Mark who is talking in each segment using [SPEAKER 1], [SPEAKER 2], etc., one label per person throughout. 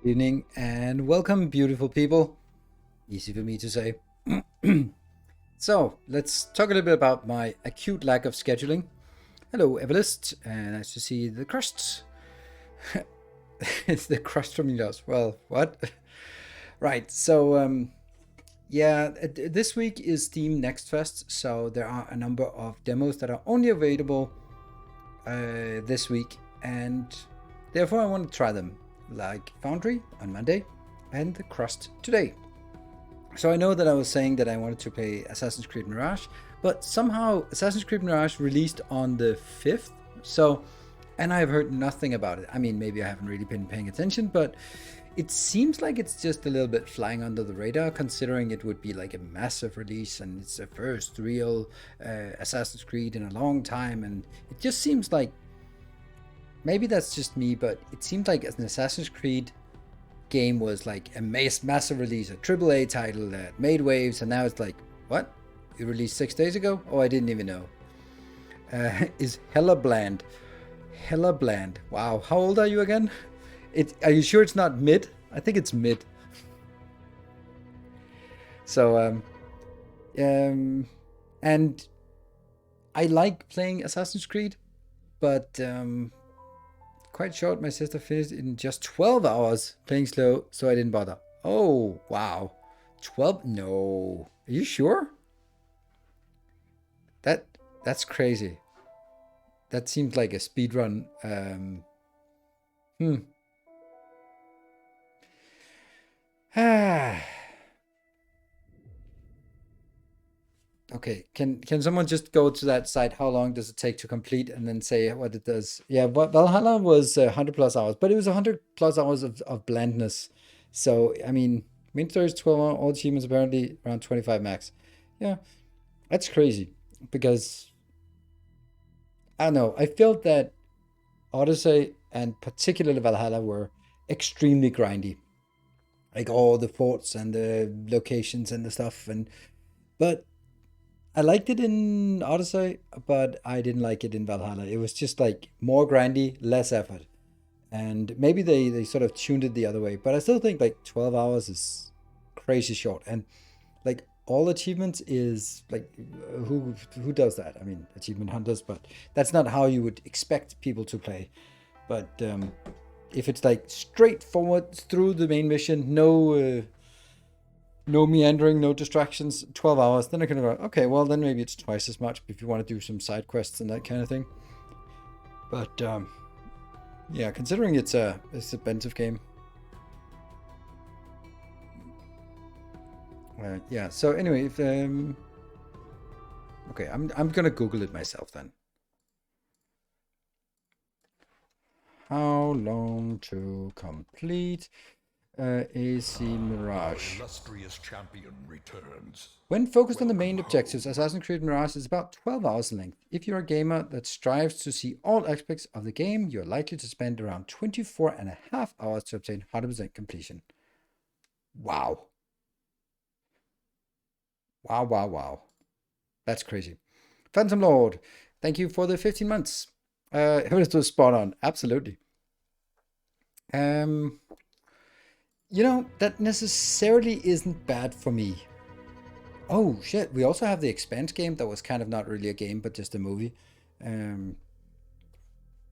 [SPEAKER 1] Evening and welcome, beautiful people. Easy for me to say. So, let's talk a little bit about my acute lack of scheduling. Hello, Everlist, and nice to see the Crust. It's the Crust from Milos. Well, what? Right, so, this week is Steam Next Fest, so there are a number of demos that are only available this week, and therefore I want to try them, like Foundry on Monday and the Crust today. So I know that I was saying that I wanted to play Assassin's Creed Mirage, but somehow Assassin's Creed Mirage released on the 5th, and I've heard nothing about it. I mean, maybe I haven't really been paying attention, but it seems like it's just a little bit flying under the radar, considering it would be like a massive release and it's the first real Assassin's Creed in a long time, and it just seems like, maybe that's just me, but it seemed like an Assassin's Creed game was like a massive release, a AAA title that made waves, and now it's like, what? It released 6 days ago? Oh, I didn't even know. Is hella bland. Hella bland. Wow. How old are you again? Are you sure it's not mid? I think it's mid. So, and I like playing Assassin's Creed, but quite short. My sister finished in just 12 hours playing slow, so I didn't bother. Oh, wow. 12? No. Are you sure? That's crazy. That seemed like a speed run. Okay, can someone just go to that site? How long does it take to complete, and then say what it does? Yeah, Valhalla was 100 plus hours, but it was 100 plus hours of blandness. So, I mean, main story is 12 hours, all achievements apparently around 25 max. Yeah, that's crazy, because, I don't know, I felt that Odyssey and particularly Valhalla were extremely grindy. Like all the forts and the locations and the stuff, but I liked it in Odyssey, but I didn't like it in Valhalla. It was just like more grindy, less effort. And maybe they sort of tuned it the other way. But I still think like 12 hours is crazy short. And like all achievements is like, who does that? I mean, achievement hunters, but that's not how you would expect people to play. But if it's like straightforward through the main mission, no meandering, no distractions, 12 hours, then I can go, okay, well, then maybe it's twice as much if you want to do some side quests and that kind of thing. But yeah, considering it's a expensive game. Yeah, so anyway, if okay, I'm gonna Google it myself then. How long to complete AC Mirage?
[SPEAKER 2] Illustrious champion returns.
[SPEAKER 1] When focused on the main objectives, Assassin's Creed Mirage is about 12 hours in length. If you're a gamer that strives to see all aspects of the game, you're likely to spend around 24 and a half hours to obtain 100% completion. Wow. Wow, wow, wow. That's crazy. Phantom Lord, thank you for the 15 months. It was spot on. Absolutely. You know, that necessarily isn't bad for me. Oh shit, we also have the Expanse game that was kind of not really a game, but just a movie.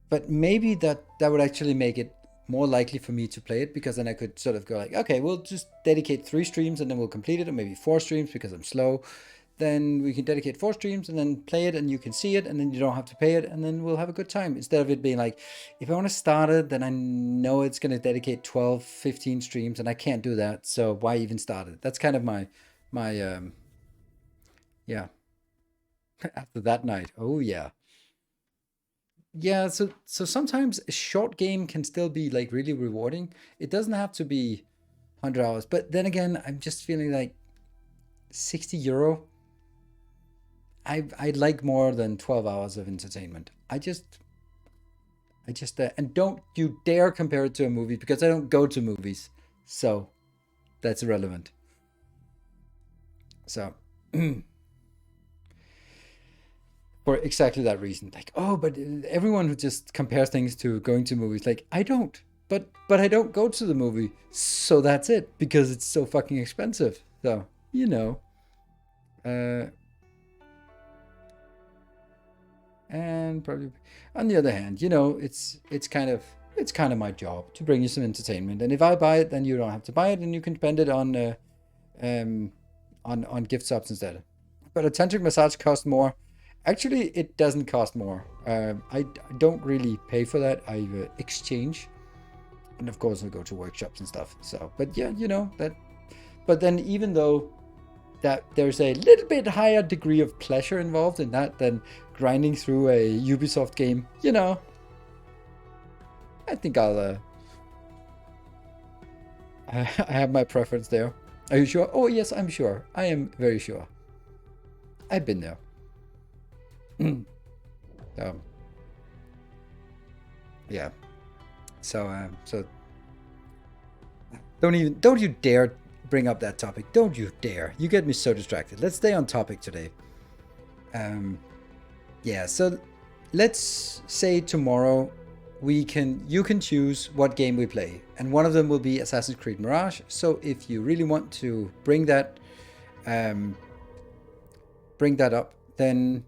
[SPEAKER 1] But maybe that would actually make it more likely for me to play it, because then I could sort of go like, okay, we'll just dedicate 3 streams and then we'll complete it, or maybe 4 streams because I'm slow. Then we can dedicate 4 streams and then play it, and you can see it, and then you don't have to pay it, and then we'll have a good time. Instead of it being like, if I want to start it, then I know it's going to dedicate 12, 15 streams, and I can't do that. So why even start it? That's kind of my yeah. After that night. Oh yeah. Yeah, so sometimes a short game can still be like really rewarding. It doesn't have to be 100 hours. But then again, I'm just feeling like 60 euro. I'd like more than 12 hours of entertainment. And don't you dare compare it to a movie, because I don't go to movies. So that's irrelevant. So for exactly that reason. Like, oh, but everyone who just compares things to going to movies, like, I don't. but I don't go to the movie, so that's it, because it's so fucking expensive. So uh, and probably on the other hand, it's kind of my job to bring you some entertainment. And if I buy it, then you don't have to buy it, and you can spend it um on gift shops instead. But a tantric massage costs more. Actually, it doesn't cost more. I don't really pay for that. I exchange, and of course I go to workshops and stuff. So, but yeah, that. But then even though that there's a little bit higher degree of pleasure involved in that than grinding through a Ubisoft game, I think I have my preference there. Are you sure? Oh yes, I'm sure. I am very sure. I've been there. Yeah. So don't you dare bring up that topic. Don't you dare. You get me so distracted. Let's stay on topic today. Yeah, so let's say tomorrow you can choose what game we play, and one of them will be Assassin's Creed Mirage. So if you really want to bring that up, then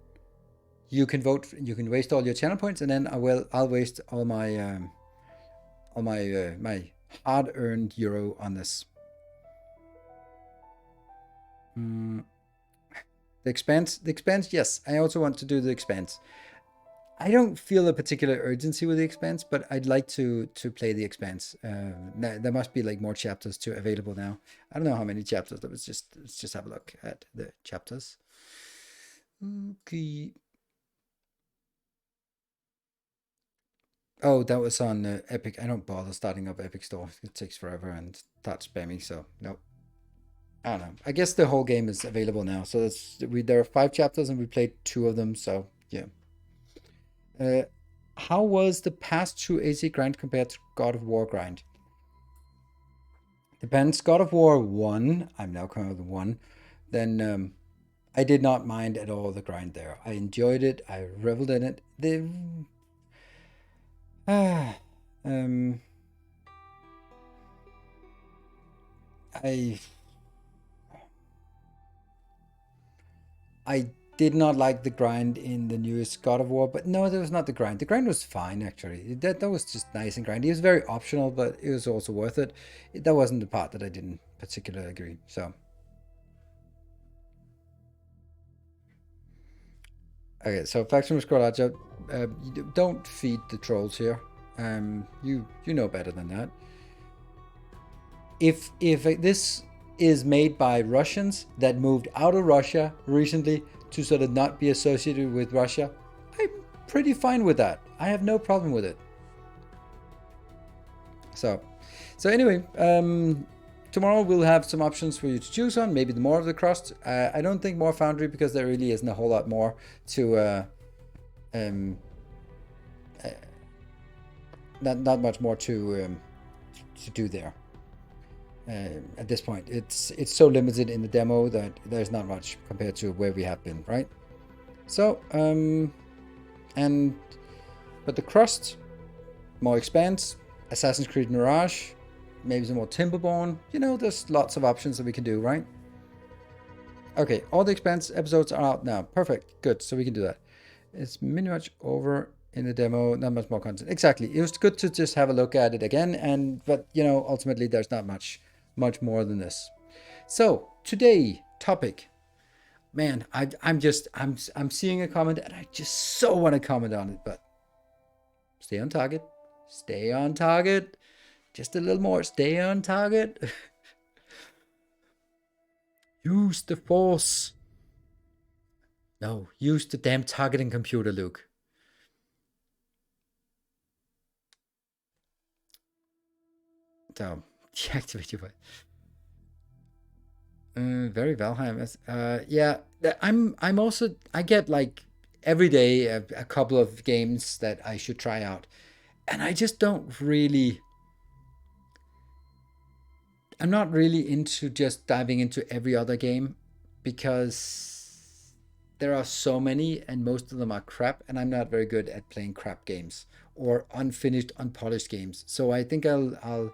[SPEAKER 1] you can vote. You can waste all your channel points, and then I'll waste all my my hard-earned euro on this. The Expanse, yes, I also want to do the Expanse. I don't feel a particular urgency with the Expanse, but I'd like to play the Expanse. There must be like more chapters available now. I don't know how many chapters. Let's just have a look at the chapters. Okay. Oh, that was on Epic. I don't bother starting up Epic Store. It takes forever and starts spamming. So no, I don't know. I guess the whole game is available now. So there are 5 chapters and we played 2 of them. So yeah. How was the past 2 AC grind compared to God of War grind? Depends. God of War 1, I'm now coming with 1, then I did not mind at all the grind there. I enjoyed it. I reveled in it. I did not like the grind in the newest God of War, but no, that was not the grind. The grind was fine, actually. That was just nice and grindy. It was very optional, but it was also worth it. That wasn't the part that I didn't particularly agree. So, okay, so Faction Scrollager, don't feed the trolls here. You know better than that. If this is made by Russians that moved out of Russia recently to sort of not be associated with Russia, I'm pretty fine with that. I have no problem with it. So anyway, tomorrow we'll have some options for you to choose on. Maybe more of the Crust. I don't think more Foundry, because there really isn't a whole lot more to not much more to do there. At this point, it's so limited in the demo that there's not much compared to where we have been, right? So but the Crust, more Expanse, Assassin's Creed Mirage, maybe some more Timberborn. There's lots of options that we can do, right? Okay, all the Expanse episodes are out now. Perfect, good. So we can do that. It's pretty much over in the demo. Not much more content. Exactly. It was good to just have a look at it again, but ultimately there's not much more than this. So today topic, man, I'm seeing a comment and I just so want to comment on it, but stay on target, just a little more, stay on target. Use the force. No, use the damn targeting computer, Luke. So deactivate your very Valheim. Yeah, I'm also, I get like every day a couple of games that I should try out, and I just don't really. I'm not really into just diving into every other game, because there are so many, and most of them are crap, and I'm not very good at playing crap games or unfinished, unpolished games. So I think I'll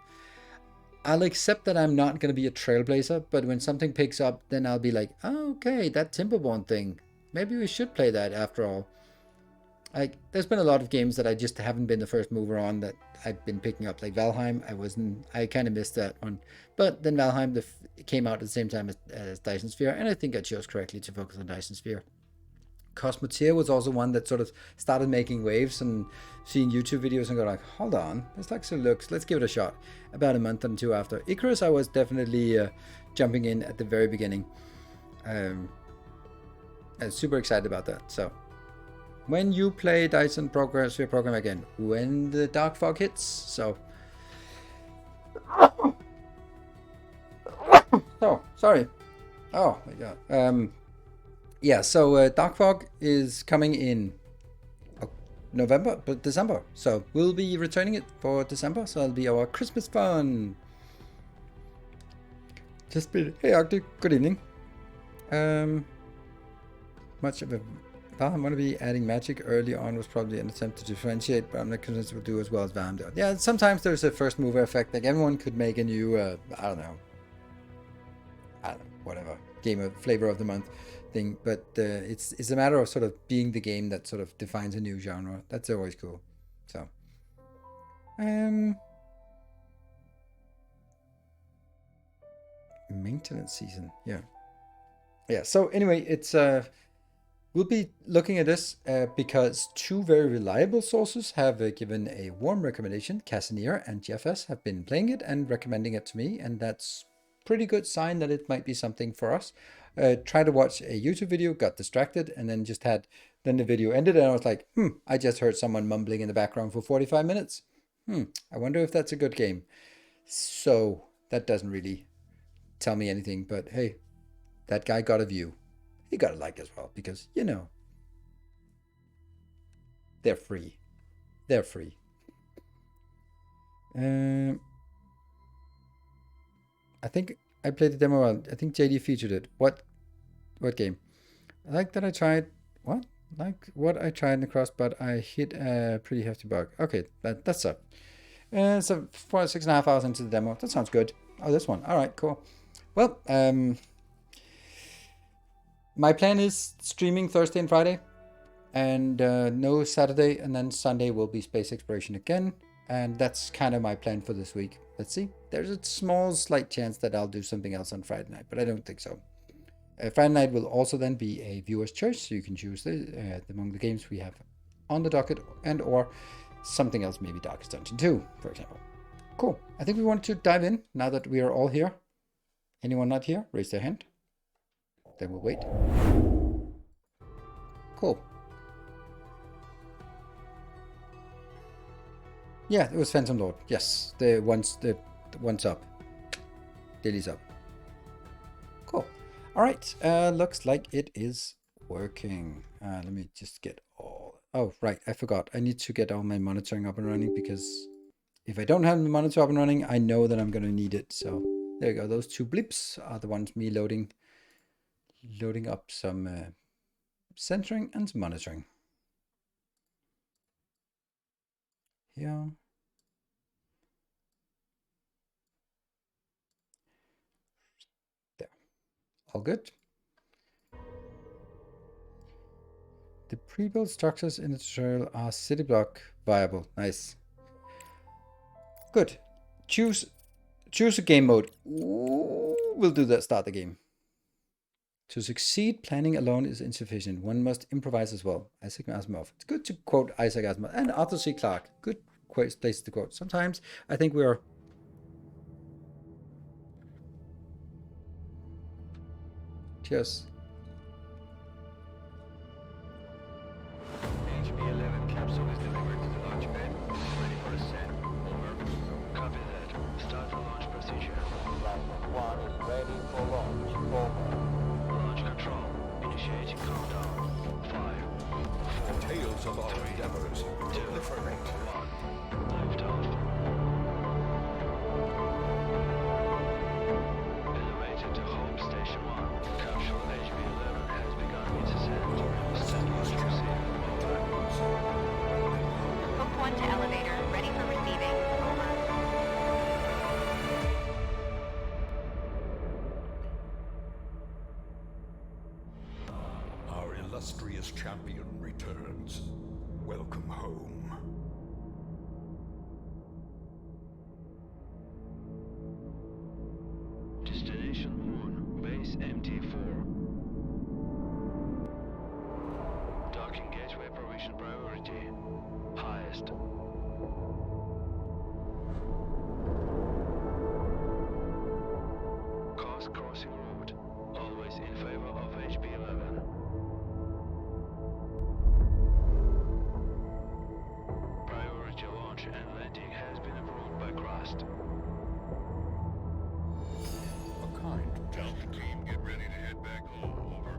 [SPEAKER 1] accept that I'm not going to be a trailblazer, but when something picks up, then I'll be like, oh, okay, that Timberborn thing, maybe we should play that after all. Like, there's been a lot of games that I just haven't been the first mover on that I've been picking up, like Valheim. I kind of missed that one, but then Valheim came out at the same time as Dyson Sphere, and I think I chose correctly to focus on Dyson Sphere. Cosmoteer was also one that sort of started making waves, and seeing YouTube videos and go like, hold on, this actually looks, let's give it a shot. About a month and two after. Icarus, I was definitely jumping in at the very beginning. I was super excited about that. So when you play Dyson Sphere Program again, when the Dark Fog hits, so oh, sorry. Oh my god. Yeah, so Dark Fog is coming in December. So we'll be returning it for December. So it'll be our Christmas fun. Hey Arctic, good evening. Much of a Valheim want to be adding magic early on was probably an attempt to differentiate, but I'm not convinced it will do as well as Valheim did. Yeah, sometimes there's a first mover effect. Like everyone could make a new, I don't know, whatever game of flavor of the month thing, but it's a matter of sort of being the game that sort of defines a new genre. That's always cool. So maintenance season, yeah. So anyway, it's we'll be looking at this because two very reliable sources have given a warm recommendation. Casimir and GFS have been playing it and recommending it to me, and that's pretty good sign that it might be something for us. Tried to watch a YouTube video, got distracted, and then then the video ended, and I was like, I just heard someone mumbling in the background for 45 minutes. I wonder if that's a good game. So that doesn't really tell me anything, but hey, that guy got a view. He got a like as well, because, you know, they're free. They're free. I think I played the demo. I think JD featured it. What game? I like that I tried. What? Like what I tried in the Crust, but I hit a pretty hefty bug. Okay, that's up. So 6.5 hours into the demo. That sounds good. Oh, this one. All right, cool. Well, my plan is streaming Thursday and Friday, and no Saturday, and then Sunday will be space exploration again, and that's kind of my plan for this week. Let's see. There's a slight chance that I'll do something else on Friday night, but I don't think so. Friday night will also then be a viewer's choice, so you can choose among the games we have on the docket, and or something else, maybe Darkest Dungeon 2, for example. Cool. I think we want to dive in now that we are all here. Anyone not here? Raise their hand. Then we'll wait. Cool. Yeah, it was Phantom Lord. Yes, the one's up. Daily's up. Cool. All right. Looks like it is working. Let me just get all. Oh, right. I forgot. I need to get all my monitoring up and running, because if I don't have the monitor up and running, I know that I'm going to need it. So there you go. Those two blips are the ones me loading up some centering and some monitoring. Yeah. There. All good. The pre-built structures in the tutorial are city block viable. Nice. Good. Choose a game mode. Ooh, we'll do that. Start the game. To succeed, planning alone is insufficient. One must improvise as well. Isaac Asimov. It's good to quote Isaac Asimov and Arthur C. Clarke. Good places to quote. Sometimes I think we are. Cheers.
[SPEAKER 3] HB-11 capsule is delivered to the launch pad. Ready for ascent. Over. Copy that. Start the launch procedure.
[SPEAKER 4] Platform 1 is ready for launch. Over.
[SPEAKER 3] Launch control. Initiating countdown. 5, 4,
[SPEAKER 2] Tales of our endeavors
[SPEAKER 3] 2,
[SPEAKER 2] proliferate.
[SPEAKER 3] 1. Liftoff. Elevated to home station 1. Capsule
[SPEAKER 5] 1 to elevator, ready for receiving. Over.
[SPEAKER 2] Our illustrious champion returns. Welcome home.
[SPEAKER 3] Destination 1, base MT4. Docking gateway provision priority. Highest. Coast crossing route. Always in favor of HB11. Priority launch and landing has been approved by Crust.
[SPEAKER 2] A kind
[SPEAKER 3] Delta team, get ready to head back home. Over.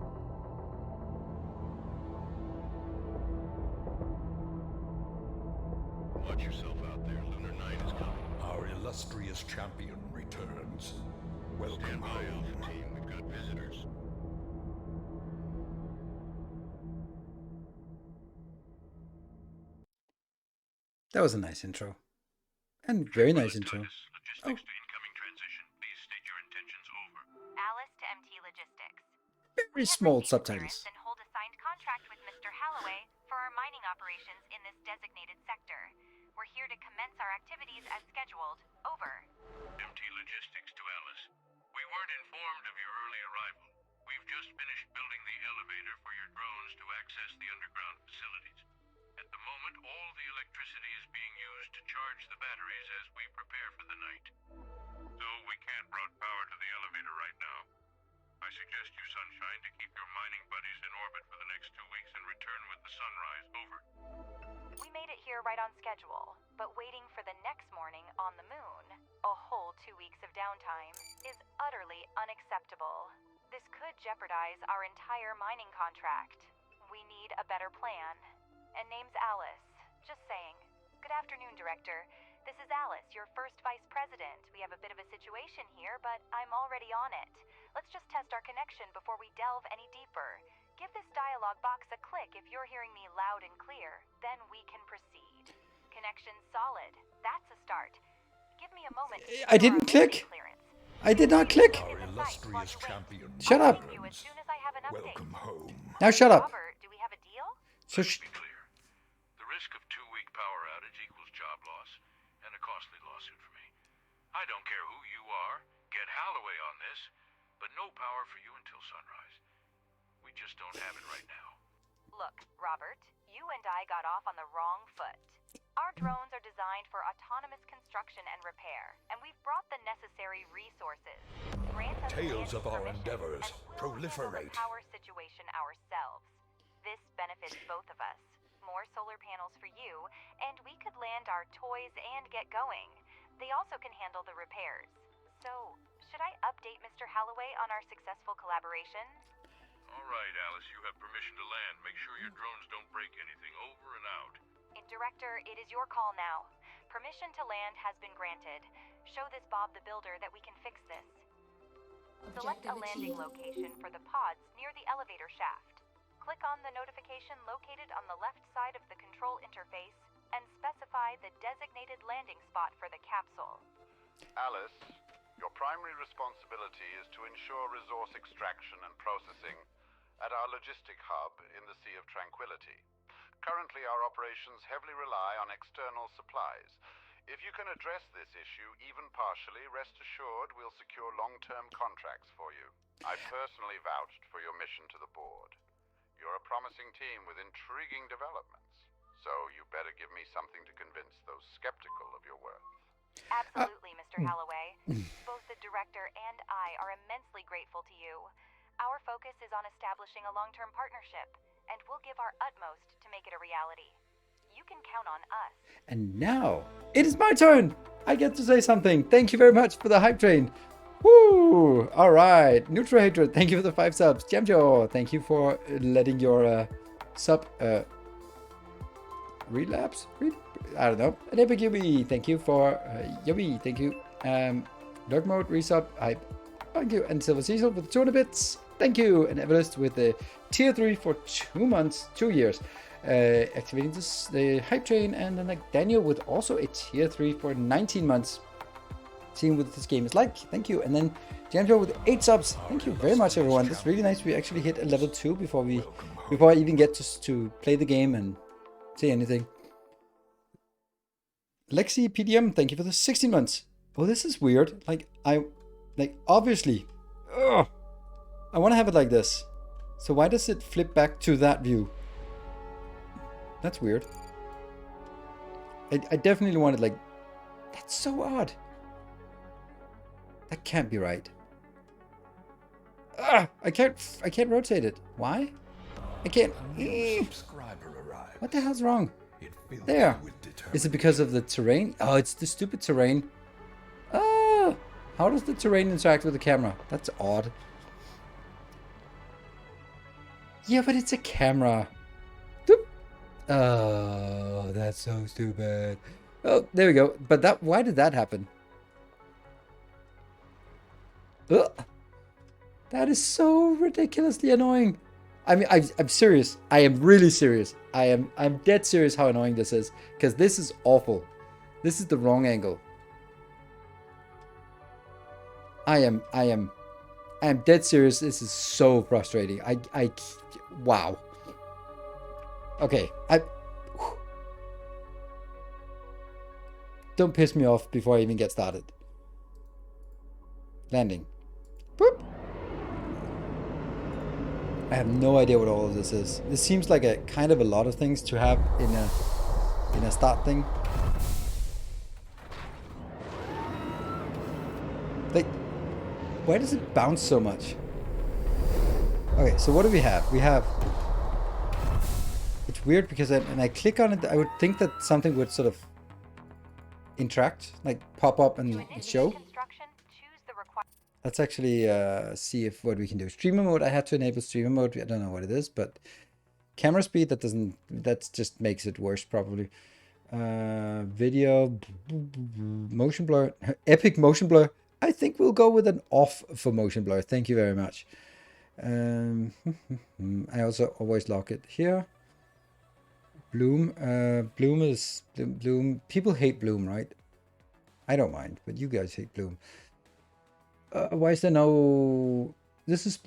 [SPEAKER 3] Watch yourself out there. Lunar 9 is coming.
[SPEAKER 2] Our illustrious champion returns. Welcome
[SPEAKER 3] Stand by,
[SPEAKER 2] home.
[SPEAKER 3] Alpha team. We've got visitors.
[SPEAKER 1] That was a nice intro. And very nice intro.
[SPEAKER 3] Logistics
[SPEAKER 1] Oh.
[SPEAKER 3] to incoming transition. Please state your intentions. Over.
[SPEAKER 5] Alice to MT Logistics.
[SPEAKER 1] Very
[SPEAKER 5] We have
[SPEAKER 1] small
[SPEAKER 5] received clearance
[SPEAKER 1] subtitles.
[SPEAKER 5] and hold a signed contract with Mr. Holloway for our mining operations in this designated sector. We're here to commence our activities as scheduled. Over.
[SPEAKER 3] MT Logistics to Alice. We weren't informed of your early arrival. We've just finished building the elevator for your drones to access the underground facilities. At the moment, all the electricity is being used to charge the batteries as we prepare for the night. So we can't route power to the elevator right now. I suggest you, Sunshine, to keep your mining buddies in orbit for the next 2 weeks and return with the sunrise. Over.
[SPEAKER 5] We made it here right on schedule, but waiting for the next morning on the moon, a whole 2 weeks of downtime, is utterly unacceptable. This could jeopardize our entire mining contract. We need a better plan. And name's Alice. Just saying. Good afternoon, Director. This is Alice, your first Vice President. We have a bit of a situation here, but I'm already on it. Let's just test our connection before we delve any deeper. Give this dialogue box a click if you're hearing me loud and clear. Then we can proceed. Connection solid. That's a start. Give me a moment to
[SPEAKER 1] I didn't
[SPEAKER 5] secure our
[SPEAKER 1] click.
[SPEAKER 5] landing clearance.
[SPEAKER 1] I did not click.
[SPEAKER 2] Our illustrious champion
[SPEAKER 1] Shut up.
[SPEAKER 5] I'll ping you as soon as I have an update.
[SPEAKER 2] Welcome home.
[SPEAKER 1] Now shut up.
[SPEAKER 5] Robert, do we have a deal?
[SPEAKER 1] So
[SPEAKER 3] Let's be clear. The risk of 2-week power outage equals job loss and a costly lawsuit for me. I don't care who you are. Get Holloway on this, but no power for you until sunrise. We just don't have it right now.
[SPEAKER 5] Look, Robert, you and I got off on the wrong foot. Our drones are designed for autonomous construction and repair, and we've brought the necessary resources. Grant us
[SPEAKER 2] Tales
[SPEAKER 5] land
[SPEAKER 2] of our
[SPEAKER 5] permission,
[SPEAKER 2] endeavors
[SPEAKER 5] and we'll handle
[SPEAKER 2] proliferate.
[SPEAKER 5] the power situation ourselves. This benefits both of us. More solar panels for you, and we could land our toys and get going. They also can handle the repairs. So, should I update Mr. Holloway on our successful collaboration?
[SPEAKER 3] All right, Alice, you have permission to land. Make sure your drones don't break anything. Over and out.
[SPEAKER 5] Director, it is your call now. Permission to land has been granted. Show this Bob the Builder that we can fix this. Select a landing location for the pods near the elevator shaft. Click on the notification located on the left side of the control interface and specify the designated landing spot for the capsule.
[SPEAKER 6] Alice, your primary responsibility is to ensure resource extraction and processing at our logistic hub in the Sea of Tranquility. Currently, our operations heavily rely on external supplies. If you can address this issue, even partially, rest assured we'll secure long-term contracts for you. I personally vouched for your mission to the board. You're a promising team with intriguing developments, so you better give me something to convince those skeptical of your worth.
[SPEAKER 5] Absolutely, Mr. Holloway. Both the director and I are immensely grateful to you. Our focus is on establishing a long-term partnership, and we'll give our utmost to make it a reality. You can count on us.
[SPEAKER 1] And now it is my turn. I get to say something. Thank you very much for the hype train. Woo! All right. Neutral Hatred, thank you for the 5 subs. Jamjo, thank you for letting your sub relapse. I don't know. And Epic Yubi, thank you for Yubi. Thank you. Dark Mode resub. Hype. Thank you. And Silver Cecil with the 200 bits. Thank you. And Everest with the tier 3 for 2 months, 2 years. Activating this, the hype train, and then like Daniel with also a tier 3 for 19 months. Seeing what this game is like. Thank you. And then Janjo with 8 subs. Thank you very much, everyone. That's really nice. We actually hit a level 2 before I even get to play the game and say anything. Lexi PDM, thank you for the 16 months. Oh, this is weird. Obviously, I want to have it like this. So why does it flip back to that view? That's weird. I definitely want it like, that's so odd. That can't be right. I can't rotate it. Why? I can't. What the hell's wrong? There. Is it because of the terrain? Oh, it's the stupid terrain. How does the terrain interact with the camera? That's odd. Yeah, but it's a camera. Doop. Oh, that's so stupid. Oh, there we go. But why did that happen? That is so ridiculously annoying. I mean, I'm serious. I am really serious. I'm dead serious how annoying this is. Because this is awful. This is the wrong angle. I am dead serious. This is so frustrating. Wow. Okay. Don't piss me off before I even get started. Landing. Boop. I have no idea what all of this is. This seems like a kind of a lot of things to have in a start thing. Like, why does it bounce so much? Okay, so what do we have? We have... It's weird because when I click on it, I would think that something would sort of interact, like pop up and show. Let's actually see what we can do. Streamer mode, I had to enable streamer mode. I don't know what it is, but camera speed, that just makes it worse probably. Video, motion blur, epic motion blur. I think we'll go with an off for motion blur. Thank you very much. I also always lock it here. Bloom, Bloom. People hate Bloom, right? I don't mind, but you guys hate Bloom. Why is there no... This is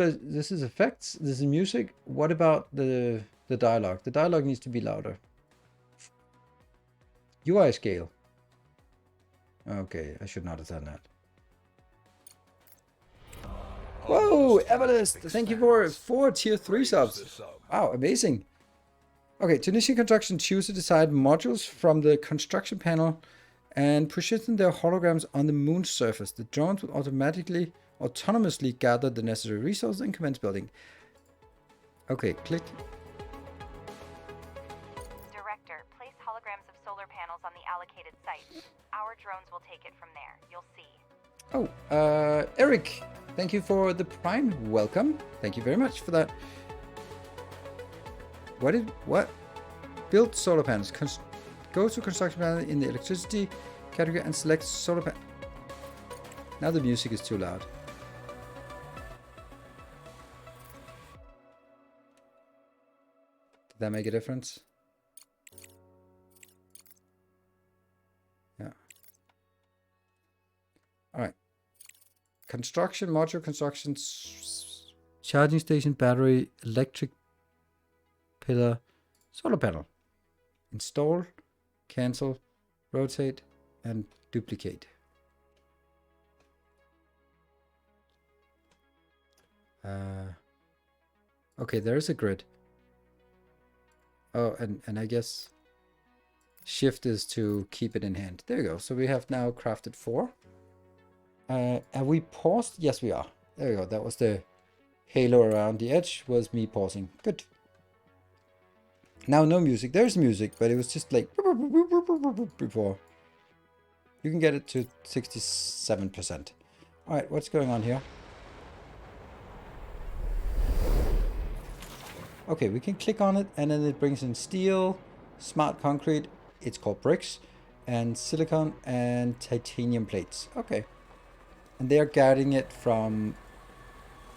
[SPEAKER 1] effects, this is music. What about the dialogue? The dialogue needs to be louder. UI scale. Okay, I should not have done that. Whoa, Everlist! Thank you for 4 tier 3 subs. Wow, amazing. Okay, to initiate construction, choose to decide modules from the construction panel and position their holograms on the moon's surface. The drones will autonomously gather the necessary resources and commence building. Okay, click.
[SPEAKER 5] Director, place holograms of solar panels on the allocated site. Our drones will take it from there. You'll see.
[SPEAKER 1] Oh, Eric, thank you for the Prime. Welcome. Thank you very much for that. What? Build solar panels. Go to construction panel in the electricity category and select solar panel. Now the music is too loud. Did that make a difference? Yeah. All right. Construction, module construction, charging station, battery, electric pillar, solar panel. Install, cancel, rotate, and duplicate. Okay, there's a grid. Oh, and I guess shift is to keep it in hand. There you go. So we have now crafted 4. Are we paused? Yes, we are. There we go. That was the halo around the edge, was me pausing. Good. Now no music. There's music, but it was just like before. You can get it to 67%. All right, what's going on here? Okay, we can click on it and then it brings in steel, smart concrete, it's called bricks, and silicon and titanium plates. Okay. And they are guarding it from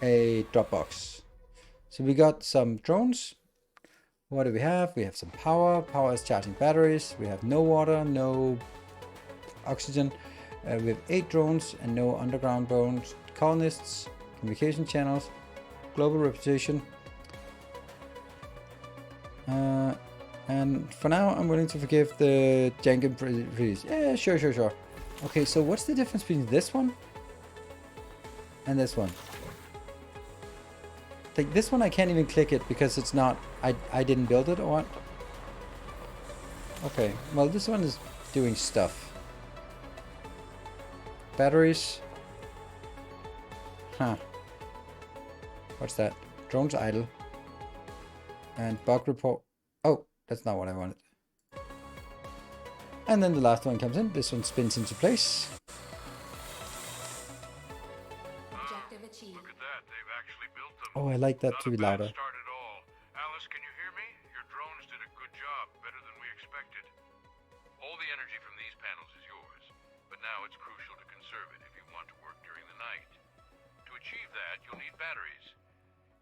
[SPEAKER 1] a drop box. So we got some drones. What do we have? We have some power. Power is charging batteries. We have no water, no oxygen. We have 8 drones and no underground bones. Colonists, communication channels, global reputation. And for now, I'm willing to forgive the Jankin please. Yeah, sure. Okay, so what's the difference between this one and this one? Like this one, I can't even click it because it's not. I didn't build it or what? Okay, well this one is doing stuff. Batteries. Huh. What's that? Drones idle. And bug report. Oh, that's not what I wanted. And then the last one comes in. This one spins into place.
[SPEAKER 3] Objective achieved. Look at that. They've actually built them.
[SPEAKER 1] Oh, I like that to be
[SPEAKER 3] Not a
[SPEAKER 1] louder.
[SPEAKER 3] bad start at all. Alice, can you hear me? Your drones did a good job, better than we expected. All the energy from these panels is yours, but now it's crucial to conserve it if you want to work during the night. To achieve that, you'll need batteries.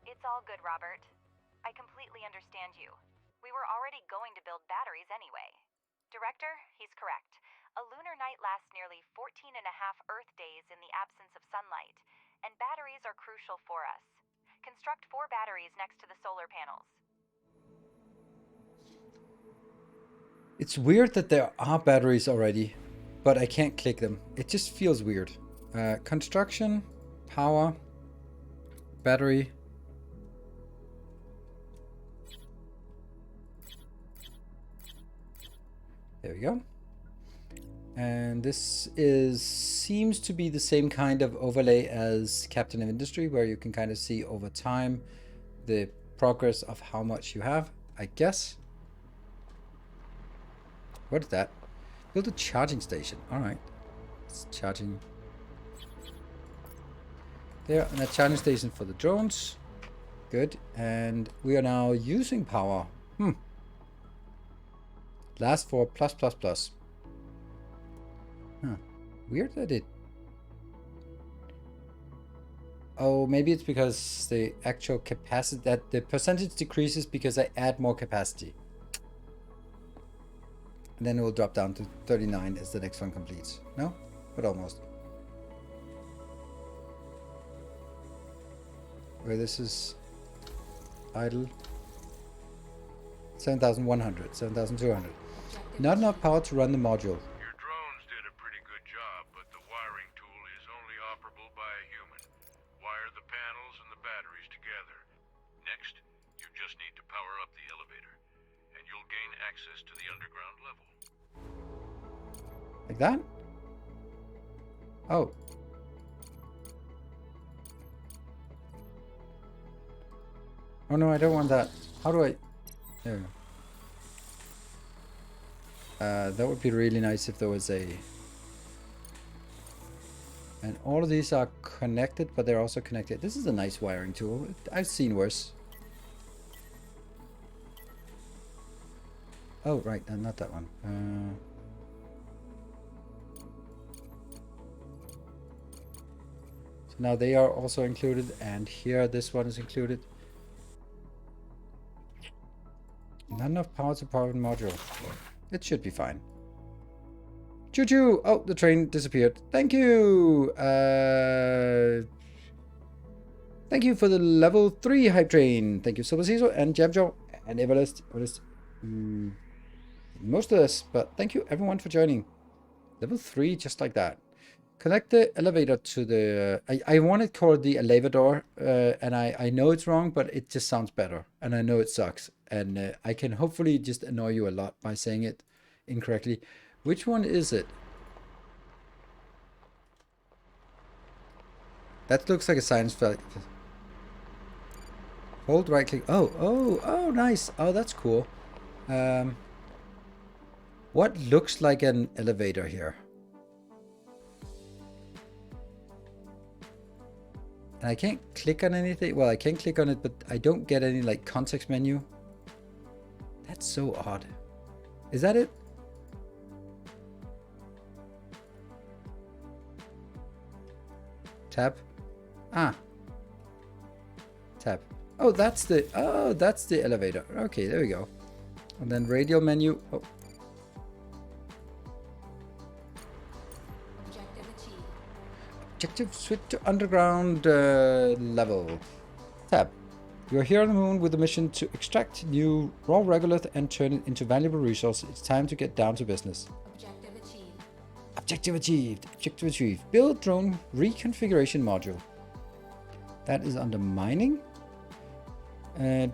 [SPEAKER 5] It's all good, Robert. I completely understand you. We were already going to build batteries anyway. Director, he's correct. A lunar night lasts nearly 14.5 Earth days in the absence of sunlight, and batteries are crucial for us. Construct 4 batteries next to the solar panels.
[SPEAKER 1] It's weird that there are batteries already, but I can't click them. It just feels weird. Construction, power, battery. There we go. And this seems to be the same kind of overlay as Captain of Industry, where you can kind of see over time the progress of how much you have, I guess. What is that? Build a charging station. All right. It's charging. There, and a charging station for the drones. Good. And we are now using power. Last for plus. Huh. Weird that it... Oh, maybe it's because the actual capacity, that the percentage decreases because I add more capacity. And then it will drop down to 39 as the next one completes. No? But almost. Where this is idle. 7,100, 7,200. Not enough power to run the module.
[SPEAKER 3] Your drones did a pretty good job, but the wiring tool is only operable by a human. Wire the panels and the batteries together. Next, you just need to power up the elevator, and you'll gain access to the underground level.
[SPEAKER 1] Like that? Oh. Oh no, I don't want that. How do I... There we go. That would be really nice if there was a... And all of these are connected, but they're also connected. This is a nice wiring tool. I've seen worse. Oh, right. No, not that one. So now they are also included, and here this one is included. Not enough power to power the module. It should be fine. Choo-choo! Oh, the train disappeared. Thank you! Thank you for the level 3 hype train. Thank you, Silver Caesar and Jamjo and Everlist. Most of this, but thank you everyone for joining. Level 3, just like that. Connect the elevator to the... I want it called the elevator, and I know it's wrong, but it just sounds better. And I know it sucks. And I can hopefully just annoy you a lot by saying it incorrectly. Which one is it? That looks like a science fact. Hold right click. Oh, nice. Oh, that's cool. What looks like an elevator here? And I can't click on anything. Well, I can click on it, but I don't get any like context menu. That's so odd. Is that it? Tab. Ah. Tab. Oh, that's the elevator. Okay, there we go. And then radial menu. Oh,
[SPEAKER 7] Objective achieved.
[SPEAKER 1] objective switch to underground level. Tab. You are here on the moon with the mission to extract new raw regolith and turn it into valuable resources. It's time to get down to business.
[SPEAKER 7] Objective achieved.
[SPEAKER 1] Objective achieved. Objective achieved. Build drone reconfiguration module. That is under mining.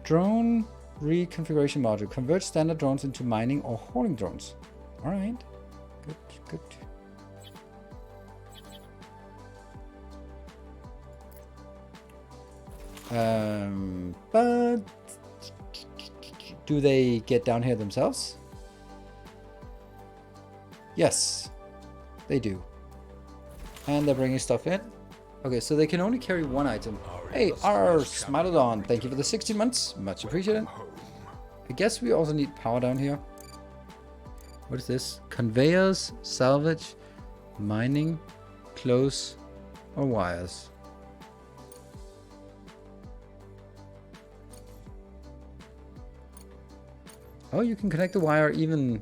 [SPEAKER 1] Drone reconfiguration module. Convert standard drones into mining or hauling drones. Alright. Good, good. But do they get down here themselves? Yes, they do. And they're bringing stuff in. Okay, so they can only carry one item. Hey, our Smilodon, thank you for the 16 months. Much appreciated.
[SPEAKER 2] Home.
[SPEAKER 1] I guess we also need power down here. What is this? Conveyors, salvage, mining, clothes, or wires. Oh, you can connect the wire even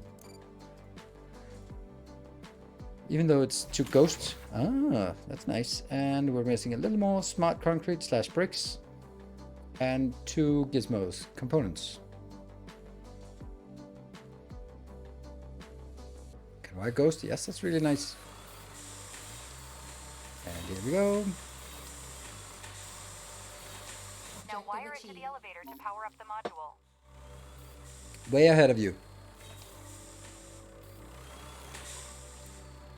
[SPEAKER 1] though it's to ghosts. Ah, that's nice. And we're missing a little more smart concrete / bricks and 2 gizmos components. Can wire ghost? Yes, that's really nice. And here we go.
[SPEAKER 5] Now wire it to the elevator to power up the module.
[SPEAKER 1] Way ahead of you.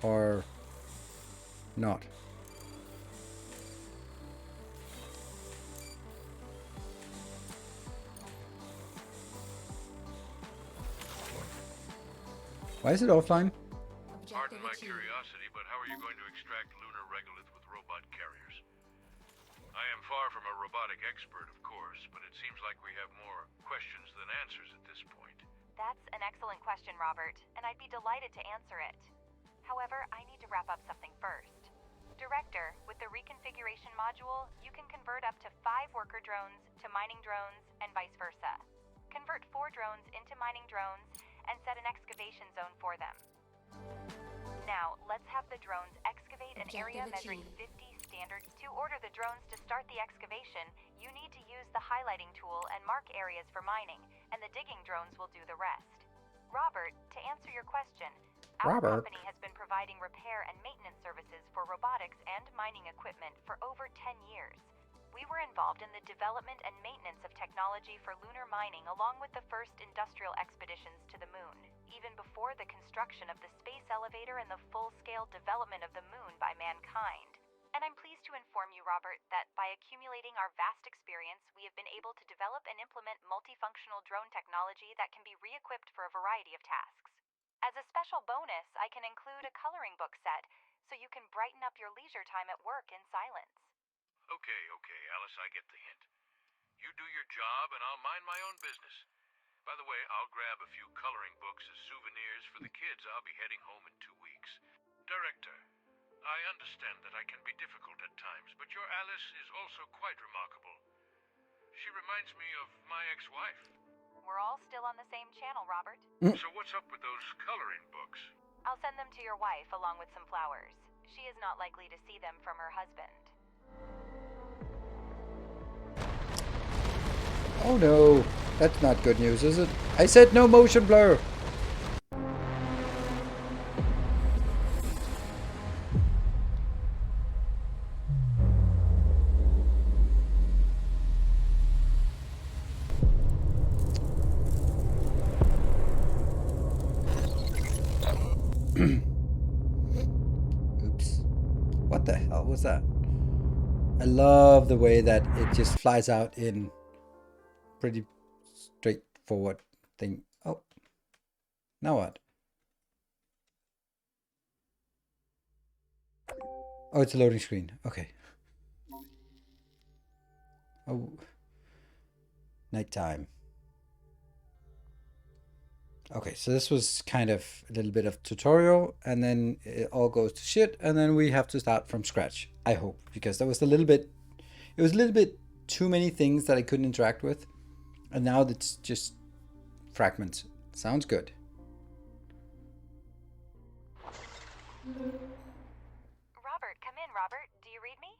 [SPEAKER 1] Or not. Why is it offline?
[SPEAKER 3] Pardon
[SPEAKER 7] Objective
[SPEAKER 3] my
[SPEAKER 7] achieved.
[SPEAKER 3] curiosity, but how are you going to extract lunar regolith with robot carriers? I am far from a robotic expert, of course, but it seems like we have more questions than answers at this point.
[SPEAKER 5] That's an excellent question, Robert, and I'd be delighted to answer it. However, I need to wrap up something first. Director, with the reconfiguration module, you can convert up to 5 worker drones to mining drones and vice versa. Convert 4 drones into mining drones and set an excavation zone for them. Now, let's have the drones excavate an area
[SPEAKER 7] Objective
[SPEAKER 5] measuring
[SPEAKER 7] achieved.
[SPEAKER 5] 50 standards. To order the drones to start the excavation, you need to use the highlighting tool and mark areas for mining, and the digging drones will do the rest. Robert, to answer your question, our
[SPEAKER 1] Robert.
[SPEAKER 5] company has been providing repair and maintenance services for robotics and mining equipment for over 10 years. We were involved in the development and maintenance of technology for lunar mining along with the first industrial expeditions to the moon, even before the construction of the space elevator and the full-scale development of the moon by mankind. And I'm pleased to inform you, Robert, that by accumulating our vast experience, we have been able to develop and implement multifunctional drone technology that can be re-equipped for a variety of tasks. As a special bonus, I can include a coloring book set, so you can brighten up your leisure time at work in silence.
[SPEAKER 3] Okay, Alice, I get the hint. You do your job and I'll mind my own business. By the way, I'll grab a few coloring books as souvenirs for the kids. I'll be heading home in 2 weeks. Director, I understand that I can be difficult at times, but your Alice is also quite remarkable. She reminds me of my ex-wife.
[SPEAKER 5] We're all still on the same channel, Robert.
[SPEAKER 3] So what's up with those coloring books?
[SPEAKER 5] I'll send them to your wife along with some flowers. She is not likely to see them from her husband.
[SPEAKER 1] Oh no, that's not good news, is it? I said no motion blur. Oops. What the hell was that? I love the way that it just flies out in pretty straightforward thing. Oh, now what? Oh, it's a loading screen. Okay. Oh, nighttime. Okay, so this was kind of a little bit of tutorial, and then it all goes to shit, and then we have to start from scratch. I hope, because that was a little bit. It was a little bit too many things that I couldn't interact with. And now it's just fragments. Sounds good.
[SPEAKER 5] Robert, come in, Robert. Do you read me?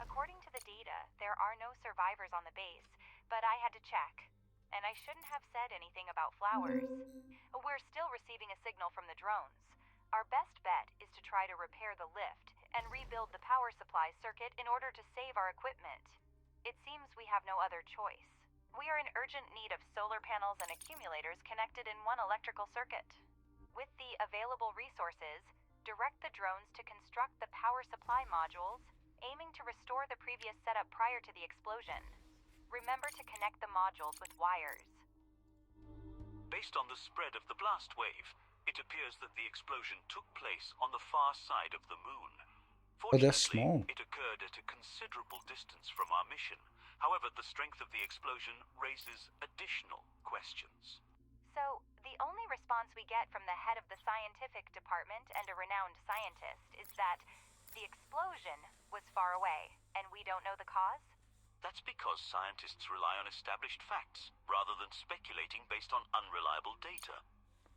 [SPEAKER 5] According to the data, there are no survivors on the base, but I had to check. And I shouldn't have said anything about flowers. We're still receiving a signal from the drones. Our best bet is to try to repair the lift and rebuild the power supply circuit in order to save our equipment. It seems we have no other choice. We are in urgent need of solar panels and accumulators connected in one electrical circuit. With the available resources, direct the drones to construct the power supply modules, aiming to restore the previous setup prior to the explosion. Remember to connect the modules with wires.
[SPEAKER 8] Based on the spread of the blast wave, it appears that the explosion took place on the far side of the moon.
[SPEAKER 1] Oh, they're
[SPEAKER 8] Fortunately,
[SPEAKER 1] small.
[SPEAKER 8] it occurred at a considerable distance from our mission. However, the strength of the explosion raises additional questions.
[SPEAKER 5] So, the only response we get from the head of the scientific department and a renowned scientist is that the explosion was far away, and we don't know the cause?
[SPEAKER 8] That's because scientists rely on established facts, rather than speculating based on unreliable data.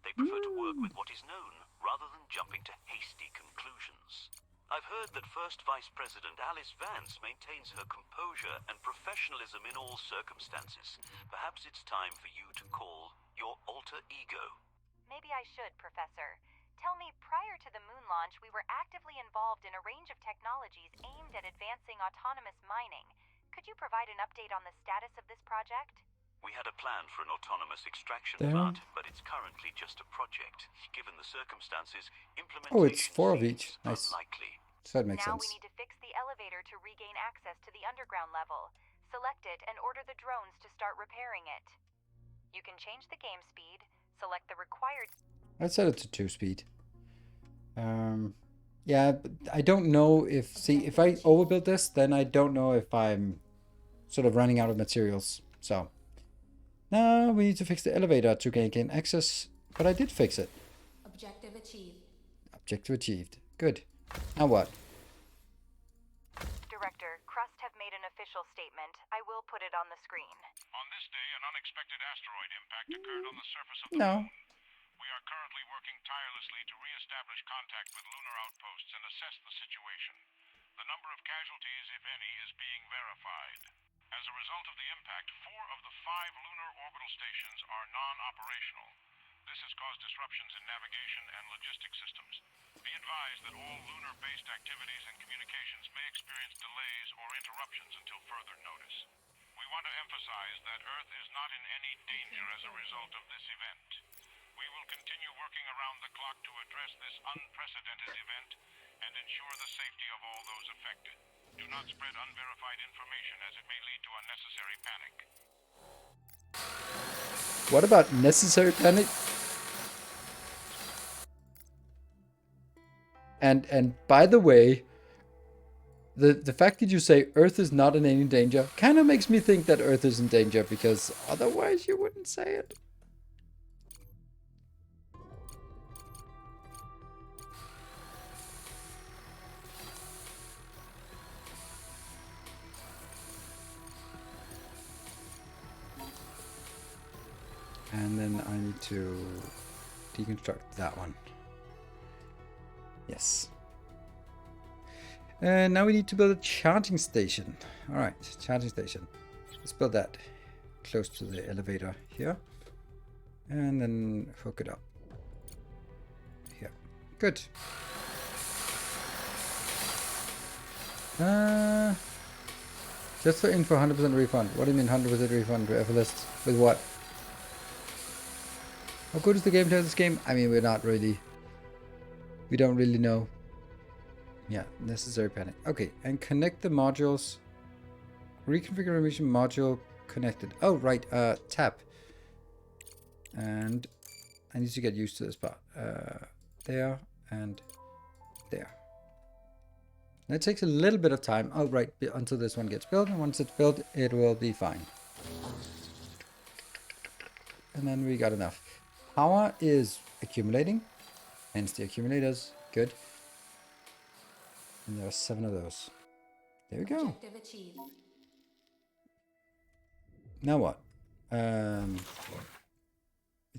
[SPEAKER 8] They prefer to work with what is known, rather than jumping to hasty conclusions. I've heard that First Vice President Alice Vance maintains her composure and professionalism in all circumstances. Perhaps it's time for you to call your alter ego.
[SPEAKER 5] Maybe I should, Professor. Tell me, prior to the moon launch, we were actively involved in a range of technologies aimed at advancing autonomous mining. Could you provide an update on the status of this project?
[SPEAKER 8] We had a plan for an autonomous extraction
[SPEAKER 1] There.
[SPEAKER 8] plant, but it's currently just a project. Given the circumstances, implementation
[SPEAKER 1] Oh, it's 4 of each.
[SPEAKER 8] seems
[SPEAKER 1] Nice.
[SPEAKER 8] unlikely.
[SPEAKER 1] So that makes
[SPEAKER 5] Now
[SPEAKER 1] sense.
[SPEAKER 5] we need to fix the elevator to regain access to the underground level. Select it and order the drones to start repairing it. You can change the game speed, select the required...
[SPEAKER 1] I'd set it to 2 speed. Yeah, but I don't know if... See, if I overbuild this, then I don't know if I'm sort of running out of materials. So, now we need to fix the elevator to gain access. But I did fix it.
[SPEAKER 7] Objective achieved.
[SPEAKER 1] Objective achieved. Good. Now what?
[SPEAKER 5] Director, Crust have made an official statement. I will put it on the screen.
[SPEAKER 3] On this day, an unexpected asteroid impact occurred on the surface of the
[SPEAKER 1] No.
[SPEAKER 3] moon. We are currently working tirelessly to re-establish contact with lunar outposts and assess the situation. The number of casualties, if any, is being verified. As a result of the impact, 4 of the 5 lunar orbital stations are non-operational. This has caused disruptions in navigation and logistics systems. Be advised that all lunar-based activities and communications may experience delays or interruptions until further notice. We want to emphasize that Earth is not in any danger as a result of this event. We will continue working around the clock to address this unprecedented event and ensure the safety of all those affected. Do not spread unverified information as it may lead to unnecessary panic.
[SPEAKER 1] What about necessary panic? And by the way, the fact that you say Earth is not in any danger kind of makes me think that Earth is in danger, because otherwise you wouldn't say it. And then I need to deconstruct that one. Yes. And now we need to build a charging station. Alright, charging station. Let's build that close to the elevator here. And then hook it up. Here. Good. Just for info, 100% refund. What do you mean 100% refund to Everlist? With what? How good is the gameplay of this game? I mean, we don't really know. Yeah, necessary panic. Okay, and connect the modules. Reconfiguration module connected. Oh, right, tap. And I need to get used to this part. There and there. That takes a little bit of time. Oh, right, until this one gets built. And once it's built, it will be fine. And then we got enough. Power is accumulating. Hence the accumulators. Good. And there are 7 of those. There we go.
[SPEAKER 7] Objective achieved.
[SPEAKER 1] Now what? It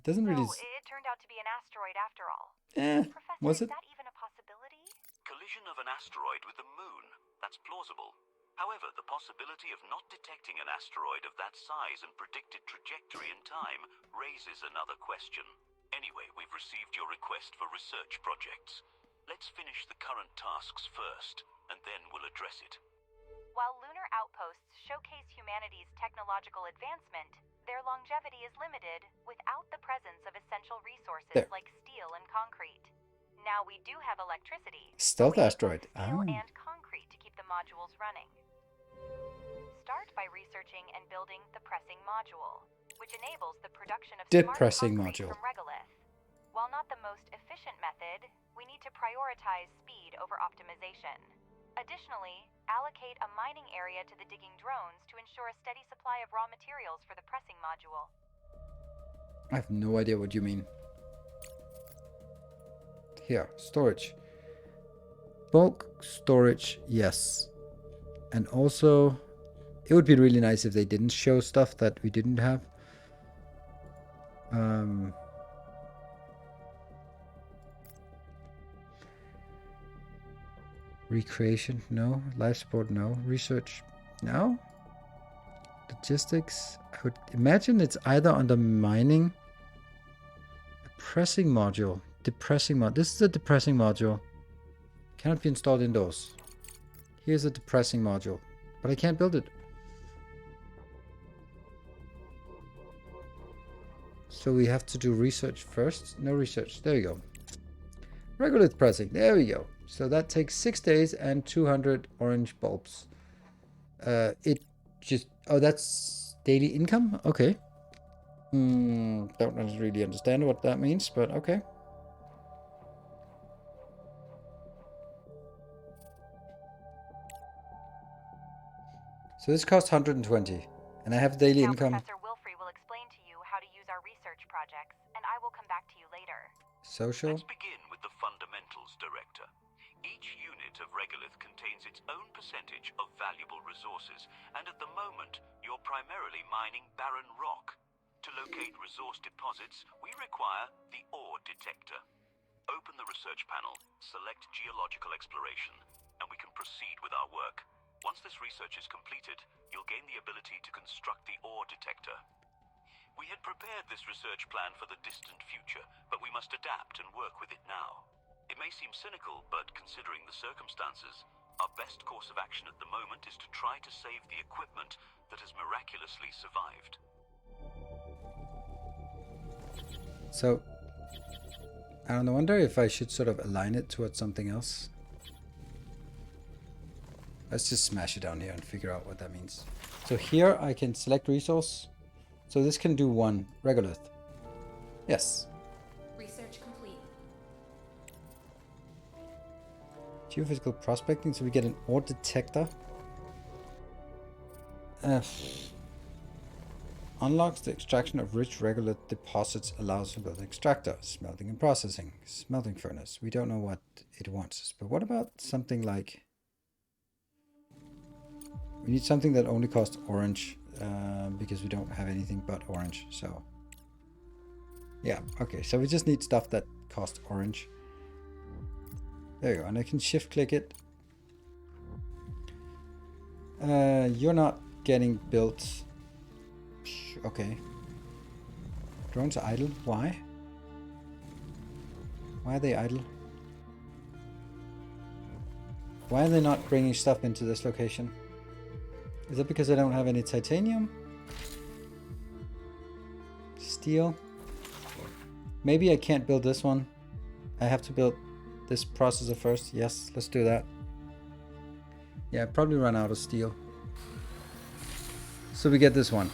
[SPEAKER 1] doesn't really...
[SPEAKER 5] So, it turned out to be an asteroid after all. Professor,
[SPEAKER 1] was
[SPEAKER 5] is
[SPEAKER 1] it?
[SPEAKER 5] that even a possibility?
[SPEAKER 8] Collision of an asteroid with the moon. That's plausible. However, the possibility of not detecting an asteroid of that size and predicted trajectory in time raises another question. Anyway, we've received your request for research projects. Let's finish the current tasks first, and then we'll address it.
[SPEAKER 5] While lunar outposts showcase humanity's technological advancement, their longevity is limited without the presence of essential resources
[SPEAKER 1] There.
[SPEAKER 5] like steel and concrete. Now we do have electricity.
[SPEAKER 1] Stealth
[SPEAKER 5] but we need
[SPEAKER 1] asteroid.
[SPEAKER 5] both steel
[SPEAKER 1] Ah.
[SPEAKER 5] and concrete to keep the modules running. Start by researching and building the pressing module, which enables the production of
[SPEAKER 1] Depressing
[SPEAKER 5] smart concrete
[SPEAKER 1] module.
[SPEAKER 5] from regolith. While not the most efficient method, we need to prioritize speed over optimization. Additionally, allocate a mining area to the digging drones to ensure a steady supply of raw materials for the pressing module.
[SPEAKER 1] I have no idea what you mean. Here, storage. Bulk storage, yes. And also, it would be really nice if they didn't show stuff that we didn't have. Recreation, no. Life support, no. Research, no. Logistics, I would imagine it's either under mining. Pressing module. Depressing module. This is a depressing module. Cannot be installed indoors. Here's a depressing module. But I can't build it. So we have to do research first. No research. There we go. Regolith pressing. There we go. So that takes 6 days and 200 orange bulbs. It just... Oh, that's daily income? Okay. Don't really understand what that means, but okay. So this costs 120, and I have daily
[SPEAKER 5] Now
[SPEAKER 1] income.
[SPEAKER 5] Professor Wilfrey will explain to you how to use our research projects, and I will come back to you later.
[SPEAKER 1] Social.
[SPEAKER 8] Let's begin with the fundamentals, Director. Each unit of regolith contains its own percentage of valuable resources, and at the moment, you're primarily mining barren rock. To locate resource deposits, we require the ore detector. Open the research panel, select geological exploration, and we can proceed with our work. Once this research is completed, you'll gain the ability to construct the ore detector. We had prepared this research plan for the distant future, but we must adapt and work with it now. It may seem cynical, but considering the circumstances, our best course of action at the moment is to try to save the equipment that has miraculously survived.
[SPEAKER 1] So, I don't know, wonder if I should sort of align it towards something else. Let's just smash it down here and figure out what that means. So here I can select resource. So this can do one regolith. Yes.
[SPEAKER 7] Research complete.
[SPEAKER 1] Geophysical prospecting, so we get an ore detector. Unlocks the extraction of rich regolith deposits, allows for building extractor, smelting and processing, smelting furnace. We don't know what it wants, but what about something like... We need something that only costs orange, because we don't have anything but orange, so... Yeah, okay, so we just need stuff that costs orange. There you go, and I can shift click it. You're not getting built. Okay. Drones are idle. Why? Why are they idle? Why are they not bringing stuff into this location? Is it because I don't have any titanium? Steel? Maybe I can't build this one. I have to build this processor first. Yes, let's do that. Yeah, I probably run out of steel. So we get this one.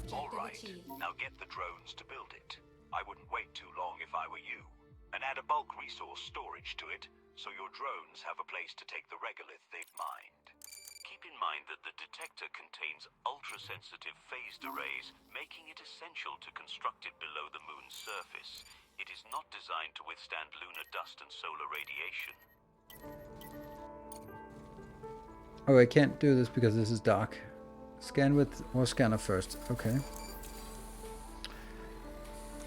[SPEAKER 8] Alright, now get the drones to build it. I wouldn't wait too long if I were you. And add a bulk resource storage to it, so your drones have a place to take the regolith they've mined. Keep in mind that the detector contains ultra-sensitive phased arrays, making it essential to construct it below the moon's surface. It is not designed to withstand lunar dust and solar radiation.
[SPEAKER 1] Oh, I can't do this because this is dark. Scan with or scanner first. Okay.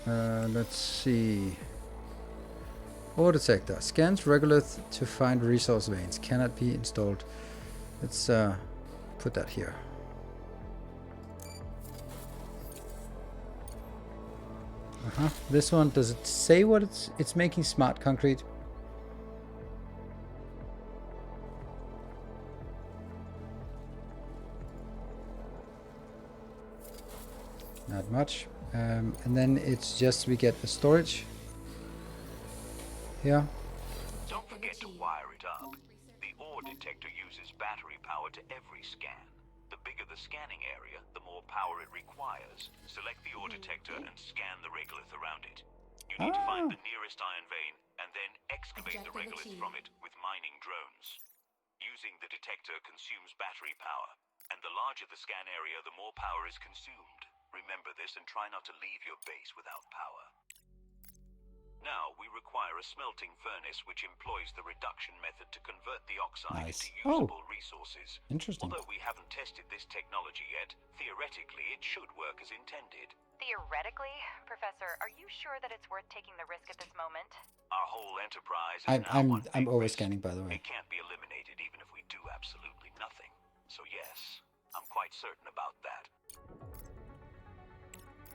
[SPEAKER 1] Let's see. Ore detector. Scans regolith to find resource veins. Cannot be installed. Let's put that here. This one, does it say what it's making? Smart concrete. Not much. And then it's just we get the storage here.
[SPEAKER 8] Don't forget to wire it up. The ore detector uses battery power to every scan. The bigger the scanning area, the more power it requires. Select the ore detector and scan the regolith around it. You need to find the nearest iron vein and then excavate the regolith from it with mining drones. Using the detector consumes battery power, and the larger the scan area, the more power is consumed. Remember this and try not to leave your base without power. Now, we require a smelting furnace which employs the reduction method to convert the oxide into usable resources.
[SPEAKER 1] Interesting.
[SPEAKER 8] Although we haven't tested this technology yet, theoretically it should work as intended.
[SPEAKER 5] Theoretically? Professor, are you sure that it's worth taking the risk at this moment?
[SPEAKER 8] Our whole enterprise is now one
[SPEAKER 1] I'm
[SPEAKER 8] big
[SPEAKER 1] overscanning,
[SPEAKER 8] risk.
[SPEAKER 1] by the way.
[SPEAKER 8] It can't be eliminated even if we do absolutely nothing. So yes, I'm quite certain about that.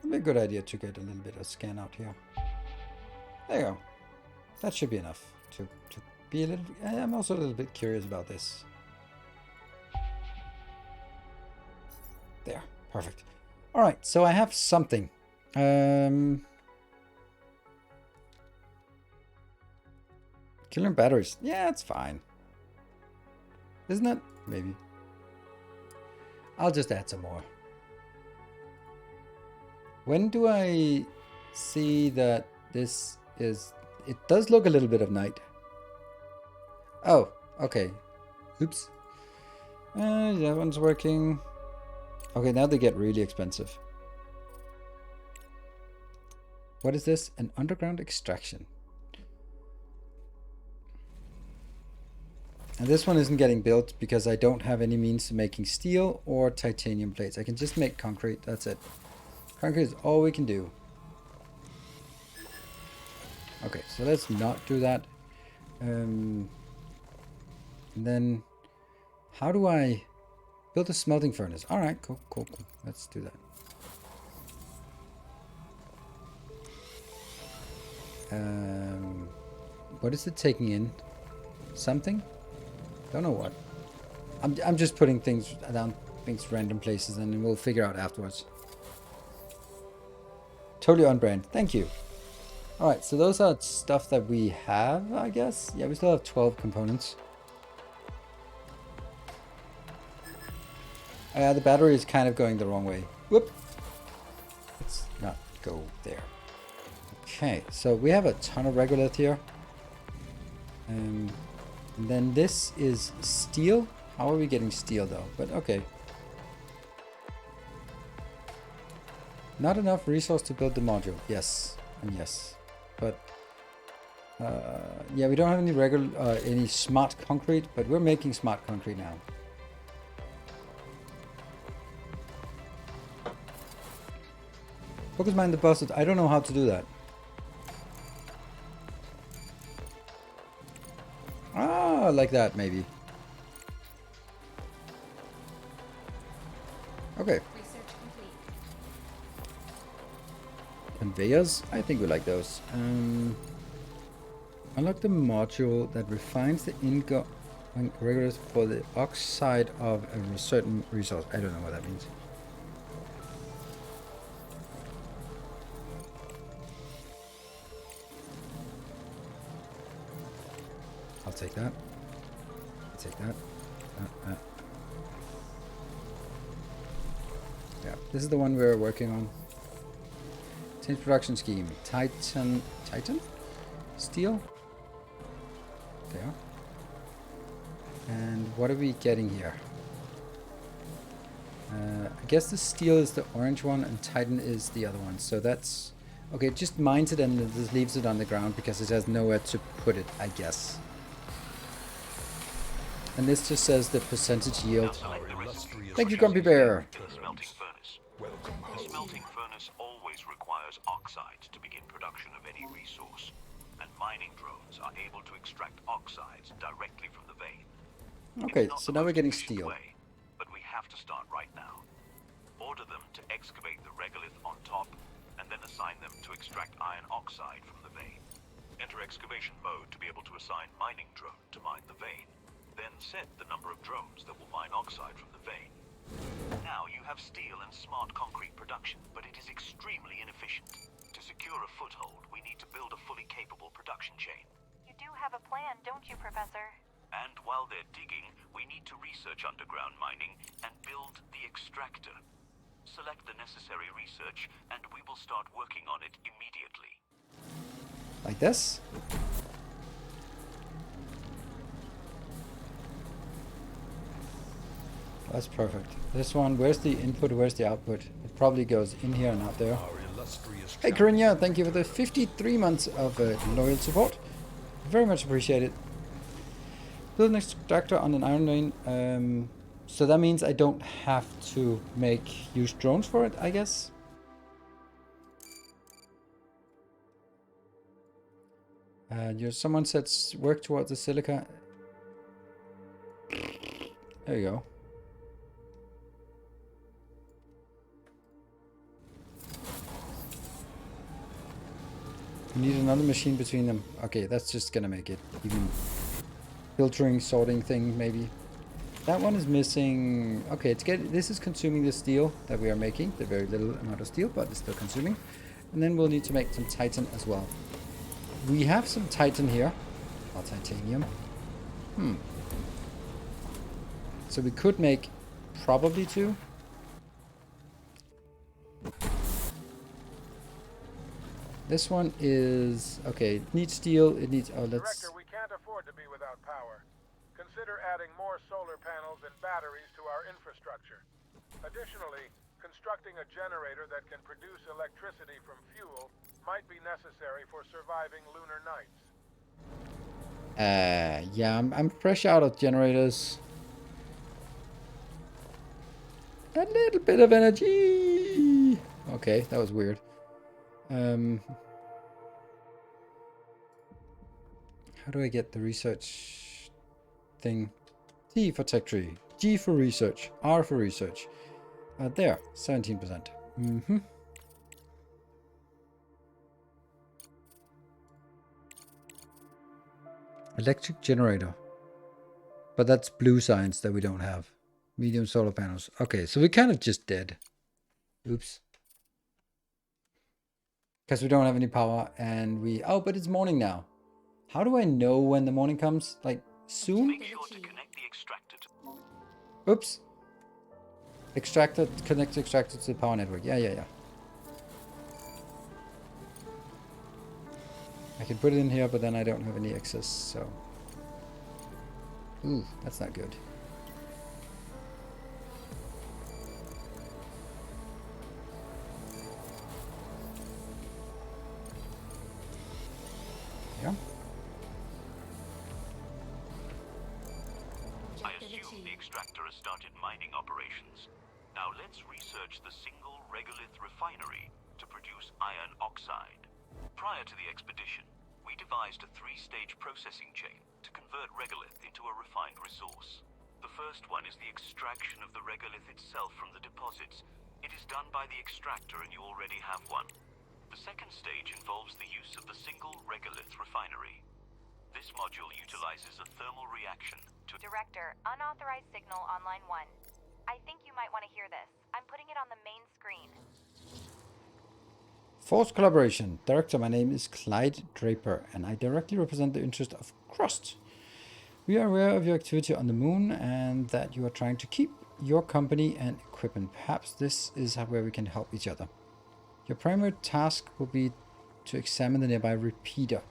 [SPEAKER 1] It'd be a good idea to get a little bit of scan out here. There you go. That should be enough to be a little... I'm also a little bit curious about this. There. Perfect. Alright, so I have something. Killer batteries. Yeah, it's fine. Isn't it? Maybe. I'll just add some more. When do I see that this is... It does look a little bit of night. Oh, okay. Oops. That one's working. Okay, now they get really expensive. What is this? An underground extraction. And this one isn't getting built because I don't have any means of making steel or titanium plates. I can just make concrete. That's it. Concrete is all we can do. Okay, so let's not do that. And then, how do I build a smelting furnace? All right, cool. Let's do that. What is it taking in? Something? Don't know what. I'm just putting things down, random places, and then we'll figure out afterwards. Totally on brand. Thank you. Alright, so those are stuff that we have, I guess. Yeah, we still have 12 components. The battery is kind of going the wrong way. Whoop! Let's not go there. Okay, so we have a ton of regolith here. And then this is steel. How are we getting steel though? But okay. Not enough resource to build the module. Yes, and yes. But yeah, we don't have any any smart concrete, but we're making smart concrete now. Focus mine deposit. I don't know how to do that. Ah, like that maybe. Okay.
[SPEAKER 7] Research complete.
[SPEAKER 1] Conveyors? I think we like those. Unlock the module that refines the ingot regolith for the oxide of a certain resource. I don't know what that means. I'll take that. I'll take that. Yeah, this is the one we're working on. Change production scheme. Titan? Steel? There. And what are we getting here? I guess the steel is the orange one and Titan is the other one. So that's... Okay, it just mines it and it just leaves it on the ground because it has nowhere to put it, I guess. And this just says the percentage yield.
[SPEAKER 8] Select the recipe.
[SPEAKER 1] Thank you, Grumpy Bear.
[SPEAKER 8] The smelting furnace.
[SPEAKER 2] Welcome
[SPEAKER 8] The
[SPEAKER 2] home.
[SPEAKER 8] smelting furnace always requires oxides to begin production of any resource, and mining drones are able to extract oxides directly from the vein.
[SPEAKER 1] Okay,
[SPEAKER 8] It's not
[SPEAKER 1] so
[SPEAKER 8] the
[SPEAKER 1] now we're
[SPEAKER 8] most
[SPEAKER 1] getting
[SPEAKER 8] efficient
[SPEAKER 1] steel.
[SPEAKER 8] way, but we have to start right now. Order them to excavate the regolith on top, and then assign them to extract iron oxide from the vein. Enter excavation mode to be able to assign mining drone to mine the vein. Then set the number of drones that will mine oxide from the vein. Now you have steel and smart concrete production, but it is extremely inefficient. To secure a foothold, we need to build a fully capable production chain.
[SPEAKER 5] You do have a plan, don't you, Professor?
[SPEAKER 8] And while they're digging, we need to research underground mining and build the extractor. Select the necessary research, and we will start working on it immediately.
[SPEAKER 1] Like this. That's perfect. This one, where's the input, where's the output? It probably goes in here and out there.
[SPEAKER 2] Our illustrious
[SPEAKER 1] Hey Corinna, thank you for the 53 months of loyal support. Very much appreciated. Build an extractor on an iron vein. So that means I don't have to use drones for it, I guess. Someone said work towards the silica. There you go. We need another machine between them. Okay, that's just gonna make it even. Filtering, sorting thing, maybe. That one is missing. Okay, this is consuming the steel that we are making. The very little amount of steel, but it's still consuming. And then we'll need to make some titan as well. We have some titan here. Or titanium. So we could make probably 2. This one is okay. It needs steel. It needs. Oh, let's.
[SPEAKER 9] Director, we can't afford to be without power. Consider adding more solar panels and batteries to our infrastructure. Additionally, constructing a generator that can produce electricity from fuel might be necessary for surviving lunar nights.
[SPEAKER 1] Yeah, I'm fresh out of generators. A little bit of energy. Okay, that was weird. How do I get the research thing? T for tech tree, G for research, R for research. There, 17%. Electric generator. But that's blue science that we don't have. Medium solar panels. Okay, so we're kind of just dead. Oops. Because we don't have any power and we... Oh, but it's morning now. How do I know when the morning comes? Like, soon?
[SPEAKER 8] Make sure to connect the extractor to...
[SPEAKER 1] Oops. Extractor, connect the extractor to the power network. Yeah. I can put it in here, but then I don't have any excess, so... Ooh, that's not good. Yeah.
[SPEAKER 8] I assume the extractor has started mining operations. Now let's research the single regolith refinery to produce iron oxide. Prior to the expedition, we devised a 3-stage processing chain to convert regolith into a refined resource. The first one is the extraction of the regolith itself from the deposits. It is done by the extractor and you already have one. The second stage involves the use of the single regolith refinery. This module utilizes a thermal reaction to...
[SPEAKER 5] Director, unauthorized signal on line 1. I think you might want to hear this. I'm putting it on the main screen.
[SPEAKER 1] Force collaboration. Director, my name is Clyde Draper, and I directly represent the interest of Crust. We are aware of your activity on the moon and that you are trying to keep your company and equipment. Perhaps this is where we can help each other. Your primary task will be to examine the nearby repeater.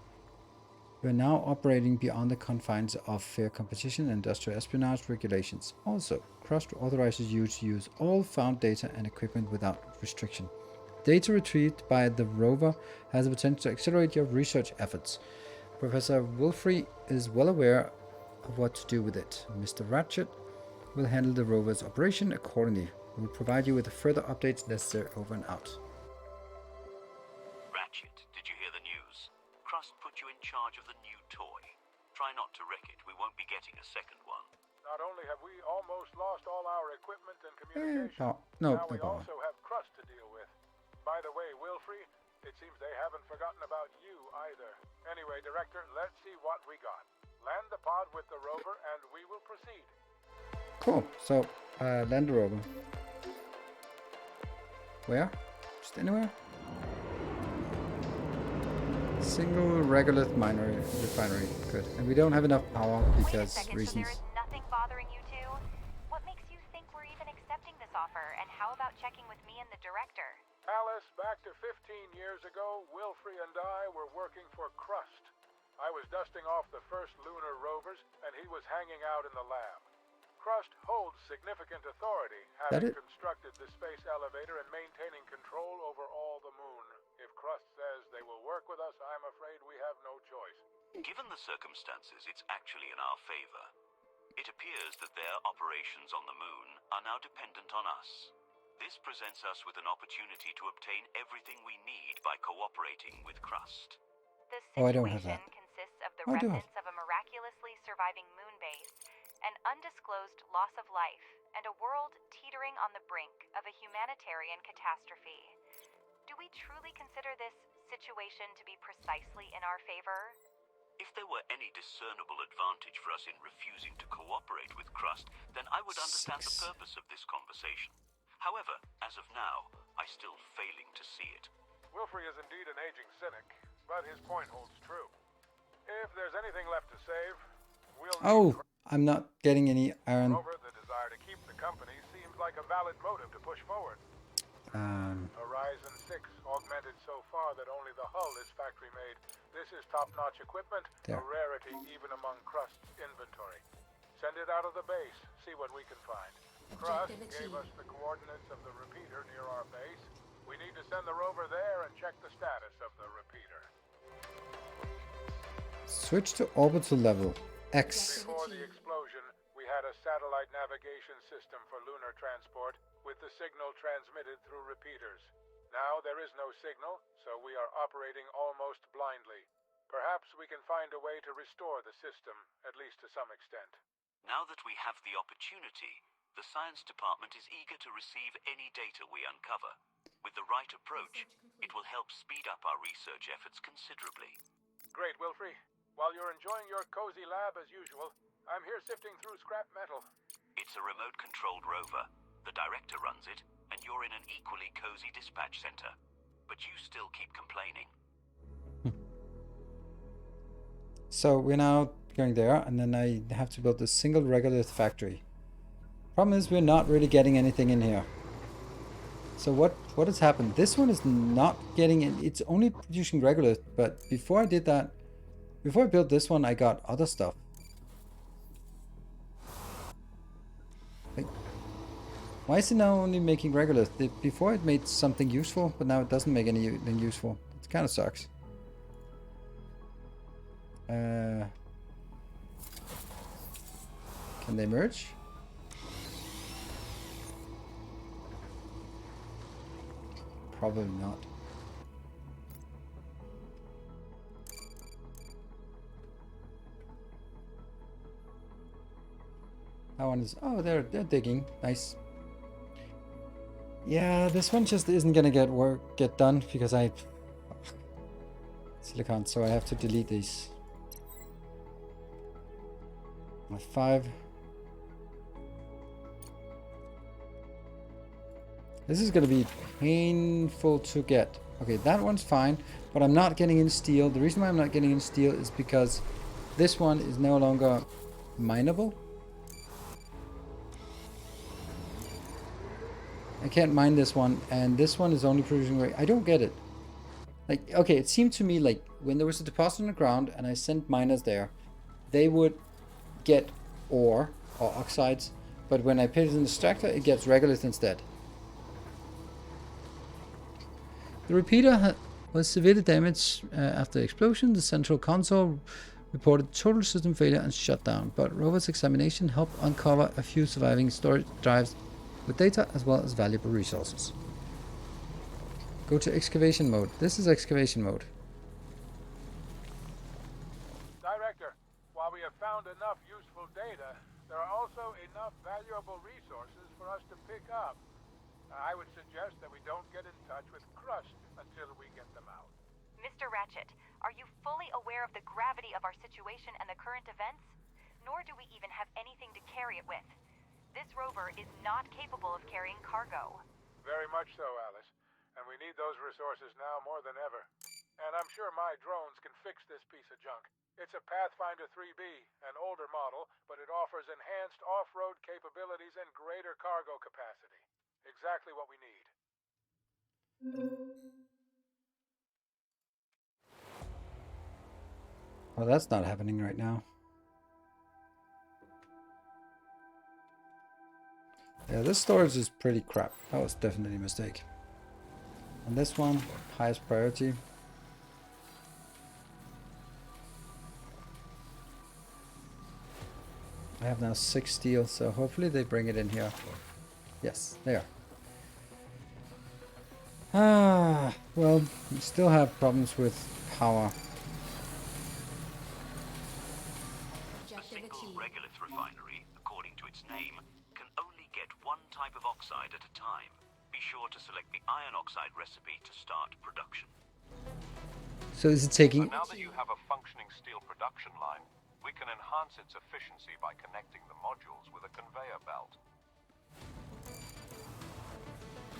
[SPEAKER 1] You are now operating beyond the confines of fair competition and industrial espionage regulations. Also, Crust authorizes you to use all found data and equipment without restriction. Data retrieved by the rover has the potential to accelerate your research efforts. Professor Wolfrey is well aware of what to do with it. Mr. Ratchet will handle the rover's operation accordingly. We will provide you with the further updates necessary. Over and out.
[SPEAKER 8] Ratchet, did you hear the news? Crust put you in charge of the new toy. Try not to wreck it. We won't be getting a second one.
[SPEAKER 9] Not only have we almost lost all our equipment and communication,
[SPEAKER 1] no
[SPEAKER 9] now we
[SPEAKER 1] power.
[SPEAKER 9] also have Crust to deal with. By the way, Wilfrey, it seems they haven't forgotten about you either. Anyway, Director, let's see what we got. Land the pod with the rover and we will proceed.
[SPEAKER 1] Cool. So, land the rover. Where? Just anywhere? Single regolith refinery. Good. And we don't have enough power because
[SPEAKER 5] Wait a second,
[SPEAKER 1] reasons.
[SPEAKER 5] So there is nothing bothering you two? What makes you think we're even accepting this offer? And how about checking with me and the director?
[SPEAKER 9] Alice, back to 15 years ago, Wilfrey and I were working for Crust. I was dusting off the first lunar rovers, and he was hanging out in the lab. Crust holds significant authority, having constructed the space elevator and maintaining control over all the moon. If Crust says they will work with us, I'm afraid we have no choice.
[SPEAKER 8] Given the circumstances, it's actually in our favor. It appears that their operations on the moon are now dependent on us. This presents us with an opportunity to obtain everything we need by cooperating with Crust.
[SPEAKER 5] The
[SPEAKER 1] I don't have that.
[SPEAKER 5] situation consists of the
[SPEAKER 1] I do have.
[SPEAKER 5] remnants of a miraculously surviving moon base, an undisclosed loss of life, and a world teetering on the brink of a humanitarian catastrophe. Do we truly consider this situation to be precisely in our favor?
[SPEAKER 8] If there were any discernible advantage for us in refusing to cooperate with Crust, then I would understand the purpose of this conversation. However, as of now, I'm still failing to see it.
[SPEAKER 9] Wilfrey is indeed an aging cynic, but his point holds true. If there's anything left to save, we'll...
[SPEAKER 1] Oh, I'm not getting any iron.
[SPEAKER 9] Moreover, the desire to keep the company seems like a valid motive to push forward. Horizon 6 augmented so far that only the hull is factory made. This is top-notch equipment, a rarity even among Crust's inventory. Send it out of the base, see what we can find. Crust gave us the coordinates of the repeater near our base. We need to send the rover there and check the status of the repeater.
[SPEAKER 1] Switch to orbital level. X.
[SPEAKER 9] Before the explosion, we had a satellite navigation system for lunar transport with the signal transmitted through repeaters. Now there is no signal, so we are operating almost blindly. Perhaps we can find a way to restore the system, at least to some extent.
[SPEAKER 8] Now that we have the opportunity, the science department is eager to receive any data we uncover. With the right approach, it will help speed up our research efforts considerably.
[SPEAKER 9] Great, Wilfrey. While you're enjoying your cozy lab as usual, I'm here sifting through scrap metal.
[SPEAKER 8] It's a remote-controlled rover. The director runs it, and you're in an equally cozy dispatch center. But you still keep complaining.
[SPEAKER 1] So we're now going there, and then I have to build a single regolith factory. Problem is, we're not really getting anything in here. So what has happened? This one is not getting in. It's only producing regolith, but before I did that, before I built this one, I got other stuff. Like, why is it now only making regolith? Before it made something useful, but now it doesn't make anything useful. It kind of sucks. Can they merge? Probably not. That one is... Oh, they're digging. Nice. Yeah, this one just isn't gonna get done because I... Silicon, so I have to delete these. 5. This is gonna be painful to get. Okay, that one's fine, but I'm not getting in steel. The reason why I'm not getting in steel is because this one is no longer mineable. I can't mine this one, and this one is only producing... I don't get it. Like, okay, it seemed to me like when there was a deposit on the ground and I sent miners there, they would get ore or oxides, but when I put it in the extractor, it gets regolith instead. The repeater was severely damaged after the explosion. The central console reported total system failure and shutdown, but rover's examination helped uncover a few surviving storage drives with data as well as valuable resources. Go to excavation mode. This is excavation mode.
[SPEAKER 9] Director, while we have found enough useful data, there are also enough valuable resources for us to pick up. I would suggest that we don't get in touch with Crust until we get them out.
[SPEAKER 5] Mr. Ratchet, are you fully aware of the gravity of our situation and the current events? Nor do we even have anything to carry it with. This rover is not capable of carrying cargo.
[SPEAKER 9] Very much so, Alice. And we need those resources now more than ever. And I'm sure my drones can fix this piece of junk. It's a Pathfinder 3B, an older model, but it offers enhanced off-road capabilities and greater cargo capacity. Exactly what we need.
[SPEAKER 1] Well, that's not happening right now. Yeah, this storage is pretty crap. That was definitely a mistake. And this one, highest priority. I have now 6 steel, so hopefully they bring it in here. Yes, they are. Ah, well, we still have problems with power.
[SPEAKER 8] A single regolith refinery, according to its name, can only get one type of oxide at a time. Be sure to select the iron oxide recipe to start production.
[SPEAKER 1] So is it taking...
[SPEAKER 10] But now that you have a functioning steel production line, we can enhance its efficiency by connecting the modules with a conveyor belt.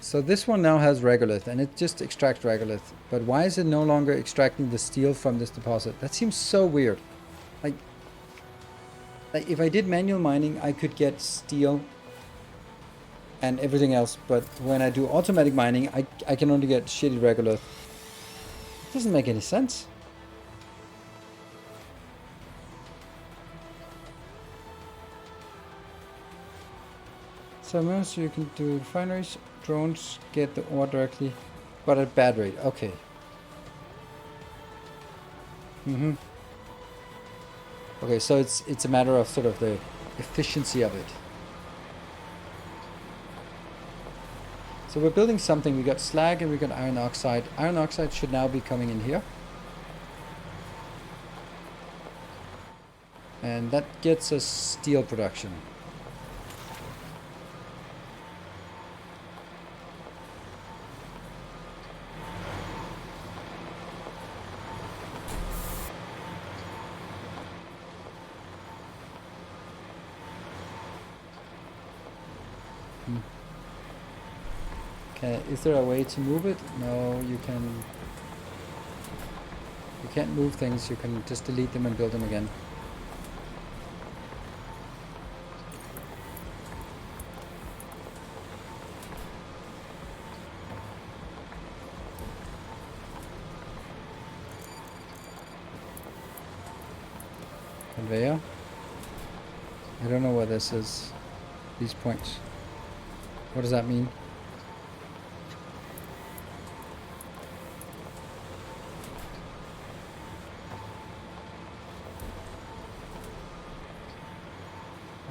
[SPEAKER 1] So this one now has regolith, and it just extracts regolith. But why is it no longer extracting the steel from this deposit? That seems so weird. Like if I did manual mining, I could get steel and everything else. But when I do automatic mining, I can only get shitty regolith. It doesn't make any sense. So most you can do refineries, drones get the ore directly, but at bad rate. Okay. Okay, so it's a matter of sort of the efficiency of it. So we're building something. We got slag and we got iron oxide. Iron oxide should now be coming in here. And that gets us steel production. Okay, is there a way to move it? No, you can't move things, you can just delete them and build them again. Conveyor. I don't know what this is. These points. What does that mean?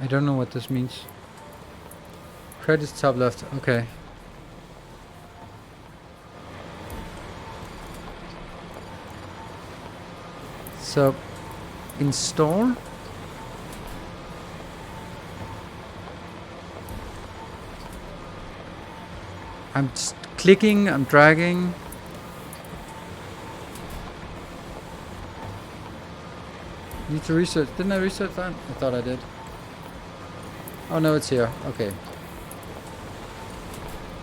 [SPEAKER 1] I don't know what this means. Credits top left. Okay. So, install. I'm just clicking, I'm dragging. Need to research. Didn't I research that? I thought I did. Oh no, it's here. Okay.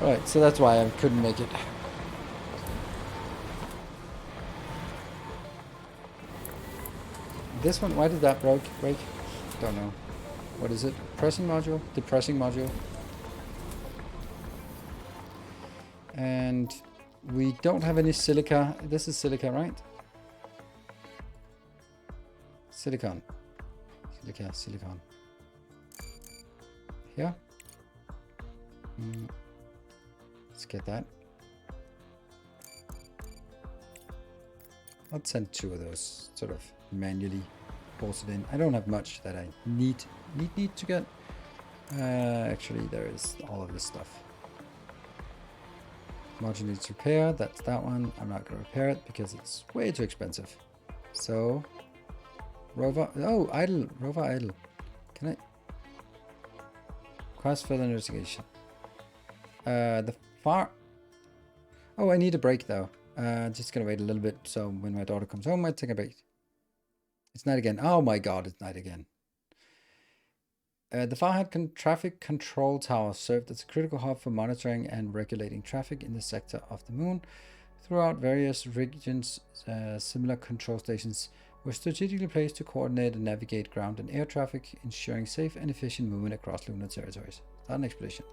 [SPEAKER 1] Alright, so that's why I couldn't make it. This one, why did that break? Don't know. What is it? Pressing module? Depressing module. And we don't have any silica. This is silica, right? Silicon. Silicon. Here. Let's get that. I'll send 2 of those, sort of manually. pulls it in. I don't have much that I need to get. Actually, there is all of this stuff. Module needs repair. That's that one. I'm not going to repair it because it's way too expensive. So, rover. Oh, idle. Rover idle. Can I? Quest further investigation. The far. Oh, I need a break though. Just gonna wait a little bit so when my daughter comes home, I take a break. It's night again. Oh my god, it's night again. The Farhead Traffic Control Tower served as a critical hub for monitoring and regulating traffic in the sector of the moon. Throughout various regions, similar control stations were strategically placed to coordinate and navigate ground and air traffic, ensuring safe and efficient movement across lunar territories. Start an expedition.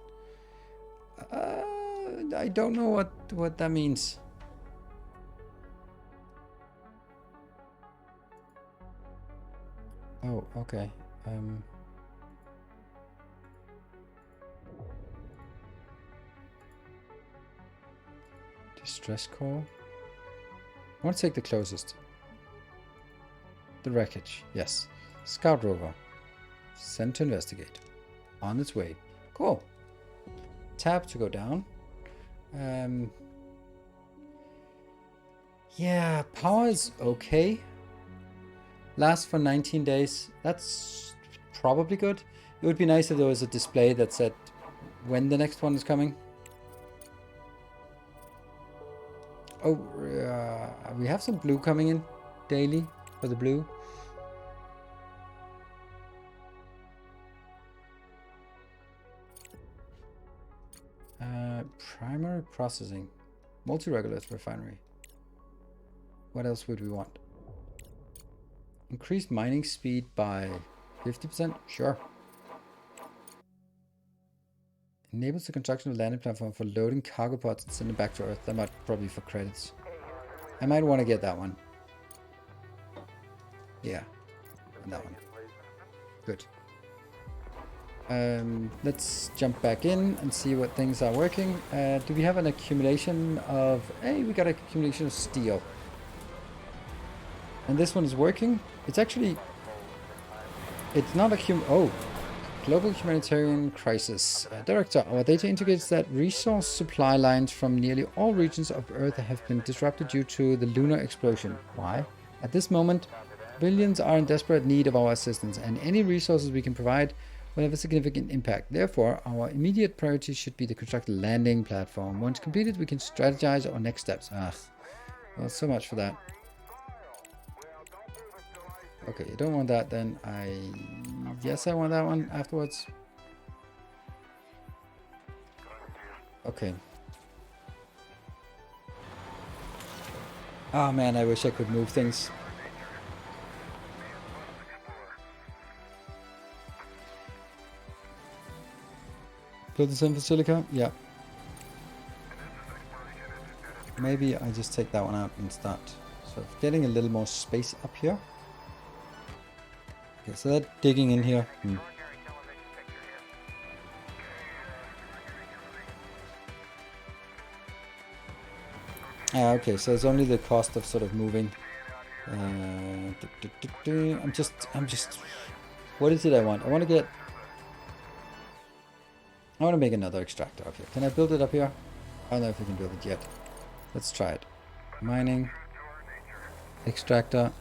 [SPEAKER 1] I don't know what that means. Oh, okay. Distress call. I want to take the closest. The wreckage. Yes. Scout rover. Sent to investigate. On its way. Cool. Tab to go down. Yeah, power is okay. Lasts for 19 days. That's probably good. It would be nice if there was a display that said when the next one is coming. Oh, we have some blue coming in daily for the blue. Primary processing. Multi-regolith refinery. What else would we want? Increased mining speed by 50%? Sure. Enables the construction of a landing platform for loading cargo pods and sending back to Earth. That might probably for credits. I might want to get that one. Yeah. And that one. Good. Let's jump back in and see what things are working. Do we have an accumulation of... Hey, we got an accumulation of steel. And this one is working. It's actually... It's not a... Oh. Global humanitarian crisis. Director, our data indicates that resource supply lines from nearly all regions of Earth have been disrupted due to the lunar explosion. Why? At this moment, billions are in desperate need of our assistance, and any resources we can provide will have a significant impact. Therefore, our immediate priority should be to construct a landing platform. Once completed, we can strategize our next steps. Well, so much for that. Okay, you don't want that, then yes, I want that one afterwards. Okay. Oh man, I wish I could move things. Build the same for silica? Yeah. Maybe I just take that one out and start sort of getting a little more space up here. Okay, so that digging in here. Okay, so it's only the cost of sort of moving. I'm just. What is it I want? I want to make another extractor up here. Can I build it up here? I don't know if we can build it yet. Let's try it. Mining. Extractor.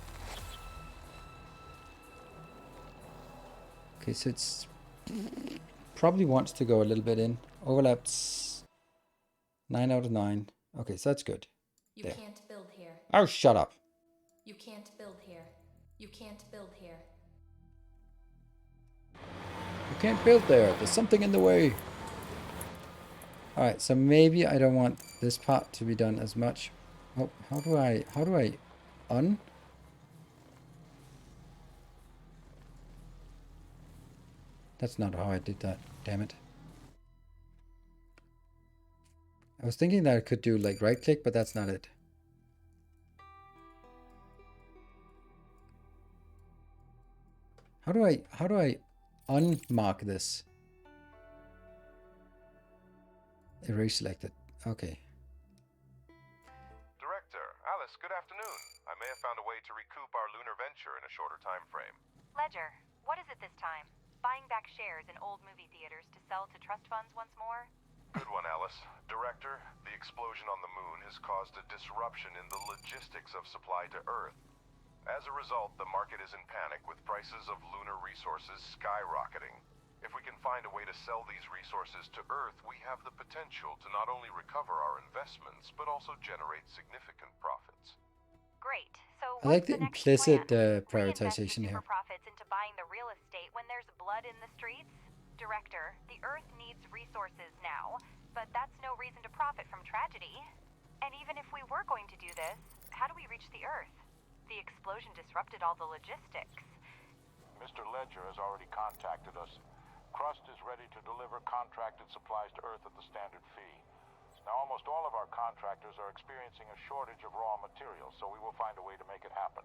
[SPEAKER 1] Okay, so it's probably wants to go a little bit in. Overlaps 9 out of 9. Okay, so that's good.
[SPEAKER 7] You can't build here.
[SPEAKER 1] Oh, shut up.
[SPEAKER 7] You can't build here. You can't build here.
[SPEAKER 1] You can't build there. There's something in the way. Alright, so maybe I don't want this part to be done as much. Oh, how do I un? That's not how I did that. Damn it. I was thinking that I could do like right click, but that's not it. How do I unmark this? Erase selected. Okay.
[SPEAKER 10] Director, Alice, good afternoon. I may have found a way to recoup our lunar venture in a shorter time frame.
[SPEAKER 5] Ledger, what is it this time? Buying back shares in old movie theaters to sell to trust funds once more?
[SPEAKER 10] Good one, Alice. Director, the explosion on the moon has caused a disruption in the logistics of supply to Earth. As a result, the market is in panic with prices of lunar resources skyrocketing. If we can find a way to sell these resources to Earth, we have the potential to not only recover our investments, but also generate significant profits.
[SPEAKER 5] Great. So
[SPEAKER 1] I like
[SPEAKER 5] what's
[SPEAKER 1] the
[SPEAKER 5] next
[SPEAKER 1] implicit
[SPEAKER 5] plan?
[SPEAKER 1] prioritization
[SPEAKER 5] Reinvest the
[SPEAKER 1] here.
[SPEAKER 5] super profits into buying the real estate when there's blood in the streets? Director, the Earth needs resources now, but that's no reason to profit from tragedy. And even if we were going to do this, how do we reach the Earth? The explosion disrupted all the logistics.
[SPEAKER 9] Mr. Ledger has already contacted us. Crust is ready to deliver contracted supplies to Earth at the standard fee. Now, almost all of our contractors are experiencing a shortage of raw materials, so we will find a way to make it happen.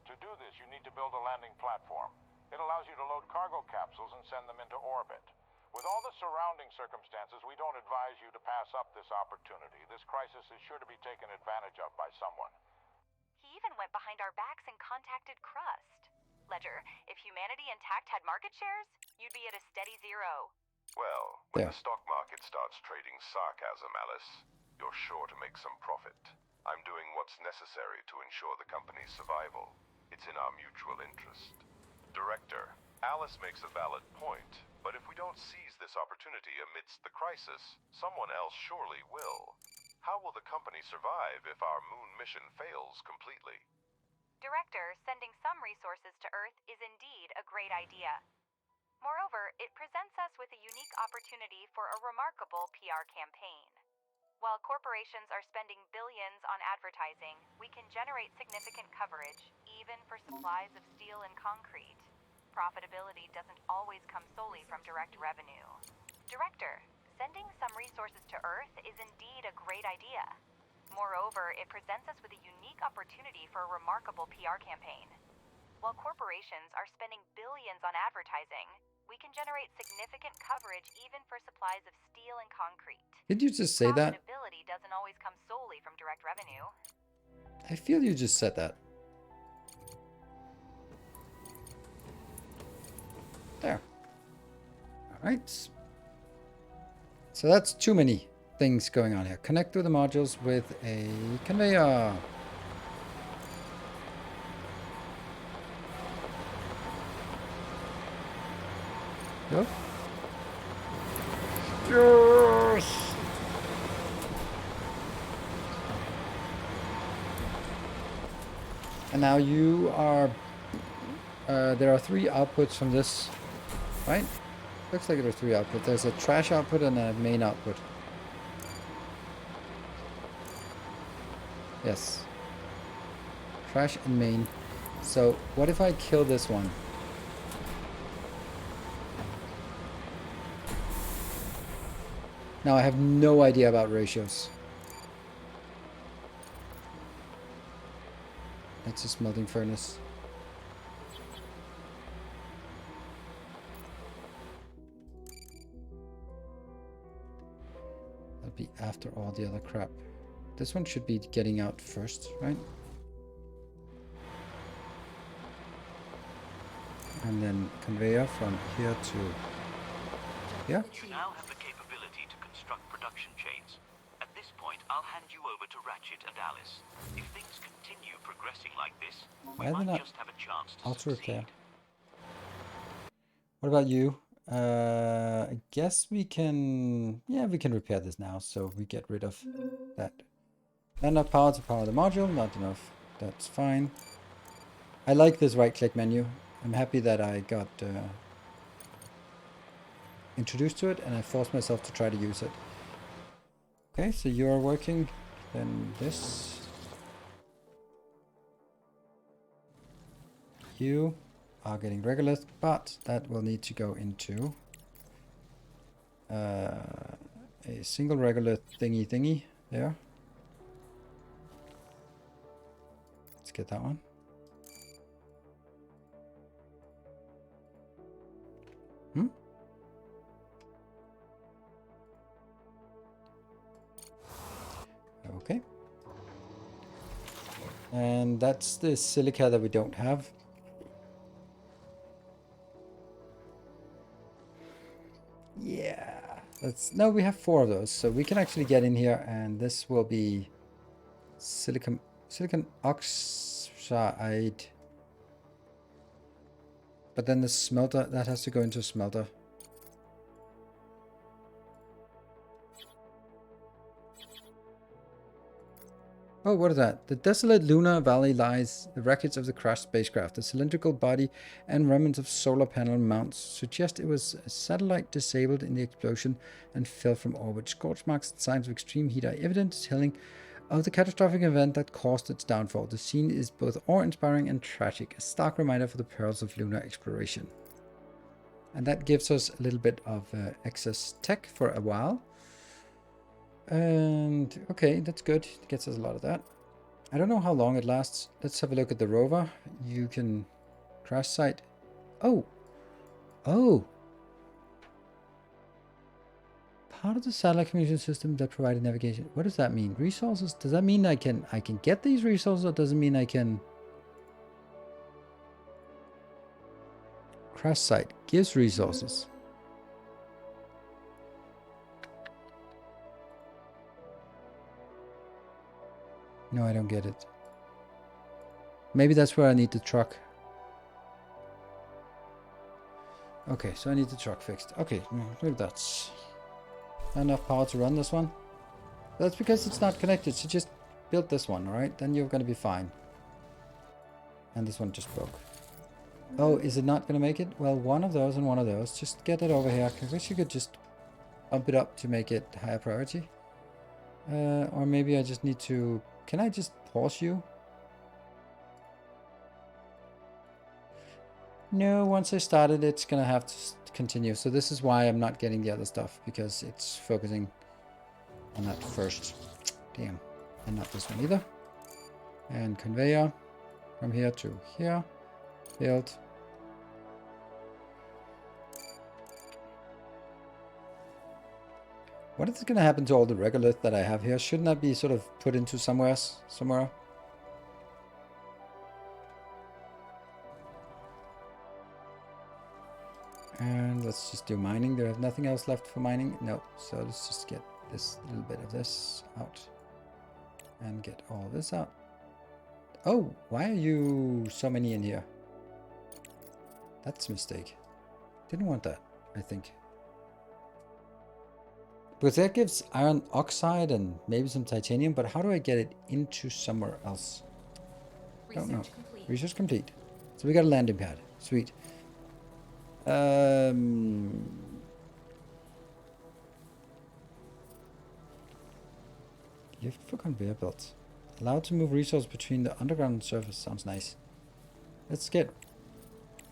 [SPEAKER 9] To do this, you need to build a landing platform. It allows you to load cargo capsules and send them into orbit. With all the surrounding circumstances, we don't advise you to pass up this opportunity. This crisis is sure to be taken advantage of by someone.
[SPEAKER 5] He even went behind our backs and contacted Crust. Ledger, if humanity intact had market shares, you'd be at a steady zero.
[SPEAKER 10] Well, when the stock market starts trading sarcasm, Alice, you're sure to make some profit. I'm doing what's necessary to ensure the company's survival. It's in our mutual interest. Director, Alice makes a valid point, but if we don't seize this opportunity amidst the crisis, someone else surely will. How will the company survive if our moon mission fails completely?
[SPEAKER 5] Director, sending some resources to Earth is indeed a great idea. Moreover, it presents us with a unique opportunity for a remarkable PR campaign. While corporations are spending billions on advertising, we can generate significant coverage, even for supplies of steel and concrete. Profitability doesn't always come solely from direct revenue. Director, sending some resources to Earth is indeed a great idea. Moreover, it presents us with a unique opportunity for a remarkable PR campaign. While corporations are spending billions on advertising, we can generate significant coverage even for supplies of steel and concrete.
[SPEAKER 1] Did you just say that?
[SPEAKER 5] Profitability doesn't always come solely from direct revenue.
[SPEAKER 1] I feel you just said that. There. Alright. So that's too many things going on here. Connect to the modules with a conveyor. Go. Yes! And now you are... there are 3 outputs from this, right? Looks like there are 3 outputs. There's a trash output and a main output. Yes. Trash and main. So what if I kill this one? Now I have no idea about ratios. That's a smelting furnace. That'll be after all the other crap. This one should be getting out first, right? And then conveyor from here to here.
[SPEAKER 8] You now have the capability to construct production chains. At this point, I'll hand you over to Ratchet and Alice. If things continue progressing like this, we might just have a chance to succeed.
[SPEAKER 1] What about you? I guess we can... Yeah, we can repair this now, so we get rid of that. Not enough power to power the module, not enough. That's fine. I like this right-click menu. I'm happy that I got introduced to it, and I forced myself to try to use it. Okay, so you're working. Then this. You are getting regolith, but that will need to go into a single regolith thingy there. Let's get that one. Okay. And that's the silica that we don't have. Yeah. No, we have 4 of those, so we can actually get in here, and this will be silicon oxide. But then the smelter, that has to go into a smelter. Oh, what is that? The desolate lunar valley lies the wreckage of the crashed spacecraft. The cylindrical body and remnants of solar panel mounts suggest it was a satellite disabled in the explosion and fell from orbit. Scorch marks and signs of extreme heat are evident, telling of the catastrophic event that caused its downfall. The scene is both awe-inspiring and tragic, a stark reminder for the perils of lunar exploration. And that gives us a little bit of excess tech for a while. And okay, that's good. It gets us a lot of that. I don't know how long it lasts. Let's have a look at the rover. You can crash site. Oh. Part of the satellite communication system that provided navigation. What does that mean? Resources? Does that mean I can get these resources, or does it mean I can? Crash site gives resources. No, I don't get it. Maybe that's where I need the truck. Okay, so I need the truck fixed. Okay, maybe that's not enough power to run this one. That's because it's not connected, so just build this one, alright? Then you're gonna be fine. And this one just broke. Oh, is it not gonna make it? Well, one of those and one of those. Just get it over here. I wish you could just bump it up to make it higher priority. Or maybe I just need to... Can I just pause you? No, once I started, it's gonna have to continue. So this is why I'm not getting the other stuff, because it's focusing on that first. Damn. And not this one either. And conveyor from here to here. Build. What is going to happen to all the regolith that I have here? Shouldn't that be sort of put into somewhere? And let's just do mining. There is nothing else left for mining. No. So let's just get this little bit of this out. And get all this out. Oh, why are you so many in here? That's a mistake. Didn't want that, I think. Because that gives iron oxide and maybe some titanium, but how do I get it into somewhere else? Don't know. Research complete. So we got a landing pad. Sweet. Lift for conveyor belts. Allowed to move resources between the underground and surface. Sounds nice. Let's get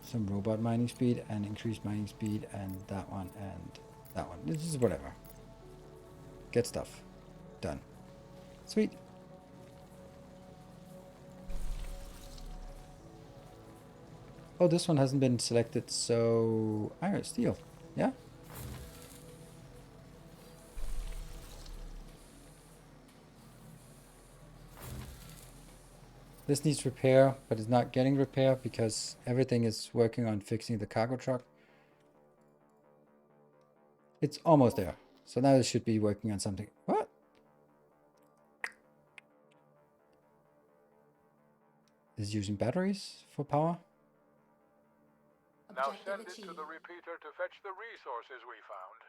[SPEAKER 1] some robot mining speed and increased mining speed and that one and that one. This is whatever. Get stuff. Done. Sweet. Oh, this one hasn't been selected, so iron, steel. Yeah? This needs repair, but it's not getting repair because everything is working on fixing the cargo truck. It's almost there. So now it should be working on something. What? Is it using batteries for power?
[SPEAKER 9] Now send it to the repeater to fetch the resources we found.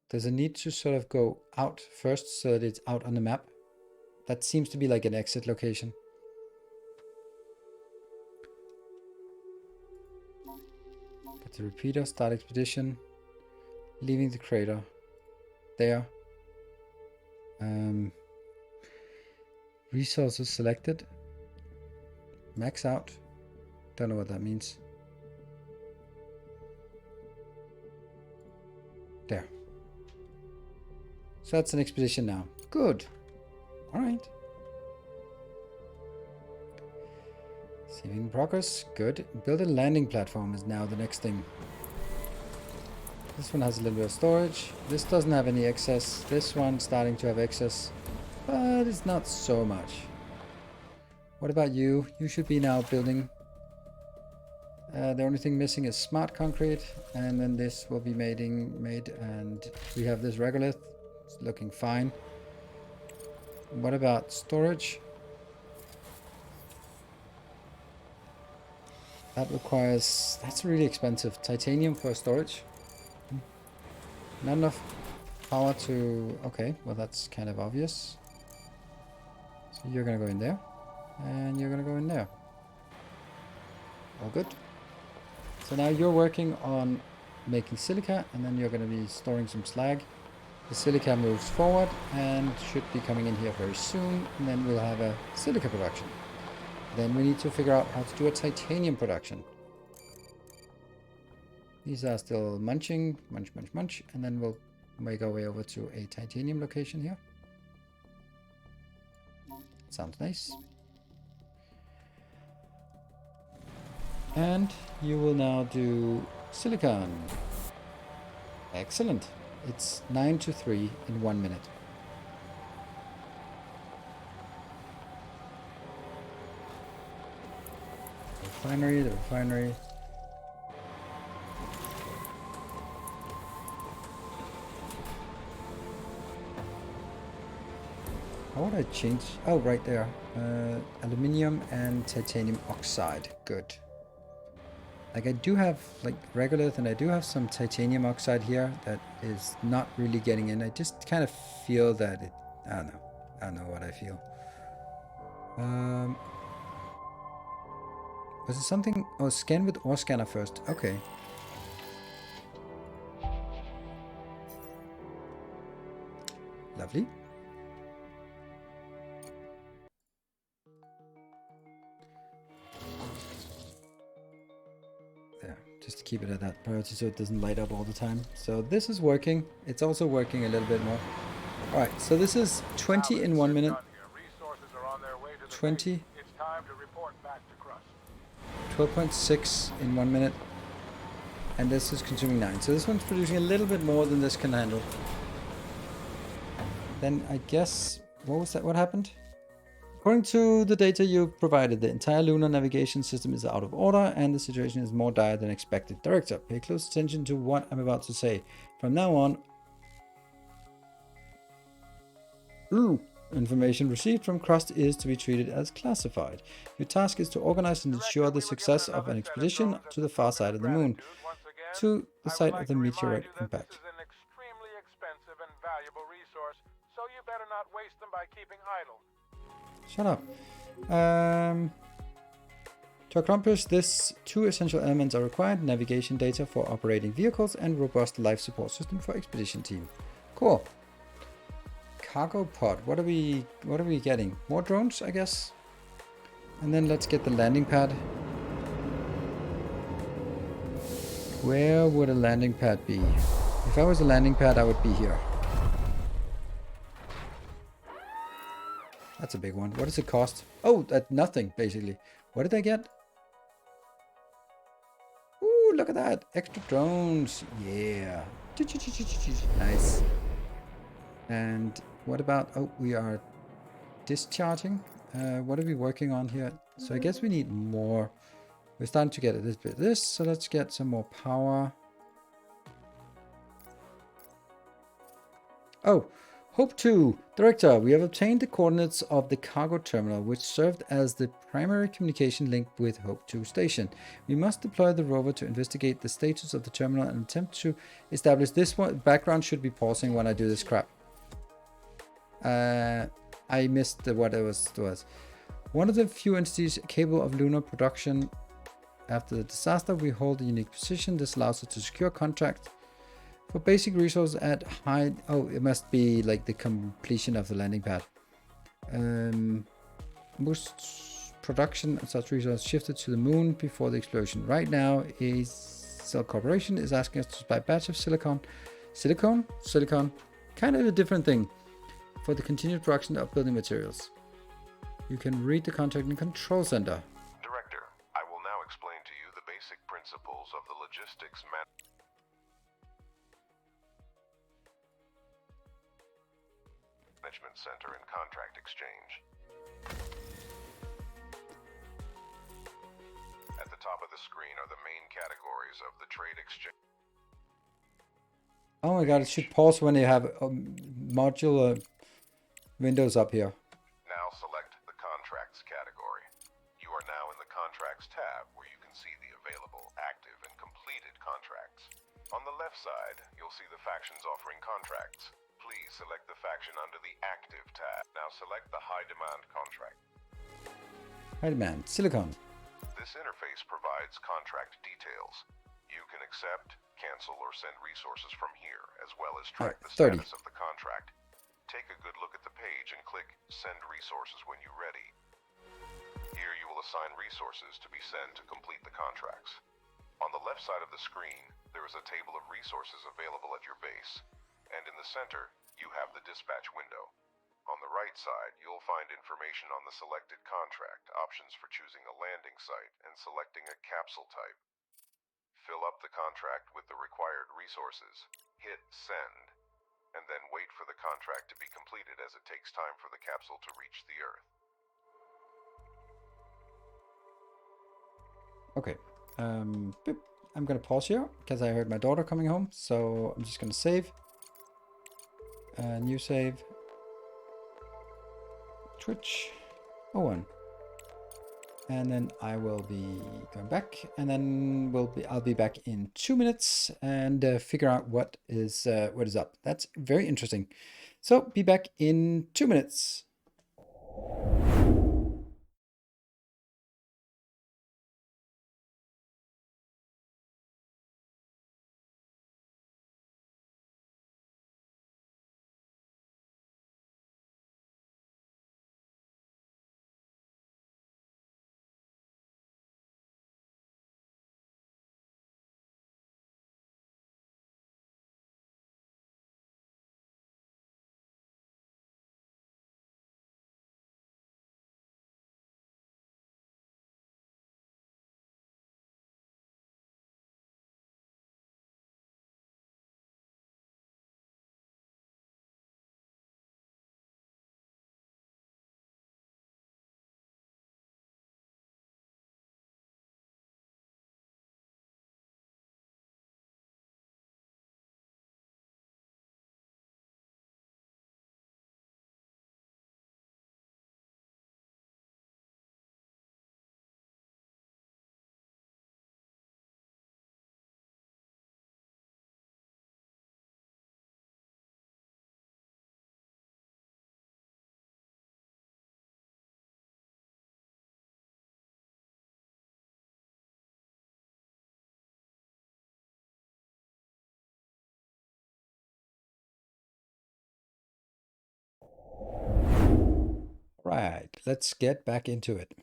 [SPEAKER 1] Does it need to sort of go out first so that it's out on the map? That seems to be like an exit location. Get the repeater, start expedition, leaving the crater. There. Resources selected. Max out. Don't know what that means. There. So that's an expedition now. Good. Alright. Saving progress. Good. Build a landing platform is now the next thing. This one has a little bit of storage. This doesn't have any excess. This one's starting to have excess, but it's not so much. What about you? You should be now building. The only thing missing is smart concrete, and then this will be made, and we have this regolith. It's looking fine. What about storage? That requires, that's really expensive. Titanium for storage. Not enough power to, okay, well that's kind of obvious. So you're gonna go in there, and you're gonna go in there. All good. So now you're working on making silica, and then you're gonna be storing some slag. The silica moves forward and should be coming in here very soon, and then we'll have a silica production. Then we need to figure out how to do a titanium production. These are still munching, munch, munch, munch, and then we'll make our way over to a titanium location here. Sounds nice. And you will now do silicon. Excellent. It's 9 to 3 in 1 minute. Refinery, the refinery. How would I change? Oh, right there. Aluminium and titanium oxide. Good. Like I do have like regolith, and I do have some titanium oxide here that is not really getting in. I just kind of feel that it, I don't know. I don't know what I feel. Was it something? Oh, scan with ore scanner first. Okay. Lovely. There, just to keep it at that priority so it doesn't light up all the time. So this is working. It's also working a little bit more. Alright, so this is 20 in 1 minute. 20.
[SPEAKER 9] It's time to report back to Crust.
[SPEAKER 1] 12.6 in 1 minute. And this is consuming 9. So this one's producing a little bit more than this can handle. Then I guess, what was that? What happened? According to the data you provided, the entire lunar navigation system is out of order and the situation is more dire than expected. Director, pay close attention to what I'm about to say. From now on, information received from Crust is to be treated as classified. Your task is to organize and ensure the success of an expedition to the far side of the moon, to the site of the meteorite impact.
[SPEAKER 9] This is an extremely expensive and valuable resource, so you better not waste them by keeping idle.
[SPEAKER 1] Shut up. To accomplish this, 2 essential elements are required: navigation data for operating vehicles and robust life support system for expedition team. Cool. Cargo pod. What are we getting? More drones, I guess. And then let's get the landing pad. Where would a landing pad be? If I was a landing pad, I would be here. That's a big one. What does it cost? Oh, that's nothing, basically. What did I get? Ooh, look at that. Extra drones. Yeah. Nice. And what about... Oh, we are discharging. What are we working on here? So I guess we need more. We're starting to get a little bit of this. So let's get some more power. Oh, Hope 2. Director, we have obtained the coordinates of the cargo terminal, which served as the primary communication link with Hope 2 station. We must deploy the rover to investigate the status of the terminal and attempt to establish this one. Background should be pausing when I do this crap. I missed what it was. One of the few entities capable of lunar production. After the disaster, we hold a unique position. This allows us to secure contract for basic resource at high... Oh, it must be like the completion of the landing pad. Most production of such resource shifted to the moon before the explosion. Right now, a Cell Corporation is asking us to supply a batch of silicon. Silicon? Kind of a different thing. For the continued production of building materials. You can read the contract in Control Center.
[SPEAKER 10] Director, I will now explain to you the basic principles of the logistics management center and contract exchange. At the top of the screen are the main categories of the trade exchange.
[SPEAKER 1] Oh my god, it should pause when you have modular windows up here.
[SPEAKER 10] Now select the Contracts category. You are now in the Contracts tab where you can see the available, active, and completed contracts. On the left side, you'll see the factions offering contracts. Please select the faction under the Active tab. Now select the High Demand contract.
[SPEAKER 1] High demand, silicon.
[SPEAKER 10] This interface provides contract details. You can accept, cancel, or send resources from here, as well as track the
[SPEAKER 1] 30.
[SPEAKER 10] status of the contract. Take a good look at the page and click Send Resources when you're ready. Here you will assign resources to be sent to complete the contracts. On the left side of the screen, there is a table of resources available at your base, and in the center, you have the dispatch window. On the right side, you'll find information on the selected contract, options for choosing a landing site, and selecting a capsule type. Fill up the contract with the required resources, hit Send, and then wait for the contract to be completed as it takes time for the capsule to reach the Earth.
[SPEAKER 1] Okay. Boop. I'm gonna pause here because I heard my daughter coming home, so I'm just gonna save. New save. Twitch. Oh, and then I will be going back, and then I'll be back in 2 minutes and figure out what is up. That's very interesting. So be back in 2 minutes. Right, let's get back into it.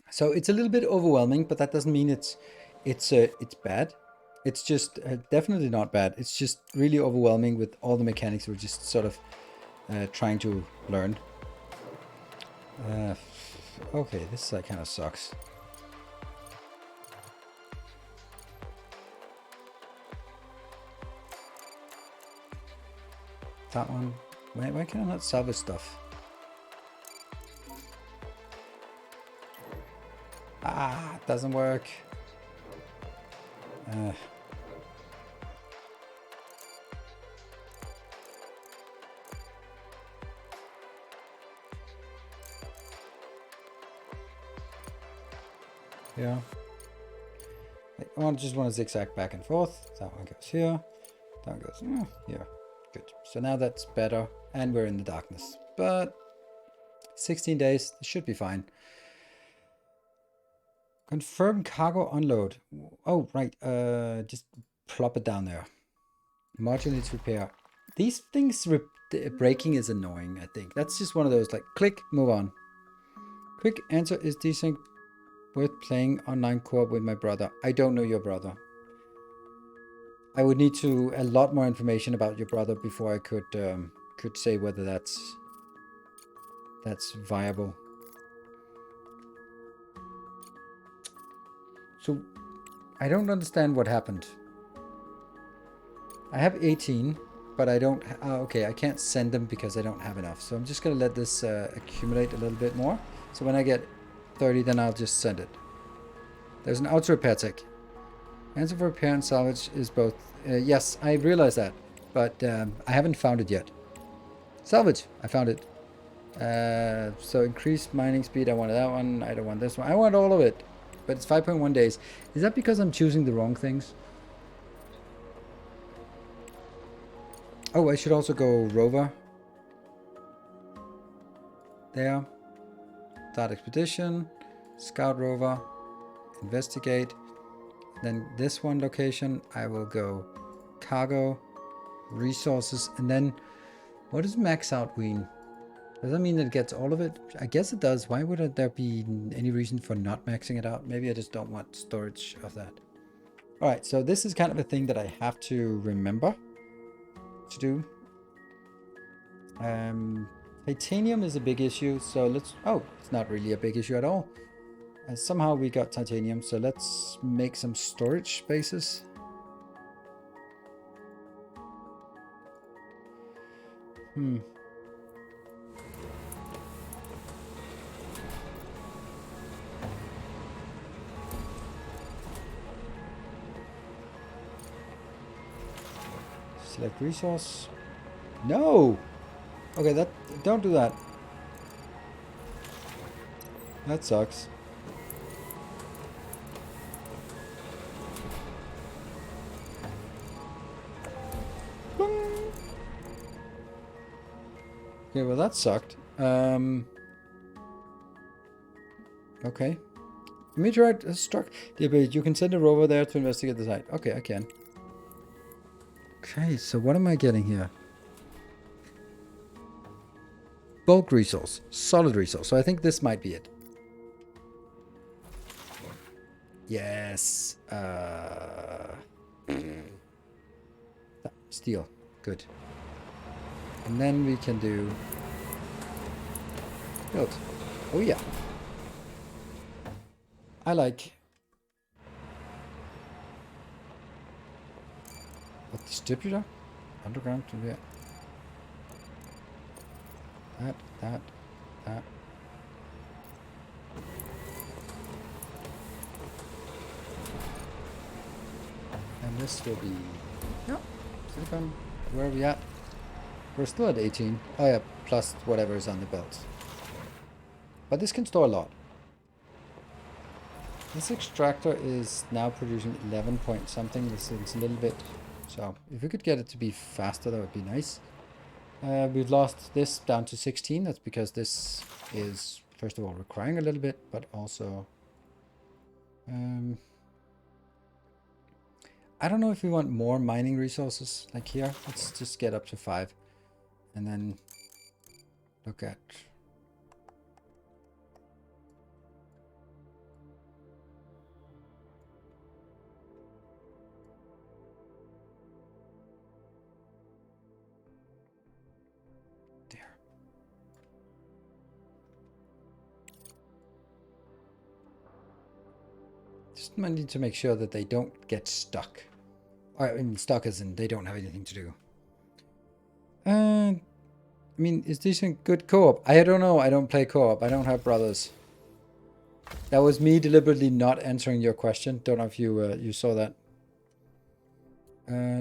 [SPEAKER 1] So it's a little bit overwhelming, but that doesn't mean it's bad. It's just definitely not bad. It's just really overwhelming with all the mechanics we're just sort of trying to learn. Okay, this kind of sucks. That one. Why can I not salvage stuff? Ah, it doesn't work. Yeah. I just want to zigzag back and forth. That one goes here. That one goes here. Good. So now that's better, and we're in the darkness. But 16 days, this should be fine. Confirm cargo unload. Oh, right. Just plop it down there. Module needs repair. These things breaking is annoying, I think. That's just one of those, like, click, move on. Quick answer, is desync worth playing online co-op with my brother? I don't know your brother. I would need a lot more information about your brother before I could say whether that's viable. So I don't understand what happened. I have 18. but I don't... okay, I can't send them because I don't have enough. So I'm just going to let this accumulate a little bit more. So when I get 30, then I'll just send it. There's an auto repair tech. Answer for repair and salvage is both... yes, I realize that, but I haven't found it yet. Salvage, I found it. So increased mining speed, I wanted that one. I don't want this one. I want all of it, but it's 5.1 days. Is that because I'm choosing the wrong things? Oh, I should also go rover. There. Start expedition. Scout rover. Investigate. Then this one location, I will go cargo, resources, and then what is max out wean? Does that mean it gets all of it? I guess it does. Why would there be any reason for not maxing it out? Maybe I just don't want storage of that. All right, so this is kind of a thing that I have to remember to do. Titanium is a big issue, so let's... oh, it's not really a big issue at all. Somehow we got titanium, so let's make some storage spaces. Select resource. No! Okay, that... don't do that. That sucks. Okay, well that sucked. Okay. Meteorite has struck. Yeah, but you can send a rover there to investigate the site. Okay, I can. Okay, so what am I getting here? Bulk resource. Solid resource. So I think this might be it. Yes. Steel. Good. And then we can do build. Oh yeah. I like a distributor. Underground to there. That. And this will be... yeah. Silicon. Where are we at? We're still at 18. Oh yeah, plus whatever is on the belt. But this can store a lot. This extractor is now producing 11 point something. This is a little bit... so if we could get it to be faster, that would be nice. We've lost this down to 16. That's because this is, first of all, requiring a little bit, but also... I don't know if we want more mining resources like here. Let's just get up to 5. And then look at... there. Just might need to make sure that they don't get stuck. Or, I mean, stuck as in they don't have anything to do. I mean, is this a good co-op? I don't know. I don't play co-op. I don't have brothers. That was me deliberately not answering your question. Don't know if you you saw that.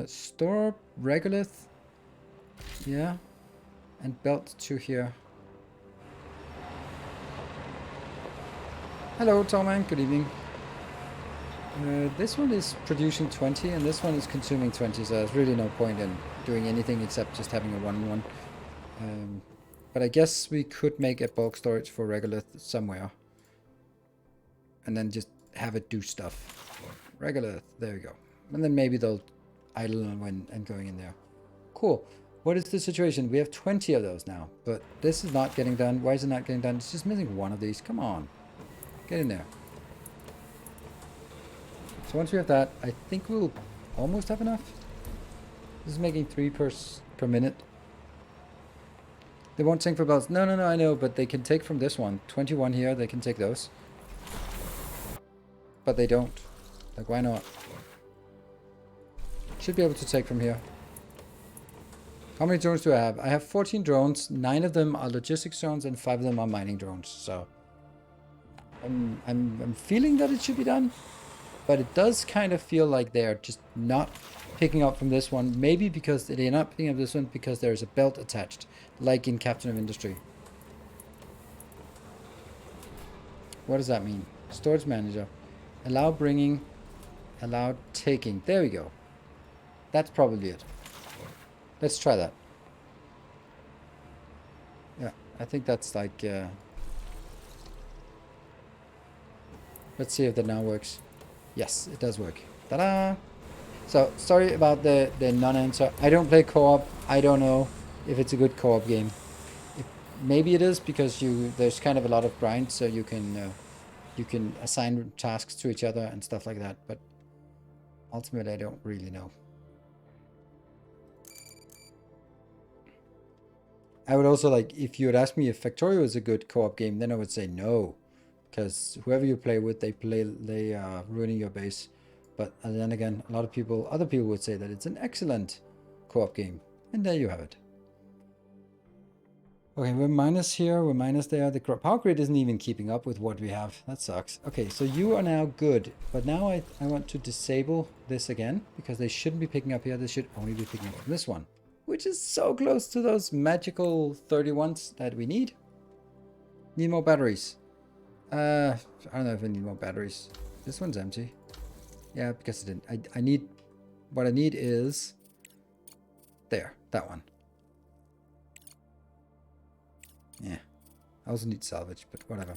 [SPEAKER 1] Store regolith. Yeah. And belt to here. Hello, Torman. Good evening. This one is producing 20 and this one is consuming 20, so there's really no point in doing anything except just having a 1-1. But I guess we could make a bulk storage for regolith somewhere. And then just have it do stuff. Regolith, there we go. And then maybe they'll idle when and going in there. Cool. What is the situation? We have 20 of those now, but this is not getting done. Why is it not getting done? It's just missing one of these. Come on. Get in there. So once we have that, I think we'll almost have enough. This is making 3 per minute. They won't sink for belts. No, I know, but they can take from this one. 21 here, they can take those. But they don't. Like, why not? Should be able to take from here. How many drones do I have? I have 14 drones. 9 of them are logistics drones and 5 of them are mining drones. So I'm feeling that it should be done, but it does kind of feel like they're just not picking up from this one. Maybe because they're not picking up this one because there's a belt attached, like in Captain of Industry. What does that mean? Storage manager. Allow bringing, allow taking. There we go. That's probably it. Let's try that. Yeah, I think that's like... let's see if that now works. Yes, it does work. Ta-da! So, sorry about the non-answer. I don't play co-op. I don't know if it's a good co-op game. Maybe it is because there's kind of a lot of grind, so you can assign tasks to each other and stuff like that. But ultimately, I don't really know. I would also like, if you would ask me if Factorio is a good co-op game, then I would say no, because whoever you play with, they are ruining your base. But then again, other people would say that it's an excellent co-op game, and there you have it. Okay, we're minus here, we're minus there. The power grid isn't even keeping up with what we have. That sucks. Okay, so you are now good, but now I want to disable this again, because they shouldn't be picking up here. They should only be picking up from this one, which is so close to those magical 31s that we need. Need more batteries. I don't know if I need more batteries. This one's empty. Yeah, because it didn't. I need... What I need is... There. That one. Yeah. I also need salvage, but whatever.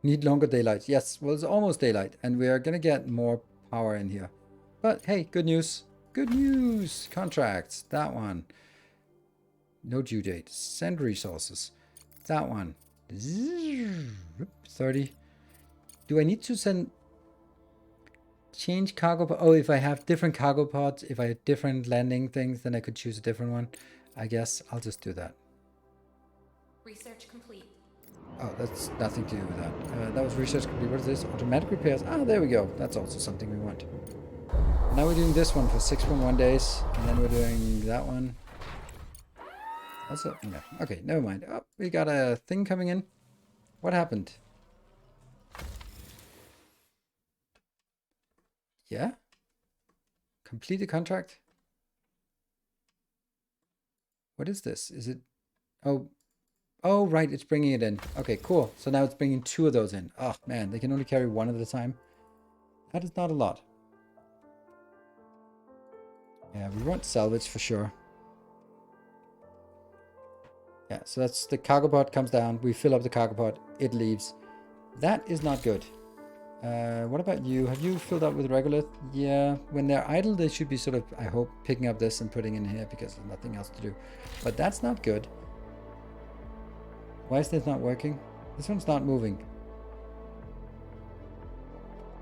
[SPEAKER 1] Need longer daylight. Yes, well, it's almost daylight, and we are going to get more power in here. But hey, good news. Good news. Contracts. That one. No due date. Send resources. That one. 30. Do I need to send... Change cargo pod? Oh, if I have different cargo pods, if I have different landing things, then I could choose a different one. I guess I'll just do that.
[SPEAKER 7] Research complete.
[SPEAKER 1] Oh, that's nothing to do with that. That was research complete. What is this? Automatic repairs. Ah, there we go. That's also something we want. Now we're doing this one for 6.1 days, and then we're doing that one. Also, no. Okay, never mind. Oh, we got a thing coming in. What happened? Yeah? Complete a contract? What is this? Is it... Oh, right, it's bringing it in. Okay, cool. So now it's bringing 2 of those in. Oh, man, they can only carry 1 at a time. That is not a lot. Yeah, we want salvage for sure. Yeah, so that's the cargo pod comes down. We fill up the cargo pod. It leaves. That is not good. What about you? Have you filled up with regolith? Yeah, when they're idle, they should be sort of, I hope, picking up this and putting in here because there's nothing else to do. But that's not good. Why is this not working? This one's not moving.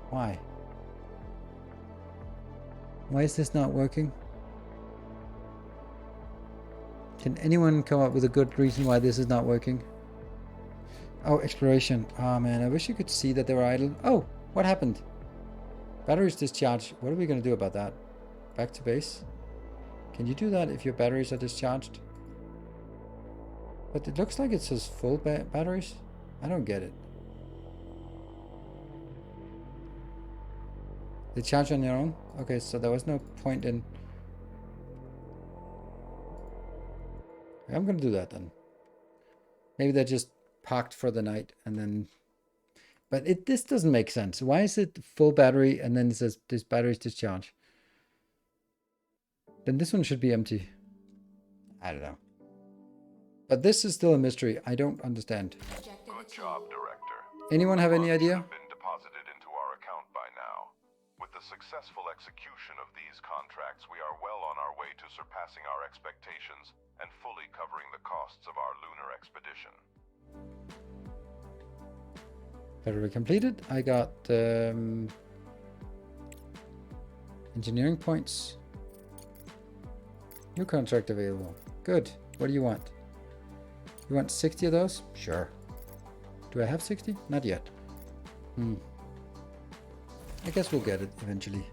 [SPEAKER 1] Why? Why is this not working? Can anyone come up with a good reason why this is not working? Oh, exploration. Oh man, I wish you could see that they were idle. Oh, what happened? Batteries discharged. What are we going to do about that? Back to base? Can you do that if your batteries are discharged? But it looks like it says full batteries. I don't get it. They charge on their own? Okay, so there was no point in... I'm going to do that then. Maybe they're just parked for the night and then... But this doesn't make sense. Why is it full battery and then it says this battery's discharged? Then this one should be empty. I don't know. But this is still a mystery. I don't understand.
[SPEAKER 10] Good job, Director.
[SPEAKER 1] Anyone have any idea?
[SPEAKER 10] Have been deposited into our account by now. With the successful execution of these contracts, we are well on our way to surpassing our expectations and fully covering the costs of our lunar expedition.
[SPEAKER 1] Battery completed. I got engineering points. New contract available. Good. What do you want? You want 60 of those? Sure. Do I have 60? Not yet. I guess we'll get it eventually.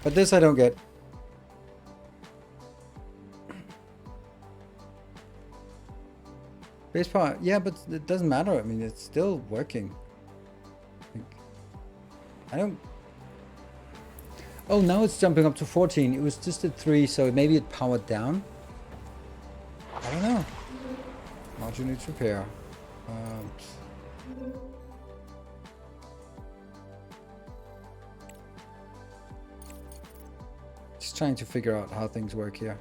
[SPEAKER 1] But this I don't get. Base power, yeah, but it doesn't matter. I mean, it's still working. I don't... Oh, now it's jumping up to 14. It was just at 3, so maybe it powered down. I don't know. Module needs repair. Just trying to figure out how things work here.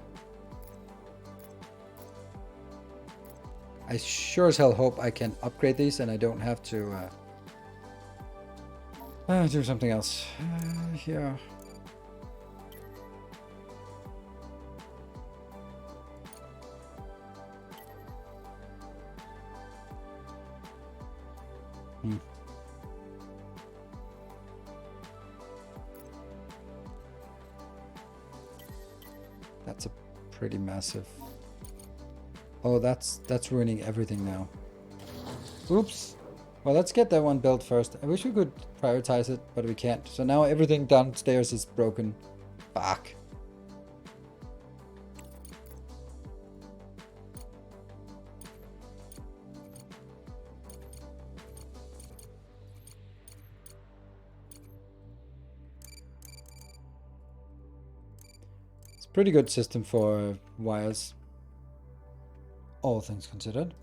[SPEAKER 1] I sure as hell hope I can upgrade these and I don't have to do something else. Here. That's a pretty massive... Oh, that's ruining everything now. Oops. Well, let's get that one built first. I wish we could prioritize it, but we can't. So now everything downstairs is broken. Fuck. It's a pretty good system for wires. All things considered.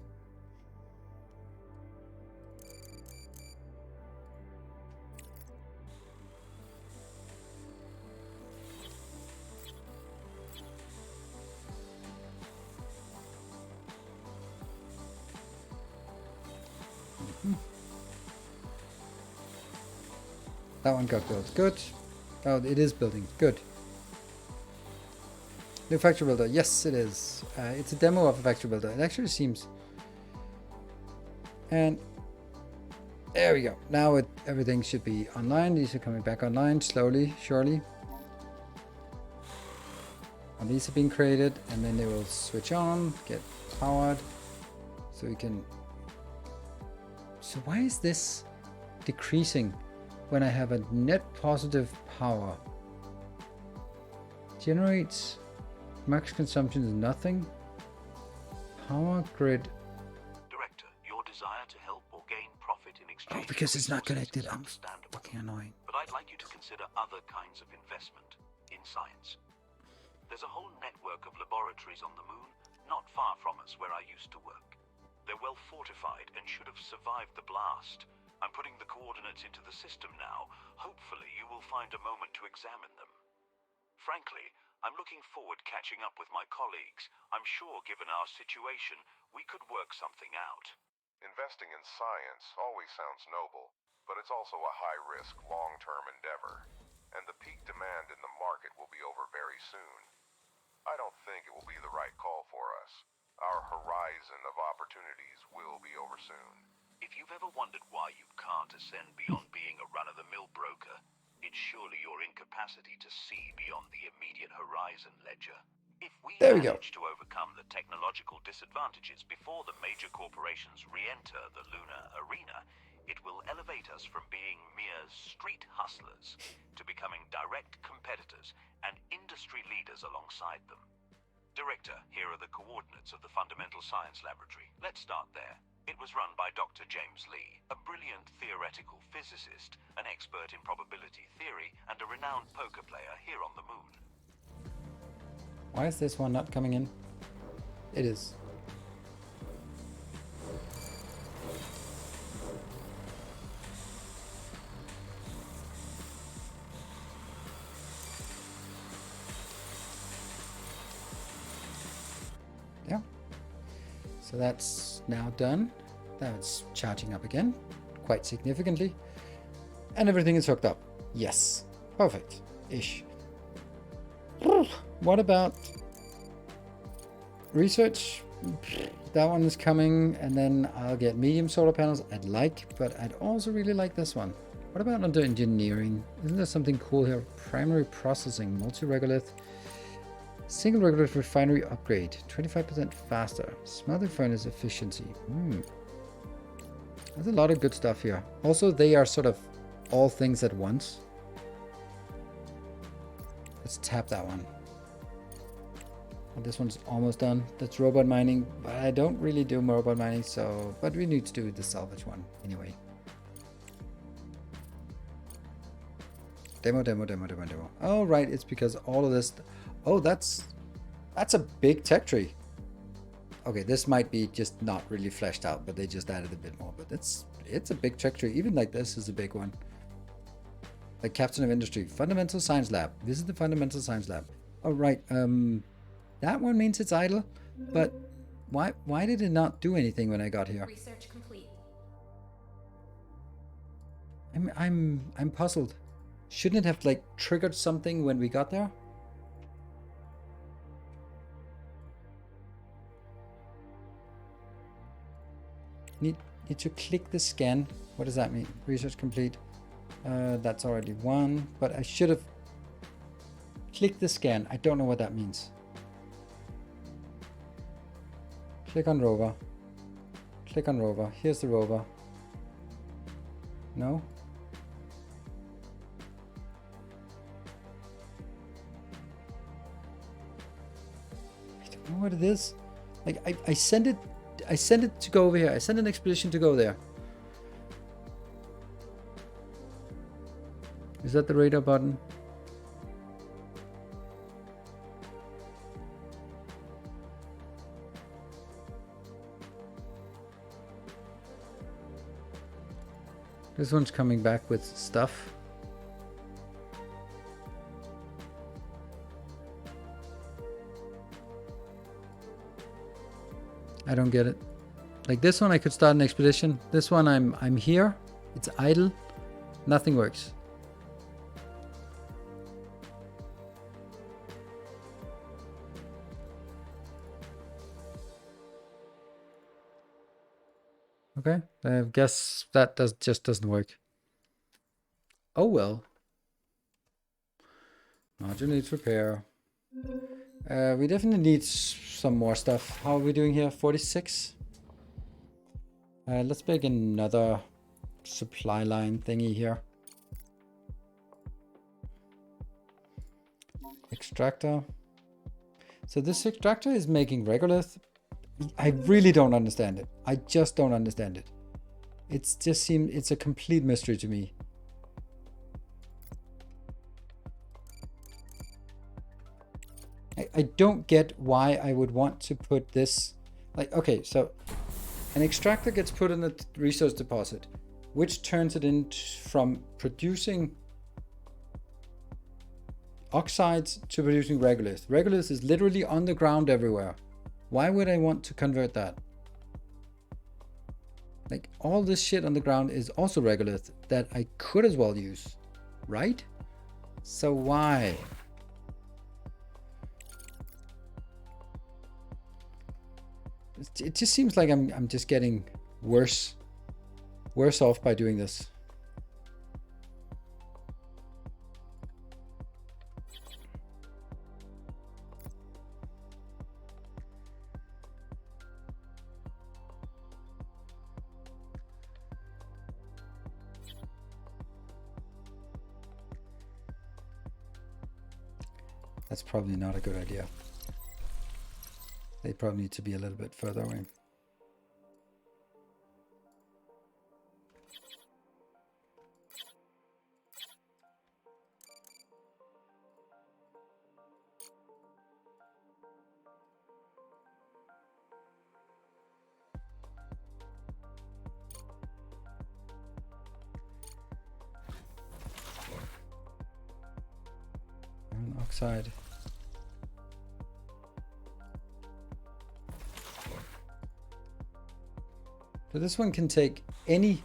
[SPEAKER 1] That one got built. Good. Oh, it is building. Good. New factory builder. Yes, it is. It's a demo of a factory builder. It actually seems... And there we go. Now everything should be online. These are coming back online slowly, surely. And these are being created, and then they will switch on, get powered. So we can... So why is this decreasing when I have a net positive power? Generates... Max consumption is nothing. Power grid.
[SPEAKER 8] Director, your desire to help or gain profit in exchange...
[SPEAKER 1] Oh, because it's not connected. I'm fucking annoying.
[SPEAKER 8] But I'd like you to consider other kinds of investment in science. There's a whole network of laboratories on the moon, not far from us where I used to work. They're well fortified and should have survived the blast. I'm putting the coordinates into the system now. Hopefully you will find a moment to examine them. Frankly, I'm looking forward catching up with my colleagues. I'm sure given our situation, we could work something out.
[SPEAKER 10] Investing in science always sounds noble, but it's also a high-risk, long-term endeavor. And the peak demand in the market will be over very soon. I don't think it will be the right call for us. Our horizon of opportunities will be over soon.
[SPEAKER 8] If you've ever wondered why you can't ascend beyond being a run-of-the-mill broker, it's surely your incapacity to see beyond the immediate horizon, Ledger. If we manage to overcome the technological disadvantages before the major corporations re-enter the lunar arena, it will elevate us from being mere street hustlers to becoming direct competitors and industry leaders alongside them. Director, here are the coordinates of the Fundamental Science Laboratory. Let's start there. It was run by Dr. James Lee, a brilliant theoretical physicist, an expert in probability theory, and a renowned poker player here on the moon.
[SPEAKER 1] Why is this one not coming in? It is. Yeah. So that's now done. That's charging up again, quite significantly. And everything is hooked up. Yes. Perfect. Ish. What about research? That one is coming, and then I'll get medium solar panels I'd like, but I'd also really like this one. What about under engineering? Isn't there something cool here? Primary processing, multi-regolith, single regolith refinery upgrade, 25% faster, smelter furnace efficiency. There's a lot of good stuff here. Also, they are sort of all things at once. Let's tap that one. And this one's almost done. That's robot mining, but I don't really do robot mining, so, but we need to do the salvage one anyway. Demo. Oh, right, it's because all of this. Oh, that's a big tech tree. Okay, this might be just not really fleshed out, but they just added a bit more. But it's a big tech tree. Even like this is a big one. Like Captain of Industry, Fundamental Science Lab. Visit the Fundamental Science Lab. Oh, right. That one means it's idle, but why did it not do anything when I got here?
[SPEAKER 7] Research complete.
[SPEAKER 1] I'm puzzled. Shouldn't it have like triggered something when we got there? Need to click the scan. What does that mean? Research complete. That's already one, but I should have clicked the scan. I don't know what that means. Click on rover. Click on rover. Here's the rover. No? I don't know what it is. Like I sent it to go over here. I sent an expedition to go there. Is that the radar button? This one's coming back with stuff. I don't get it. Like this one I could start an expedition. This one I'm here. It's idle. Nothing works. Okay, I guess that just doesn't work. Oh well. Module needs repair. We definitely need some more stuff. How are we doing here? 46? Let's make another supply line thingy here. Extractor. So this extractor is making regolith. I really don't understand it. I just don't understand it. It's a complete mystery to me. I don't get why I would want to put this, like, okay, so an extractor gets put in a resource deposit, which turns it in from producing oxides to producing regolith. Regolith is literally on the ground everywhere. Why would I want to convert that? Like, all this shit on the ground is also regolith that I could as well use, right? So why? It just seems like I'm just getting worse off by doing this. That's probably not a good idea. They probably need to be a little bit further away. Iron oxide. So this one can take any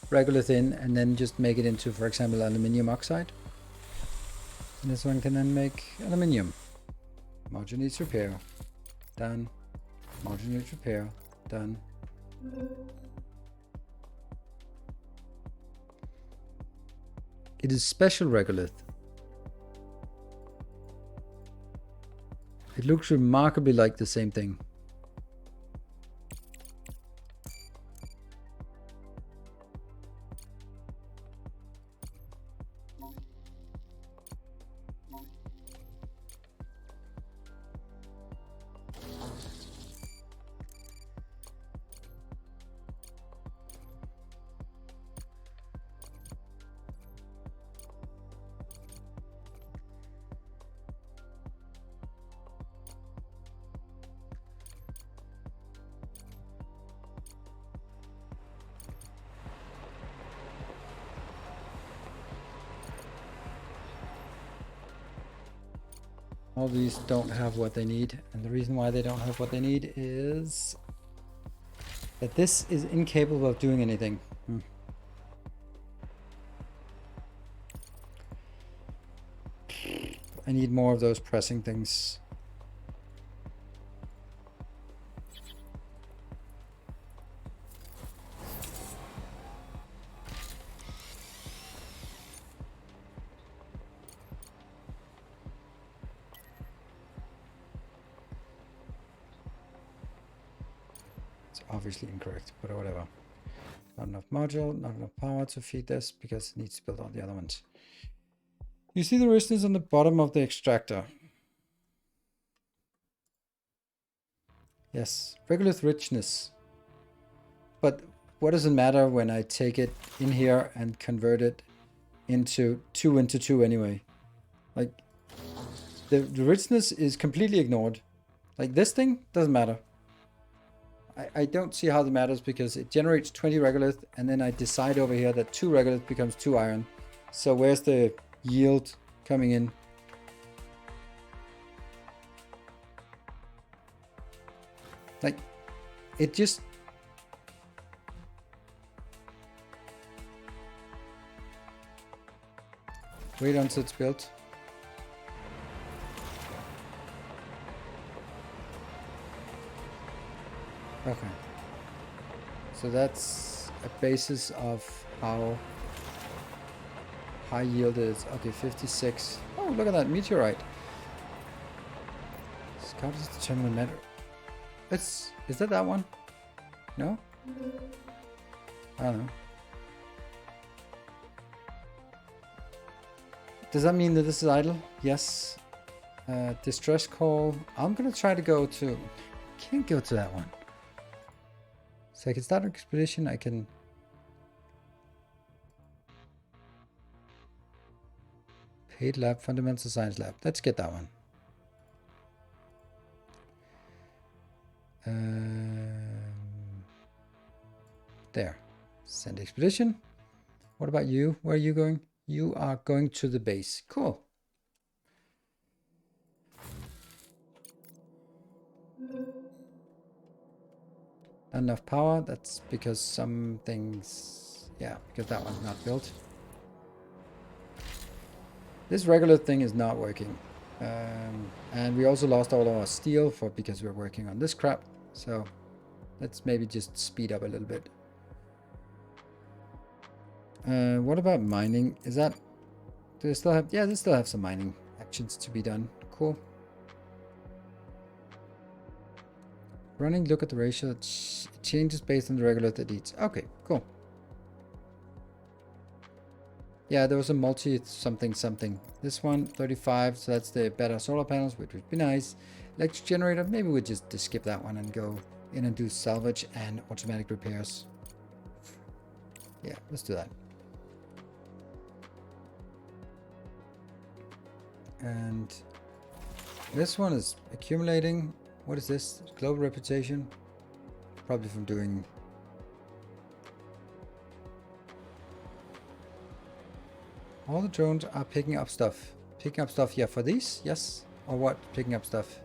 [SPEAKER 1] regolith in and then just make it into, for example, aluminium oxide. And this one can then make aluminium. Module needs repair. Done. Module needs repair. Done. It is special regolith. It looks remarkably like the same thing. All these don't have what they need, and the reason why they don't have what they need is that this is incapable of doing anything. I need more of those pressing things. Obviously incorrect, but whatever. Not enough module, not enough power to feed this because it needs to build on the other ones. You see the richness on the bottom of the extractor. Yes, regolith richness. But what does it matter when I take it in here and convert it into 2 into 2 anyway? Like, the richness is completely ignored. Like, this thing doesn't matter. I don't see how that matters because it generates 20 regolith and then I decide over here that 2 regolith becomes 2 iron. So where's the yield coming in? Like, it just... Wait until it's built. Okay. So that's a basis of how high yield is. Okay, 56. Oh, look at that meteorite. Scout is determine the matter. Is that one? No? I don't know. Does that mean that this is idle? Yes. Distress call. I'm gonna try to go to... Can't go to that one. So I can start an expedition, I can... Paid lab, fundamental science lab. Let's get that one. There. Send expedition. What about you? Where are you going? You are going to the base. Cool. Not enough power. That's because some things... Yeah, because that one's not built. This regular thing is not working. And we also lost all our steel because we're working on this crap. So let's maybe just speed up a little bit. What about mining? Is that... Do they still have... Yeah, they still have some mining actions to be done. Cool. Running, look at the ratio. It changes based on the regular that it eats. Okay, cool. Yeah, there was a multi something. This one, 35, so that's the better solar panels, which would be nice. Electric generator, maybe we just skip that one and go in and do salvage and automatic repairs. Yeah, let's do that. And this one is accumulating. What is this? Global reputation? Probably from doing... All the drones are picking up stuff. Picking up stuff, yeah, for these? Yes. Or what? Picking up stuff.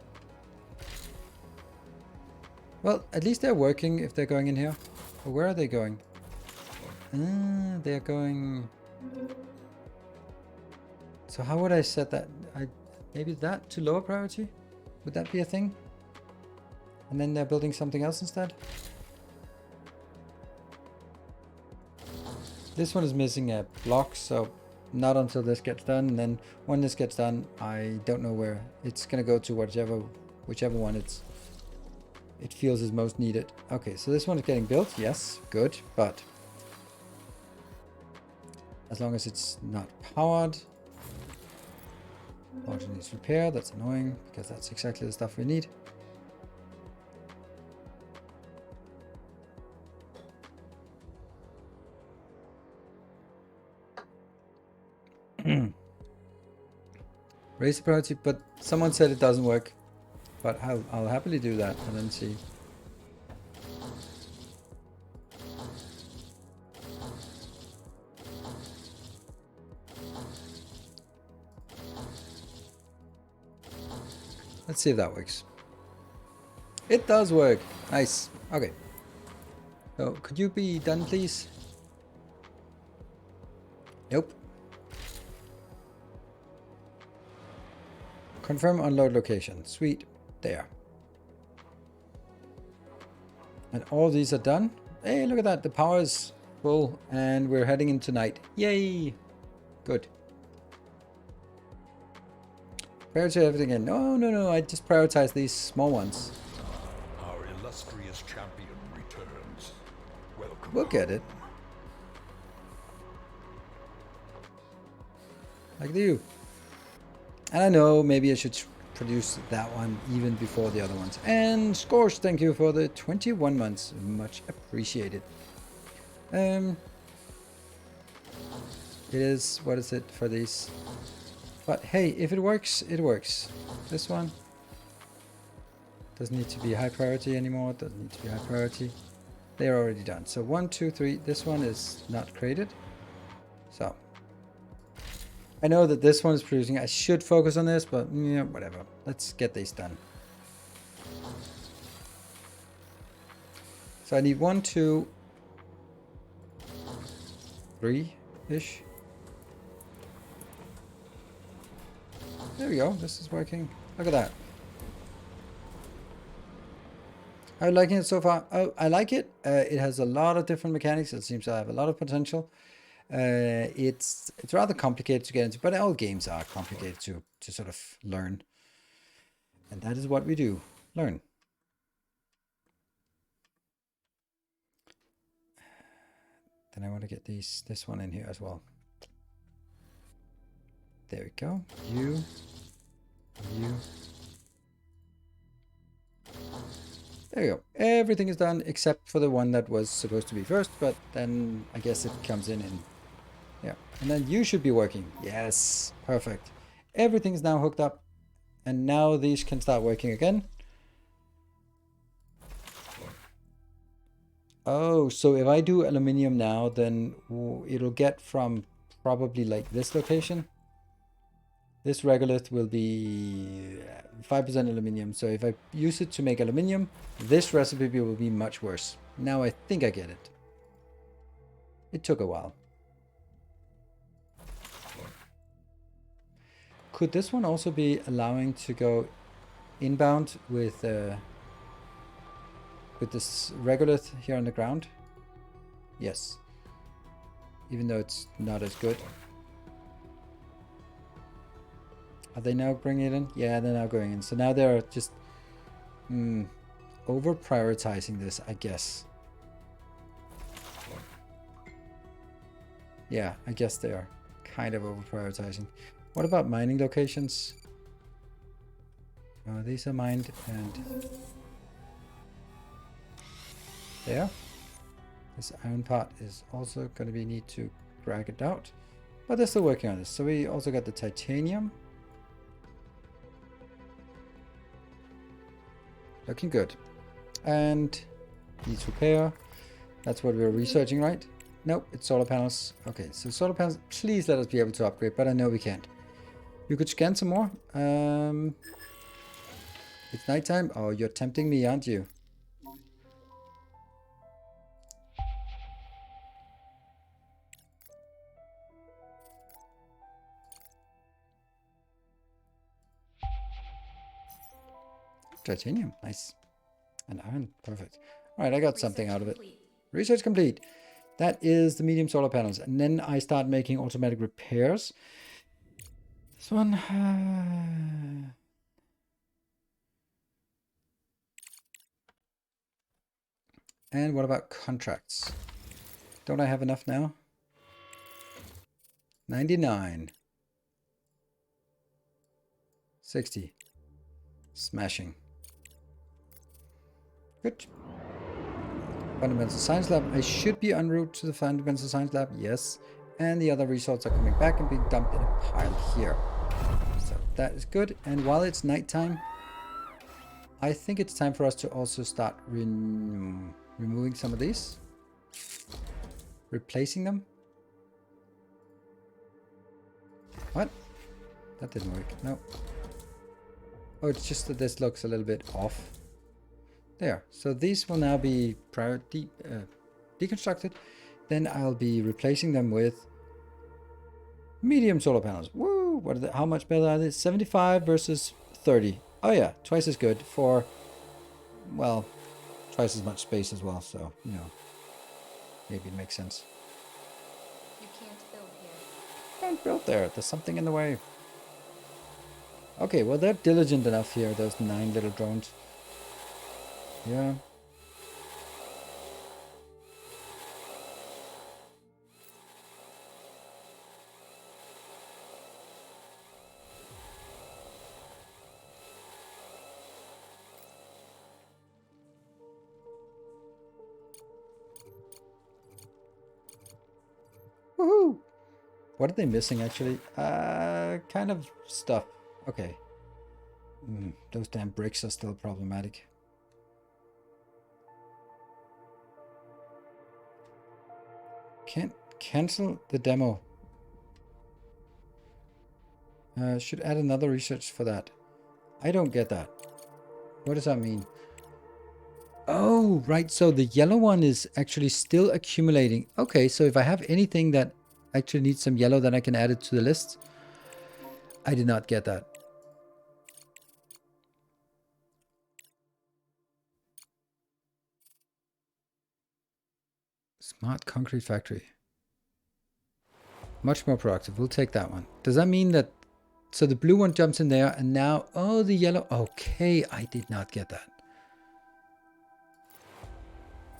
[SPEAKER 1] Well, at least they're working if they're going in here. But where are they going? They're going... So how would I set that? Maybe that to lower priority? Would that be a thing? And then they're building something else instead? This one is missing a block, so not until this gets done. And then when this gets done, I don't know where. It's gonna go to whichever one it feels is most needed. Okay, so this one is getting built. Yes, good, but as long as it's not powered. Module needs repair. That's annoying because that's exactly the stuff we need. Raise the priority, but someone said it doesn't work. But I'll happily do that and then see. Let's see if that works. It does work. Nice. Okay. So, could you be done, please? Nope. Confirm unload location. Sweet. There. And all these are done. Hey, look at that. The power is full and we're heading into night. Yay. Good. Prioritize everything in. No. I just prioritize these small ones.
[SPEAKER 2] Our illustrious champion returns. Welcome.
[SPEAKER 1] We'll get it. Like you. And I know maybe I should produce that one even before the other ones. And Scorch, thank you for the 21 months. Much appreciated. It is, what is it for these? But hey, if it works, it works. This one doesn't need to be high priority anymore. Doesn't need to be high priority. They're already done. So 1, 2, 3. This one is not created. So I know that this one is producing. I should focus on this, but yeah, whatever. Let's get these done. So I need 1, 2, 3-ish. There we go. This is working. Look at that. How are you liking it so far? Oh, I like it. It has a lot of different mechanics. It seems to have a lot of potential. It's rather complicated to get into, but all games are complicated to sort of learn. And that is what we do. Learn. Then I want to get this one in here as well. There we go. You. There we go. Everything is done except for the one that was supposed to be first, but then I guess it comes in and yeah. And then you should be working. Yes, perfect. Everything is now hooked up and now these can start working again. Oh, so if I do aluminium now, then it'll get from probably like this location. This regolith will be 5% aluminium. So if I use it to make aluminium, this recipe will be much worse. Now I think I get it. It took a while. Could this one also be allowing to go inbound with this regolith here on the ground? Yes. Even though it's not as good. Are they now bringing it in? Yeah, they're now going in. So now they're just over prioritizing this, I guess. Yeah, I guess they are kind of over prioritizing. What about mining locations? These are mined and there. This iron part is also going to be need to drag it out, but they're still working on this. So we also got the titanium. Looking good. And needs repair. That's what we're researching, right? Nope, it's solar panels. Okay, so solar panels, please let us be able to upgrade, but I know we can't. You could scan some more. It's nighttime. Oh, you're tempting me, aren't you? Titanium, nice. And iron, perfect. All right, I got something out of it. Research complete. That is the medium solar panels. And then I start making automatic repairs. This one. And what about contracts? Don't I have enough now? 99. 60. Smashing. Good. Fundamental Science Lab. I should be en route to the Fundamental Science Lab. Yes. And the other results are coming back and being dumped in a pile here. So that is good. And while it's nighttime, I think it's time for us to also start removing some of these. Replacing them. What? That didn't work. No. Oh, it's just that this looks a little bit off. There. So these will now be deconstructed. Then I'll be replacing them with medium solar panels. Woo! What are how much better are they? 75 versus 30. Oh yeah, twice as good for, well, twice as much space as well. So, you know, maybe it makes sense.
[SPEAKER 7] You can't build here.
[SPEAKER 1] Don't build there. There's something in the way. Okay, well, they're diligent enough here, those 9 little drones. Yeah. Woohoo! What are they missing, actually? Kind of stuff. Okay. Those damn bricks are still problematic. Can't cancel the demo. Should add another research for that. I don't get that. What does that mean? Oh, right. So the yellow one is actually still accumulating. Okay, so if I have anything that actually needs some yellow, then I can add it to the list. I did not get that. Smart concrete factory. Much more productive. We'll take that one. Does that mean that... So the blue one jumps in there and now... Oh, the yellow... Okay, I did not get that.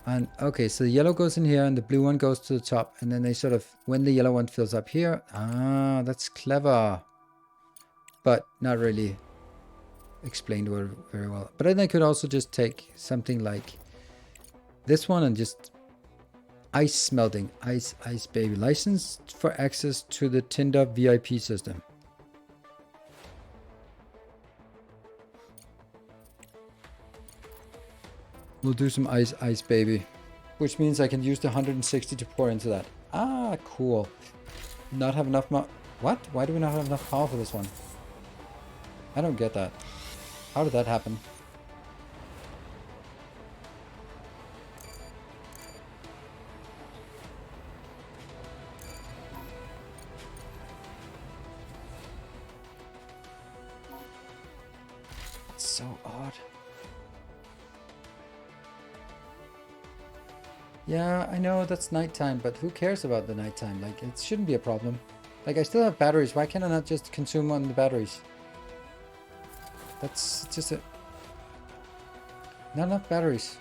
[SPEAKER 1] And okay, so the yellow goes in here and the blue one goes to the top. And then they sort of... When the yellow one fills up here... Ah, that's clever. But not really explained very well. But then I could also just take something like this one and just... Ice smelting. Ice baby. Licensed for access to the Tinder VIP system. We'll do some ice baby. Which means I can use the 160 to pour into that. Ah, cool. Not have enough what? Why do we not have enough power for this one? I don't get that. How did that happen? So odd. Yeah, I know that's nighttime, but who cares about the nighttime? Like, it shouldn't be a problem. Like, I still have batteries. Why can't I not just consume on the batteries? That's just a... Not enough batteries.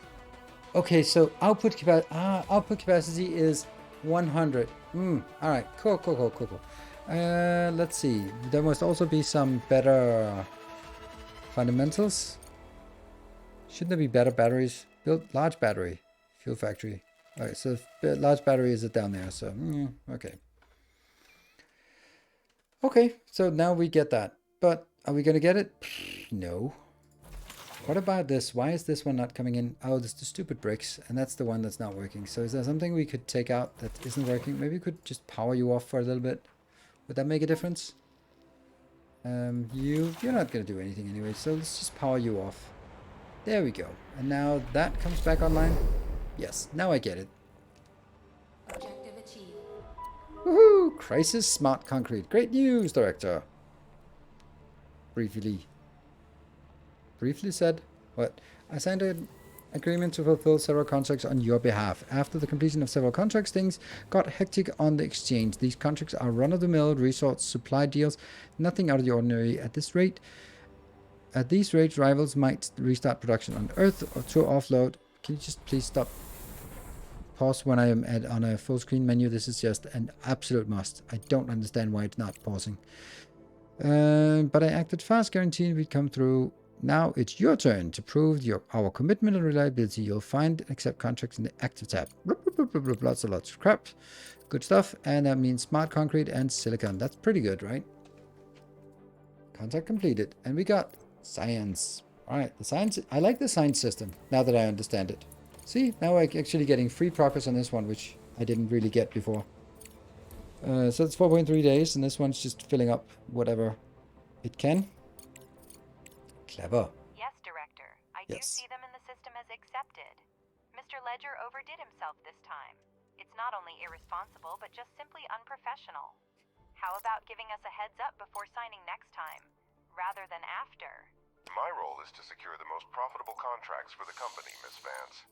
[SPEAKER 1] Okay, so output capacity is 100. Alright, cool. Let's see. There must also be some better... fundamentals. Shouldn't there be better batteries? Build large battery. Fuel factory. Alright, so large battery is it down there, so okay. Okay, so now we get that. But are we gonna get it? No. What about this? Why is this one not coming in? Oh, this is the stupid bricks, and that's the one that's not working. So is there something we could take out that isn't working? Maybe we could just power you off for a little bit. Would that make a difference? You're not going to do anything anyway, so let's just power you off. There we go. And now that comes back online. Yes, now I get it.
[SPEAKER 7] Objective achieved.
[SPEAKER 1] Woohoo! Crisis Smart Concrete. Great news, Director. Briefly said, what? I signed an agreement to fulfill several contracts on your behalf. After the completion of several contracts, things got hectic on the exchange. These contracts are run-of-the-mill resource supply deals, nothing out of the ordinary at this rate. At these rates, rivals might restart production on Earth or to offload. Can you just please stop? Pause when I am on a full screen menu. This is just an absolute must. I don't understand why it's not pausing. But I acted fast, guaranteeing we'd come through. Now it's your turn to prove our commitment and reliability. You'll find and accept contracts in the active tab. Lots of crap. Good stuff. And that means smart concrete and silicon. That's pretty good, right? Contract completed. And we got science. All right, the science. I like the science system now that I understand it. See, now I'm actually getting free progress on this one, which I didn't really get before. So it's 4.3 days, and this one's just filling up whatever it can. Clever.
[SPEAKER 5] Yes, Director. I do see them in the system as accepted. Mr. Ledger overdid himself this time. It's not only irresponsible, but just simply unprofessional. How about giving us a heads up before signing next time, rather than after?
[SPEAKER 10] My role is to secure the most profitable contracts for the company, Miss Vance.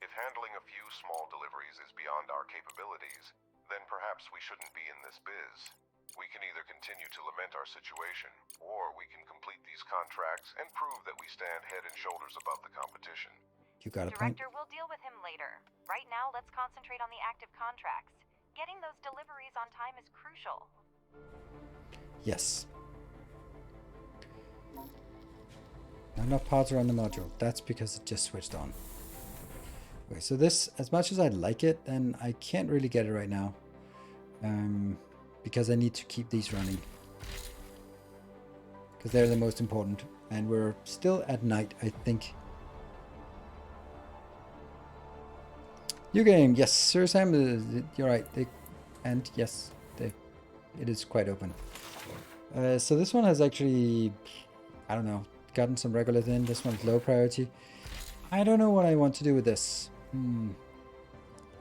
[SPEAKER 10] If handling a few small deliveries is beyond our capabilities, then perhaps we shouldn't be in this biz. We can either continue to lament our situation, or we can complete these contracts and prove that we stand head and shoulders above the competition.
[SPEAKER 1] You got a point.
[SPEAKER 5] Director, we'll deal with him later. Right now, let's concentrate on the active contracts. Getting those deliveries on time is crucial.
[SPEAKER 1] Yes. Not enough parts are on the module. That's because it just switched on. Okay, so this, as much as I like it, then I can't really get it right now. Because I need to keep these running. Because they're the most important. And we're still at night, I think. New game, yes, Sir Sam, you're right. And yes, it is quite open. So this one has actually, I don't know, gotten some regolith in. This one's low priority. I don't know what I want to do with this.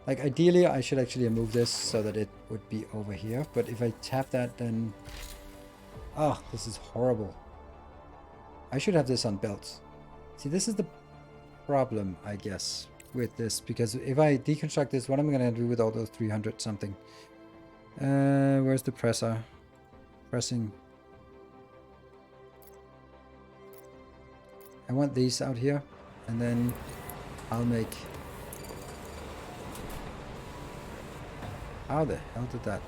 [SPEAKER 1] Like ideally I should actually move this so that it would be over here. But if I tap that, then... Oh, this is horrible. I should have this on belts. See, this is the problem, I guess, with this. Because if I deconstruct this, what am I going to do with all those 300 something? Where's the presser? Pressing. I want these out here, and then I'll make... How the hell did that?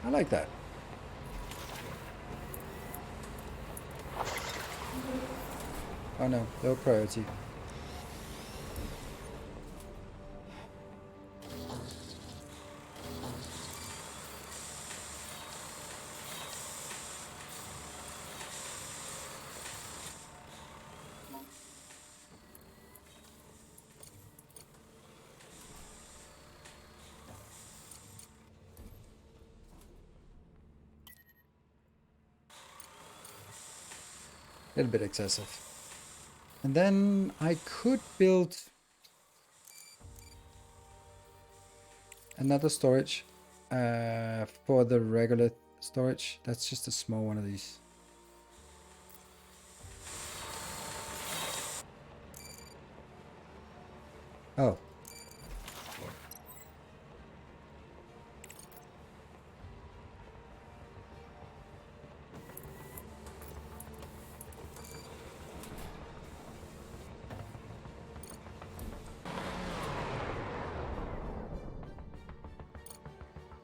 [SPEAKER 1] I like that. Oh no, low priority. A little bit excessive. And then I could build another storage for the regular storage. That's just a small one of these. Oh.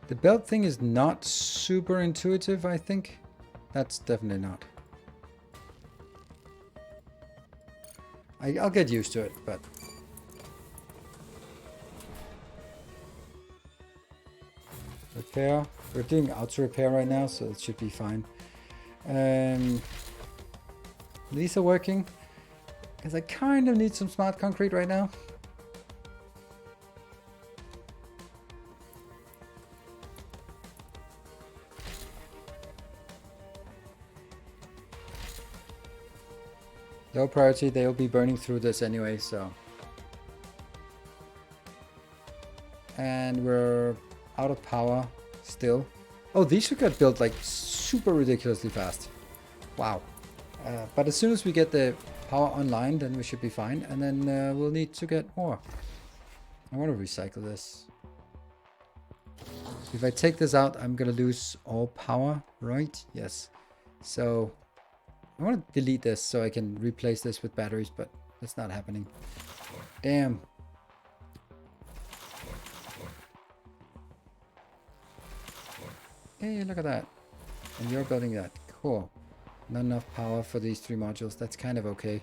[SPEAKER 1] The belt thing is not super intuitive, I think. That's definitely not. I'll get used to it, but... Repair. We're doing auto repair right now, so it should be fine. These are working. Because I kind of need some smart concrete right now. Low priority, they'll be burning through this anyway, so. And we're out of power still. Oh, these should get built like super ridiculously fast. Wow. But as soon as we get the power online, then we should be fine. And then we'll need to get more. I want to recycle this. If I take this out, I'm going to lose all power, right? Yes. So... I want to delete this so I can replace this with batteries, but that's not happening. Damn. Hey, look at that. And you're building that. Cool. Not enough power for these 3 modules. That's kind of okay.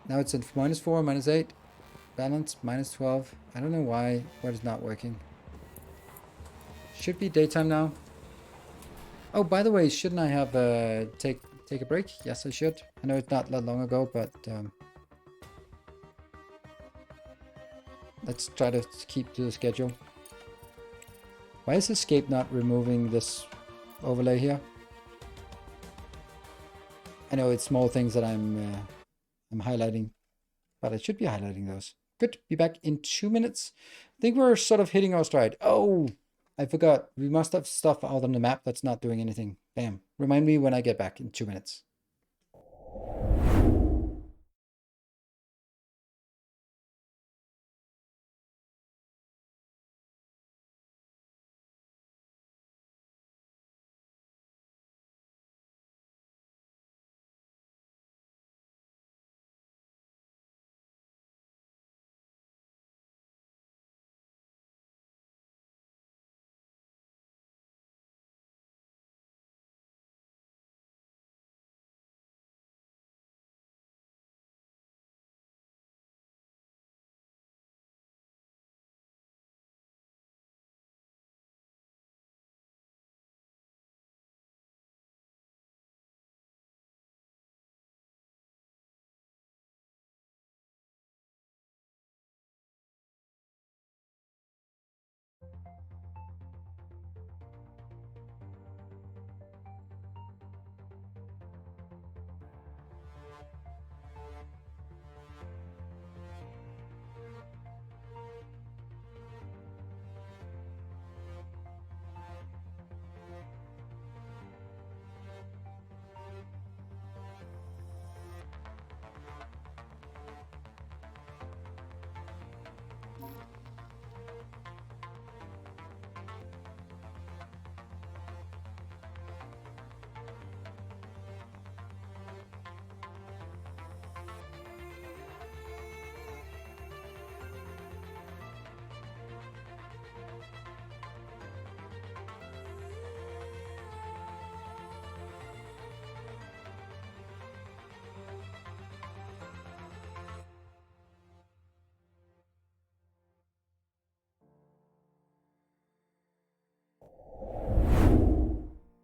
[SPEAKER 1] Now it's at -4, -8. Balance, -12. I don't know why. What is not working? Should be daytime now. Oh, by the way, shouldn't I have take a break? Yes, I should. I know it's not that long ago, but Let's try to keep to the schedule. Why is Escape not removing this overlay here? I know it's small things that I'm highlighting, but I should be highlighting those. Good, be back in 2 minutes. I think we're sort of hitting our stride. Oh, I forgot. We must have stuff out on the map that's not doing anything. Bam. Remind me when I get back in 2 minutes.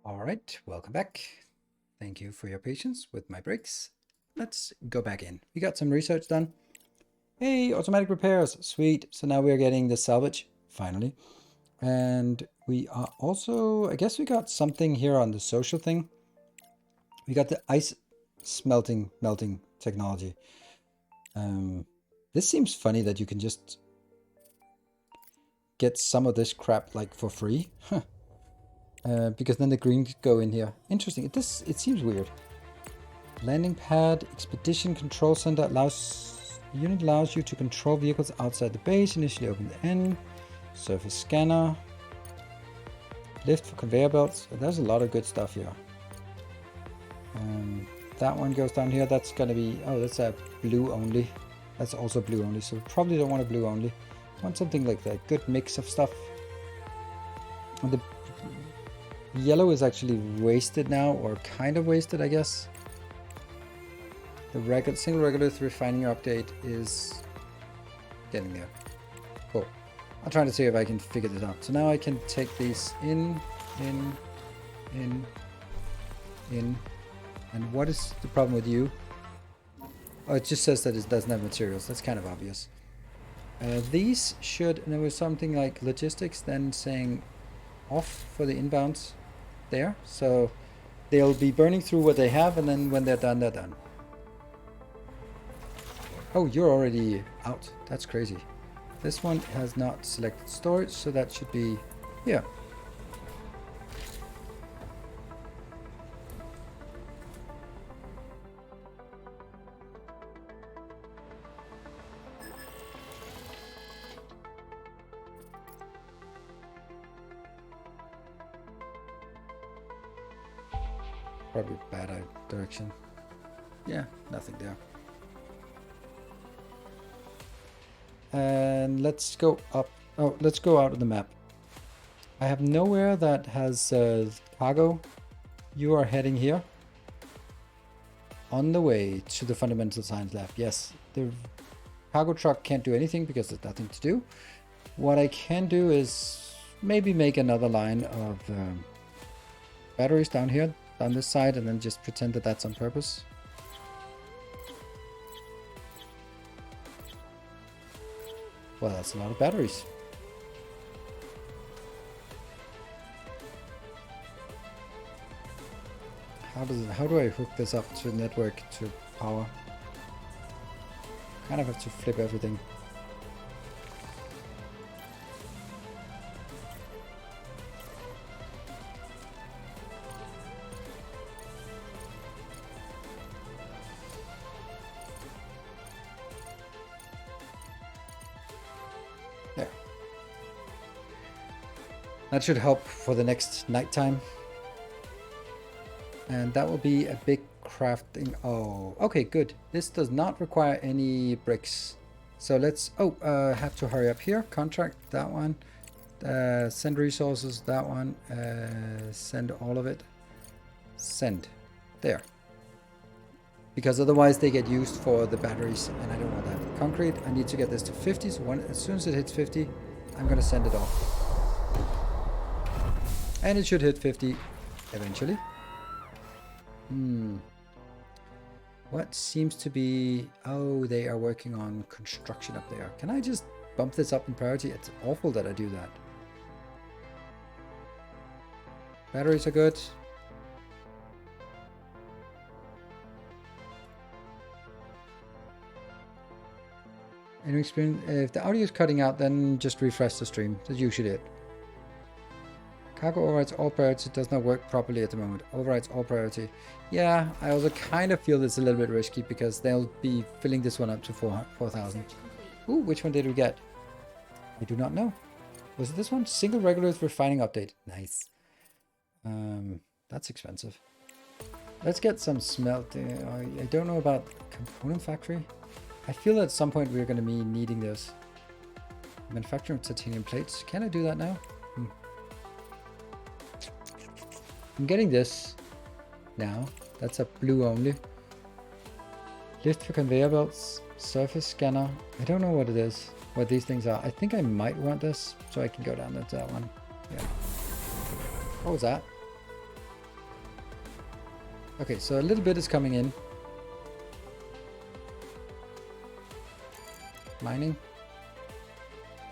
[SPEAKER 1] All right, welcome back. Thank you for your patience with my breaks. Let's go back in. We got some research done. Hey, automatic repairs, sweet. So now we're getting the salvage, finally. And we are also, I guess we got something here on the social thing. We got the ice melting technology. This seems funny that you can just get some of this crap like for free. Because then the greens go in here. Interesting. It seems weird. Landing pad, expedition control center unit allows you to control vehicles outside the base. Initially open the N. Surface scanner. Lift for conveyor belts. There's a lot of good stuff here. That one goes down here. That's gonna be, oh, that's a blue only. That's also blue only. So we probably don't want a blue only. Want something like that. Good mix of stuff. And the yellow is actually wasted now, or kind of wasted, I guess. The single regolith refining update is getting there. Cool. I'll try to see if I can figure this out. So now I can take these in. And what is the problem with you? Oh, it just says that it doesn't have materials. That's kind of obvious. These should, and there was something like logistics then saying off for the inbounds there. So they'll be burning through what they have, and then when they're done, they're done. Oh, you're already out. That's crazy. This one has not selected storage, so that should be here. Probably bad direction. Yeah, nothing there. And let's go up. Oh, let's go out of the map. I have nowhere that has cargo. You are heading here. On the way to the fundamental science lab. Yes, the cargo truck can't do anything because there's nothing to do. What I can do is maybe make another line of batteries down here, down this side, and then just pretend that that's on purpose. Well, that's a lot of batteries. How do I hook this up to network to power? Kind of have to flip everything. There. That should help for the next nighttime. And that will be a big crafting. Oh, okay, good. This does not require any bricks. So let's, have to hurry up here. Contract, that one. Send resources, that one. Send all of it. Send. There. Because otherwise they get used for the batteries and I don't want that. Concrete, I need to get this to 50. So as soon as it hits 50, I'm going to send it off. And it should hit 50 eventually. What seems to be... Oh, they are working on construction up there. Can I just bump this up in priority? It's awful that I do that. Batteries are good. Any experience? If the audio is cutting out, then just refresh the stream. That's usually it. Cargo overrides all priority, does not work properly at the moment. Overrides all priority. Yeah, I also kind of feel this a little bit risky because they'll be filling this one up to 4,000. Ooh, which one did we get? I do not know. Was it this one? Single regolith refining update. Nice. That's expensive. Let's get some smelting. I don't know about component factory. I feel at some point we're going to be needing this. Manufacturing titanium plates. Can I do that now? I'm getting this now. That's a blue only. Lift for conveyor belts. Surface scanner. I don't know what it is. What these things are. I think I might want this. So I can go down to that one. Yeah. What was that? Okay, so a little bit is coming in. Mining.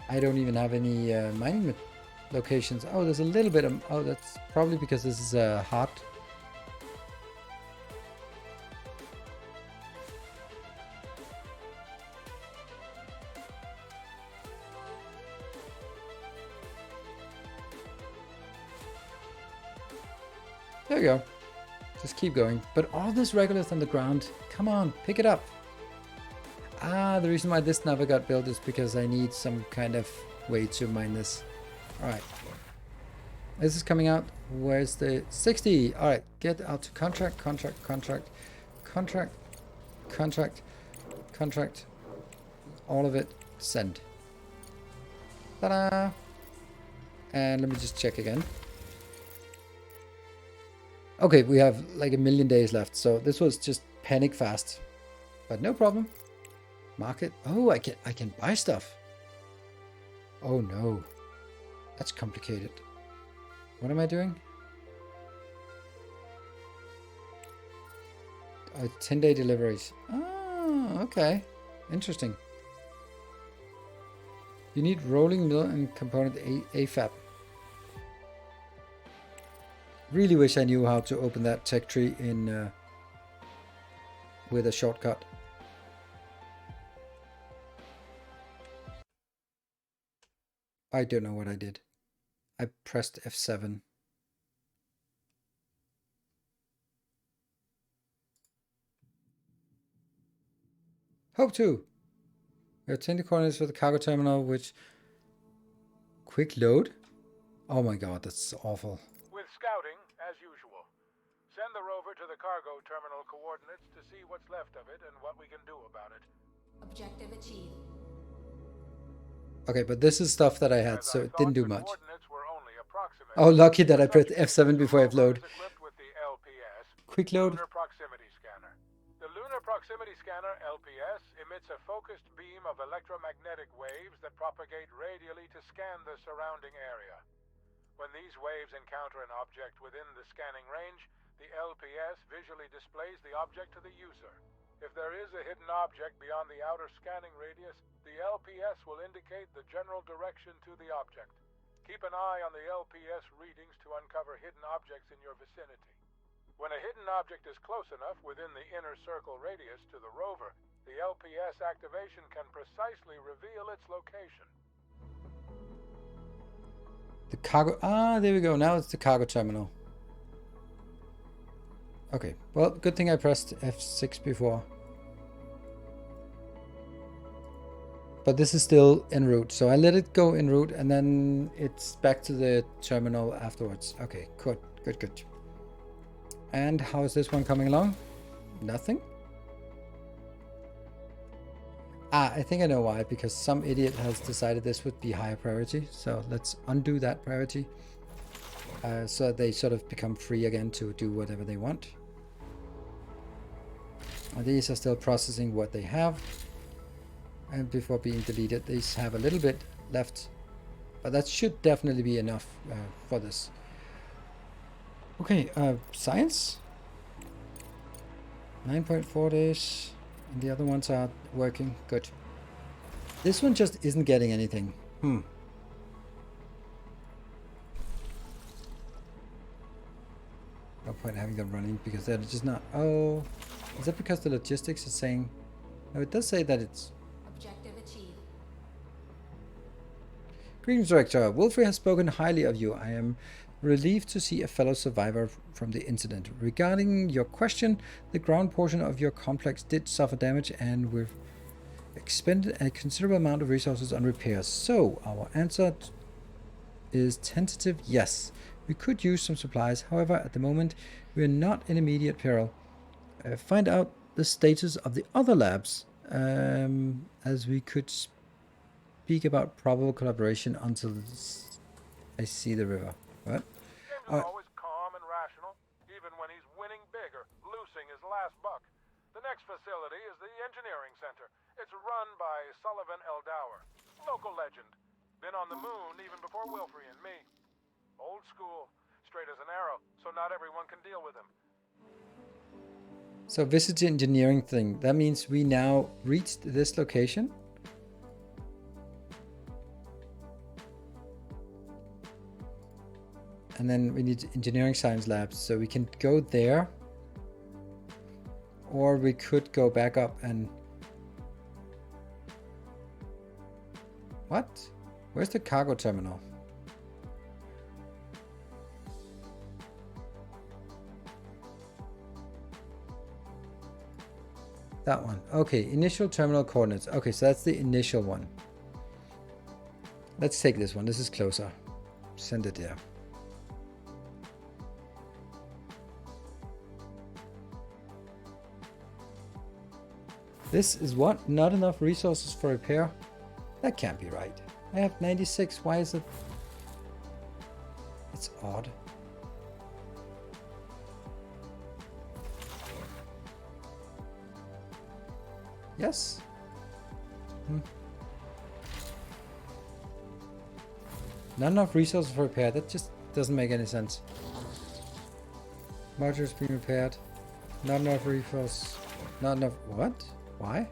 [SPEAKER 1] I don't even have any mining locations. Oh, there's a little bit of... Oh, that's probably because this is hot. There we go. Just keep going. But all this regolith on the ground, come on, pick it up. Ah, the reason why this never got built is because I need some kind of way to mine this. Alright. This is coming out. Where's the 60? Alright, get out to contract, contract, contract, contract, contract, contract. All of it. Send. Ta-da! And let me just check again. Okay, we have like 1,000,000 days left, so this was just panic fast. But no problem. Market. Oh, I can buy stuff. Oh no. That's complicated. What am I doing? 10-day deliveries. Oh, okay. Interesting. You need rolling mill and component AFAB. Really wish I knew how to open that tech tree in with a shortcut. I don't know what I did. I pressed F7. Hope to. We have 10 coordinates for the cargo terminal, which... Quick load? Oh my god, that's awful.
[SPEAKER 9] With scouting, as usual. Send the rover to the cargo terminal coordinates to see what's left of it and what we can do about it.
[SPEAKER 7] Objective achieved.
[SPEAKER 1] Okay, but this is stuff that I had, so it didn't do much. Oh, lucky that I pressed F7 before I load. Quick load.
[SPEAKER 9] Lunar proximity scanner. The lunar proximity scanner, LPS, emits a focused beam of electromagnetic waves that propagate radially to scan the surrounding area. When these waves encounter an object within the scanning range, the LPS visually displays the object to the user. If there is a hidden object beyond the outer scanning radius, the LPS will indicate the general direction to the object. Keep an eye on the LPS readings to uncover hidden objects in your vicinity. When a hidden object is close enough within the inner circle radius to the rover, the LPS activation can precisely reveal its location.
[SPEAKER 1] The cargo... Ah, there we go. Now it's the cargo terminal. Okay. Well, good thing I pressed F6 before. But this is still en route. So I let it go en route and then it's back to the terminal afterwards. Okay, good, good, good. And how is this one coming along? Nothing? Ah, I think I know why, because some idiot has decided this would be higher priority. So let's undo that priority. So they sort of become free again to do whatever they want. And these are still processing what they have. And before being deleted, these have a little bit left. But that should definitely be enough for this. Okay, science. 9.4 days. And the other ones are working. Good. This one just isn't getting anything. No point having them running because they're just not... Oh, is that because the logistics is saying... No, it does say that it's...
[SPEAKER 7] Objective achieved.
[SPEAKER 1] Greetings, Director. Wolfrey has spoken highly of you. I am relieved to see a fellow survivor from the incident. Regarding your question, the ground portion of your complex did suffer damage and we've expended a considerable amount of resources on repairs. So, our answer is tentative yes. We could use some supplies. However, at the moment, we are not in immediate peril. Find out the status of the other labs, as we could speak about probable collaboration until I see the river. What?
[SPEAKER 9] James is always calm and rational, even when he's winning big or losing his last buck. The next facility is the engineering center. It's run by Sullivan Eldauer, local legend. Been on the moon even before Wilfrey and me. Old school, straight as an arrow, so not everyone can deal with him.
[SPEAKER 1] So visit the engineering thing. That means we now reached this location. And then we need engineering science labs. So we can go there. Or we could go back up and... What? Where's the cargo terminal? That one. Okay, initial terminal coordinates. Okay, so that's the initial one. Let's take this one. This is closer. Send it there. This is what? Not enough resources for repair? That can't be right. I have 96. Why is it? It's odd. Yes. Not enough resources for repair. That just doesn't make any sense. Modules being repaired. Not enough resources. Not enough. What? Why?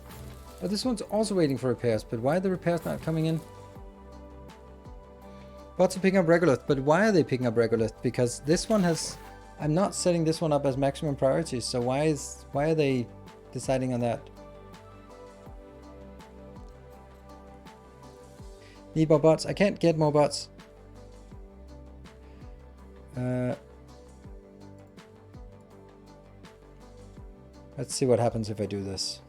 [SPEAKER 1] Oh, this one's also waiting for repairs. But why are the repairs not coming in? Bots are picking up regolith. But why are they picking up regolith? Because this one has... I'm not setting this one up as maximum priority. So why are they deciding on that? Need more bots. I can't get more bots. Let's see what happens if I do this.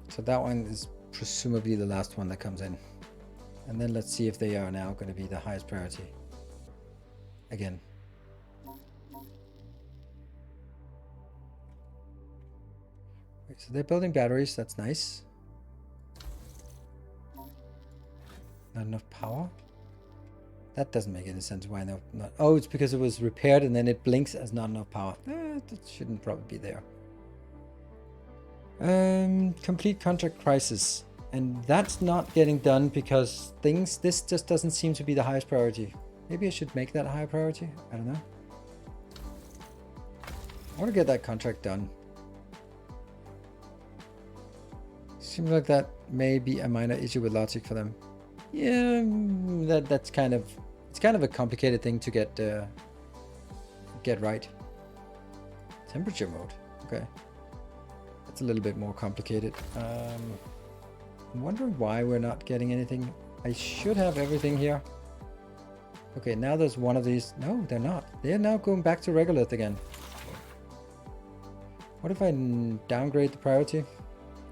[SPEAKER 1] So that one is presumably the last one that comes in. And then let's see if they are now going to be the highest priority. Again. So they're building batteries, that's nice. Not enough power? That doesn't make any sense. Why not? Oh, it's because it was repaired and then it blinks as not enough power. That shouldn't probably be there. Complete contract crisis. And that's not getting done because this just doesn't seem to be the highest priority. Maybe I should make that a higher priority? I don't know. I want to get that contract done. Seems like that may be a minor issue with logic for them. Yeah, that's kind of, it's kind of a complicated thing to get right. Temperature mode, okay. That's a little bit more complicated. I'm wondering why we're not getting anything. I should have everything here. Okay, now there's one of these. No, they're not. They're now going back to regolith again. What if I downgrade the priority?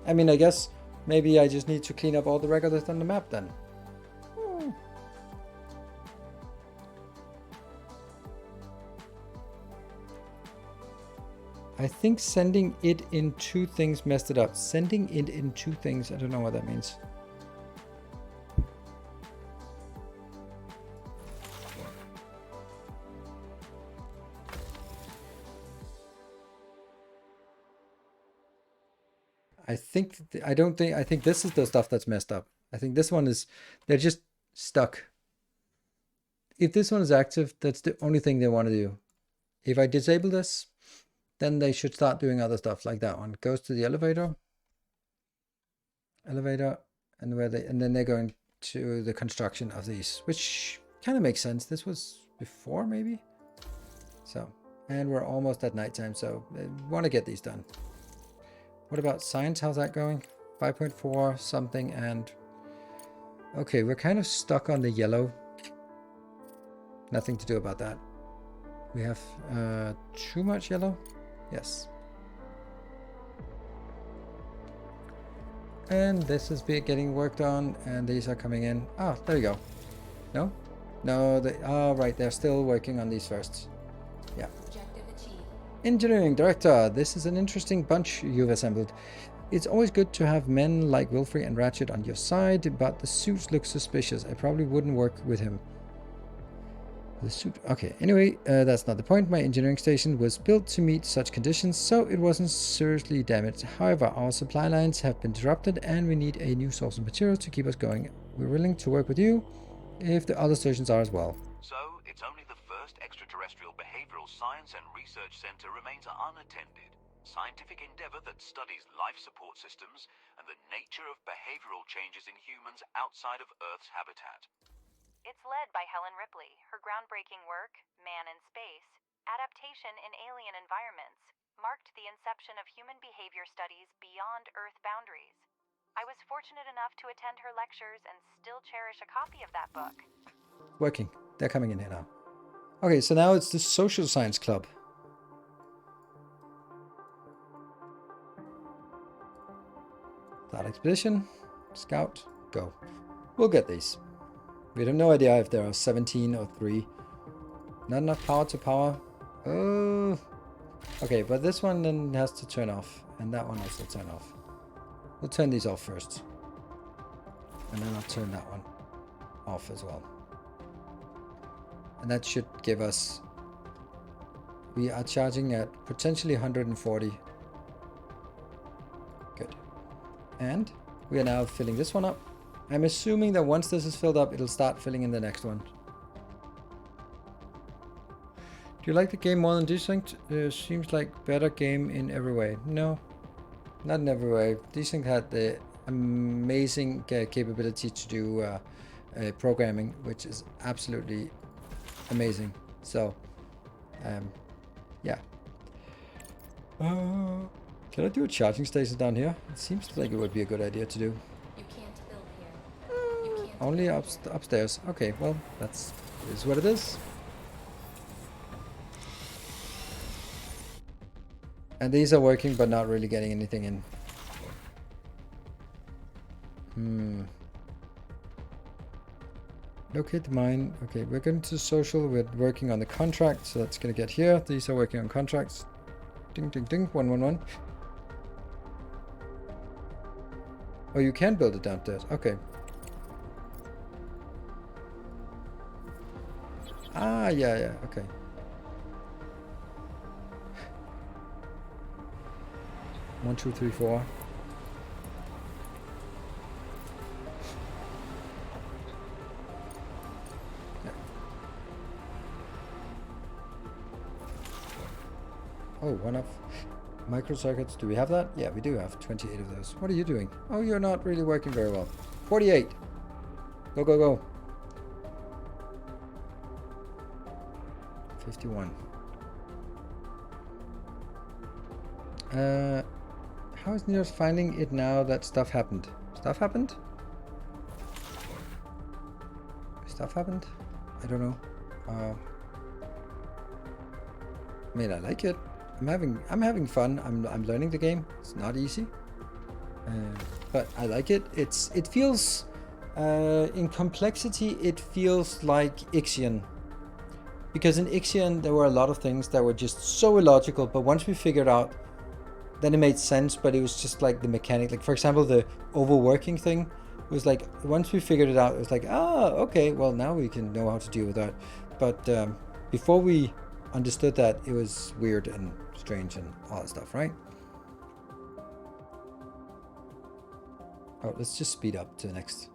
[SPEAKER 1] I mean, I guess maybe I just need to clean up all the regolith on the map then. I think sending it in two things messed it up. Sending it in two things, I don't know what that means. I think this is the stuff that's messed up. I think this one is, they're just stuck. If this one is active, that's the only thing they want to do. If I disable this, then they should start doing other stuff like that one. Goes to the elevator, and then they're going to the construction of these, which kind of makes sense. This was before maybe. So, and we're almost at nighttime, so I want to get these done. What about science? How's that going? 5.4 something, and okay, we're kind of stuck on the yellow. Nothing to do about that. We have too much yellow. Yes. And this is getting worked on, and these are coming in. Ah, there you go. No? No, right, they're still working on these first. Yeah.
[SPEAKER 7] Objective achieved.
[SPEAKER 1] Engineering Director, this is an interesting bunch you've assembled. It's always good to have men like Wilfrey and Ratchet on your side, but the suits look suspicious. I probably wouldn't work with him. The suit. Okay, anyway, that's not the point. My engineering station was built to meet such conditions, so it wasn't seriously damaged. However, our supply lines have been disrupted and we need a new source of materials to keep us going. We're willing to work with you if the other stations are as well.
[SPEAKER 8] So, it's only the first extraterrestrial behavioral science and research center remains unattended. Scientific endeavor that studies life support systems and the nature of behavioral changes in humans outside of Earth's habitat.
[SPEAKER 5] It's led by Helen Ripley. Her groundbreaking work, Man in Space, Adaptation in Alien Environments, marked the inception of human behavior studies beyond Earth boundaries. I was fortunate enough to attend her lectures and still cherish a copy of that book.
[SPEAKER 1] Working. They're coming in here now. Okay, so now it's the Social Science Club. Start expedition. Scout. Go. We'll get these. We have no idea if there are 17 or 3. Not enough power to power. Oh. Okay, but this one then has to turn off. And that one also turn off. We'll turn these off first. And then I'll turn that one off as well. And that should give us... We are charging at potentially 140. Good. And we are now filling this one up. I'm assuming that once this is filled up, it'll start filling in the next one. Do you like the game more than Desynced? Seems like better game in every way. No, not in every way. Desynced had the amazing capability to do programming, which is absolutely amazing. So, yeah. Can I do a charging station down here? It seems like it would be a good idea to do. Only upstairs. Okay, well, that's is what it is. And these are working, but not really getting anything in. Locate the mine. Okay, we're going to social. We're working on the contract, so that's going to get here. These are working on contracts. Ding, ding, ding. 111. Oh, you can build it downstairs. Okay. Ah, yeah, okay. One, two, three, four. Yeah. Oh, one-off microcircuits. Do we have that? Yeah, we do have 28 of those. What are you doing? Oh, you're not really working very well. 48. Go, go, go. 51. How is Neos finding it now that stuff happened? Stuff happened? Stuff happened? I don't know. I mean, I like it. I'm having fun. I'm learning the game. It's not easy, but I like it. It feels in complexity. It feels like Ixion, because in Ixion there were a lot of things that were just so illogical. But once we figured out, then it made sense. But it was just like the mechanic. Like for example, the overworking thing was like once we figured it out, it was like okay, well now we can know how to deal with that. But before we understood that, it was weird and strange and all that stuff, right? Oh, let's just speed up to the next.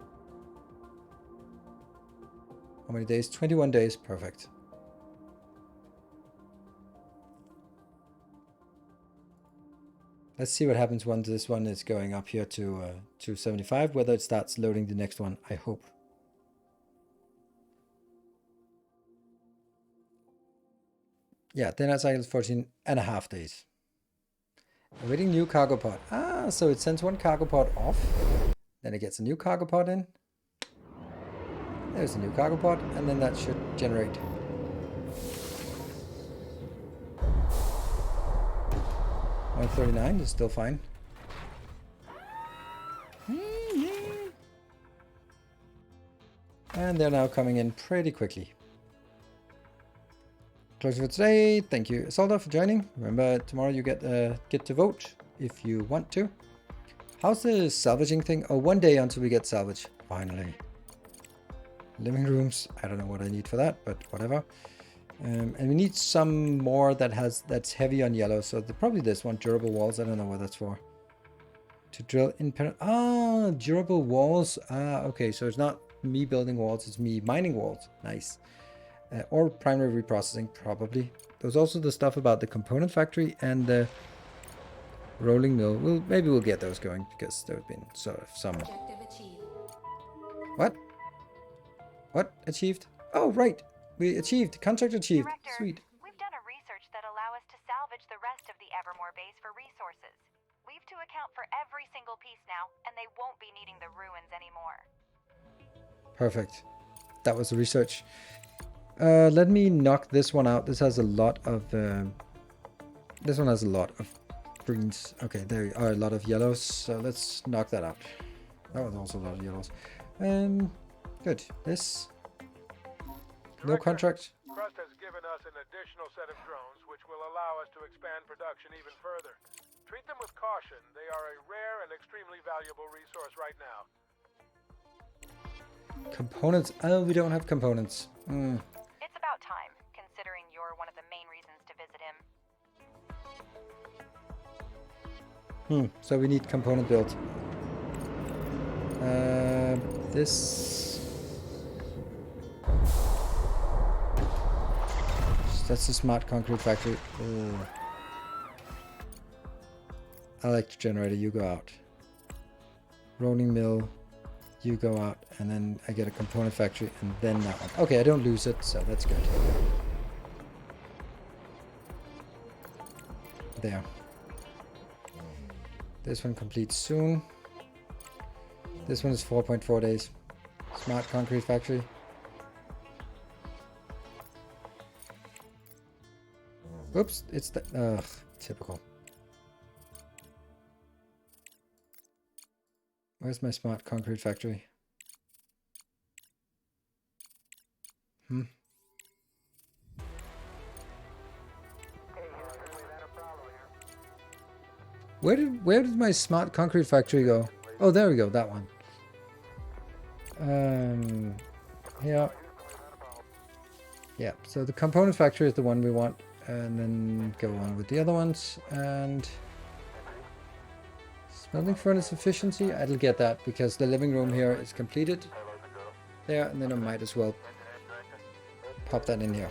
[SPEAKER 1] How many days? 21 days. Perfect. Let's see what happens once this one is going up here to 275, whether it starts loading the next one. I hope. Yeah, then cycle 14.5 days. Awaiting new cargo pod. So it sends one cargo pod off. Then it gets a new cargo pod in. There's a new cargo pod, and then that should generate. $139 is still fine. And they're now coming in pretty quickly. Close for today. Thank you, Isolda, for joining. Remember, tomorrow you get to vote if you want to. How's the salvaging thing? Oh, 1 day until we get salvage. Finally. Living rooms. I don't know what I need for that, but whatever. And we need some more that's heavy on yellow. So probably this one, durable walls. I don't know what that's for. To drill in. Durable walls. Okay. So it's not me building walls. It's me mining walls. Nice. Or primary reprocessing, probably. There's also the stuff about the component factory and the rolling mill. Maybe we'll get those going because there have been sort of some.
[SPEAKER 7] Objective achieved.
[SPEAKER 1] What? What achieved? Oh, right. We achieved. Contract achieved.
[SPEAKER 5] Director,
[SPEAKER 1] Sweet.
[SPEAKER 5] we've done a research that allow us to salvage the rest of the Evermore base for resources. We've to account for every single piece now, and they won't be needing the ruins anymore.
[SPEAKER 1] Perfect. That was the research. Let me knock this one out. This has a lot of this one has a lot of greens. Okay, there are a lot of yellows, so let's knock that out. That was also a lot of yellows. Good. This no contract.
[SPEAKER 9] Crust has given us an additional set of drones which will allow us to expand production even further. Treat them with caution. They are a rare and extremely valuable resource right now.
[SPEAKER 1] Components. Oh, we don't have components.
[SPEAKER 5] It's about time, considering you're one of the main reasons to visit him.
[SPEAKER 1] So we need component built. This. That's the smart concrete factory. Electric generator, you go out. Rolling mill, you go out, and then I get a component factory, and then that one. Okay, I don't lose it, so that's good. There. This one completes soon. This one is 4.4 days. Smart concrete factory. Oops, it's the typical. Where's my smart concrete factory? Where did my smart concrete factory go? Oh, there we go, that one. Yeah. Yeah, so the component factory is the one we want. And then go on with the other ones. And smelting furnace efficiency, I'll get that because the living room here is completed there, and then I might as well pop that in here.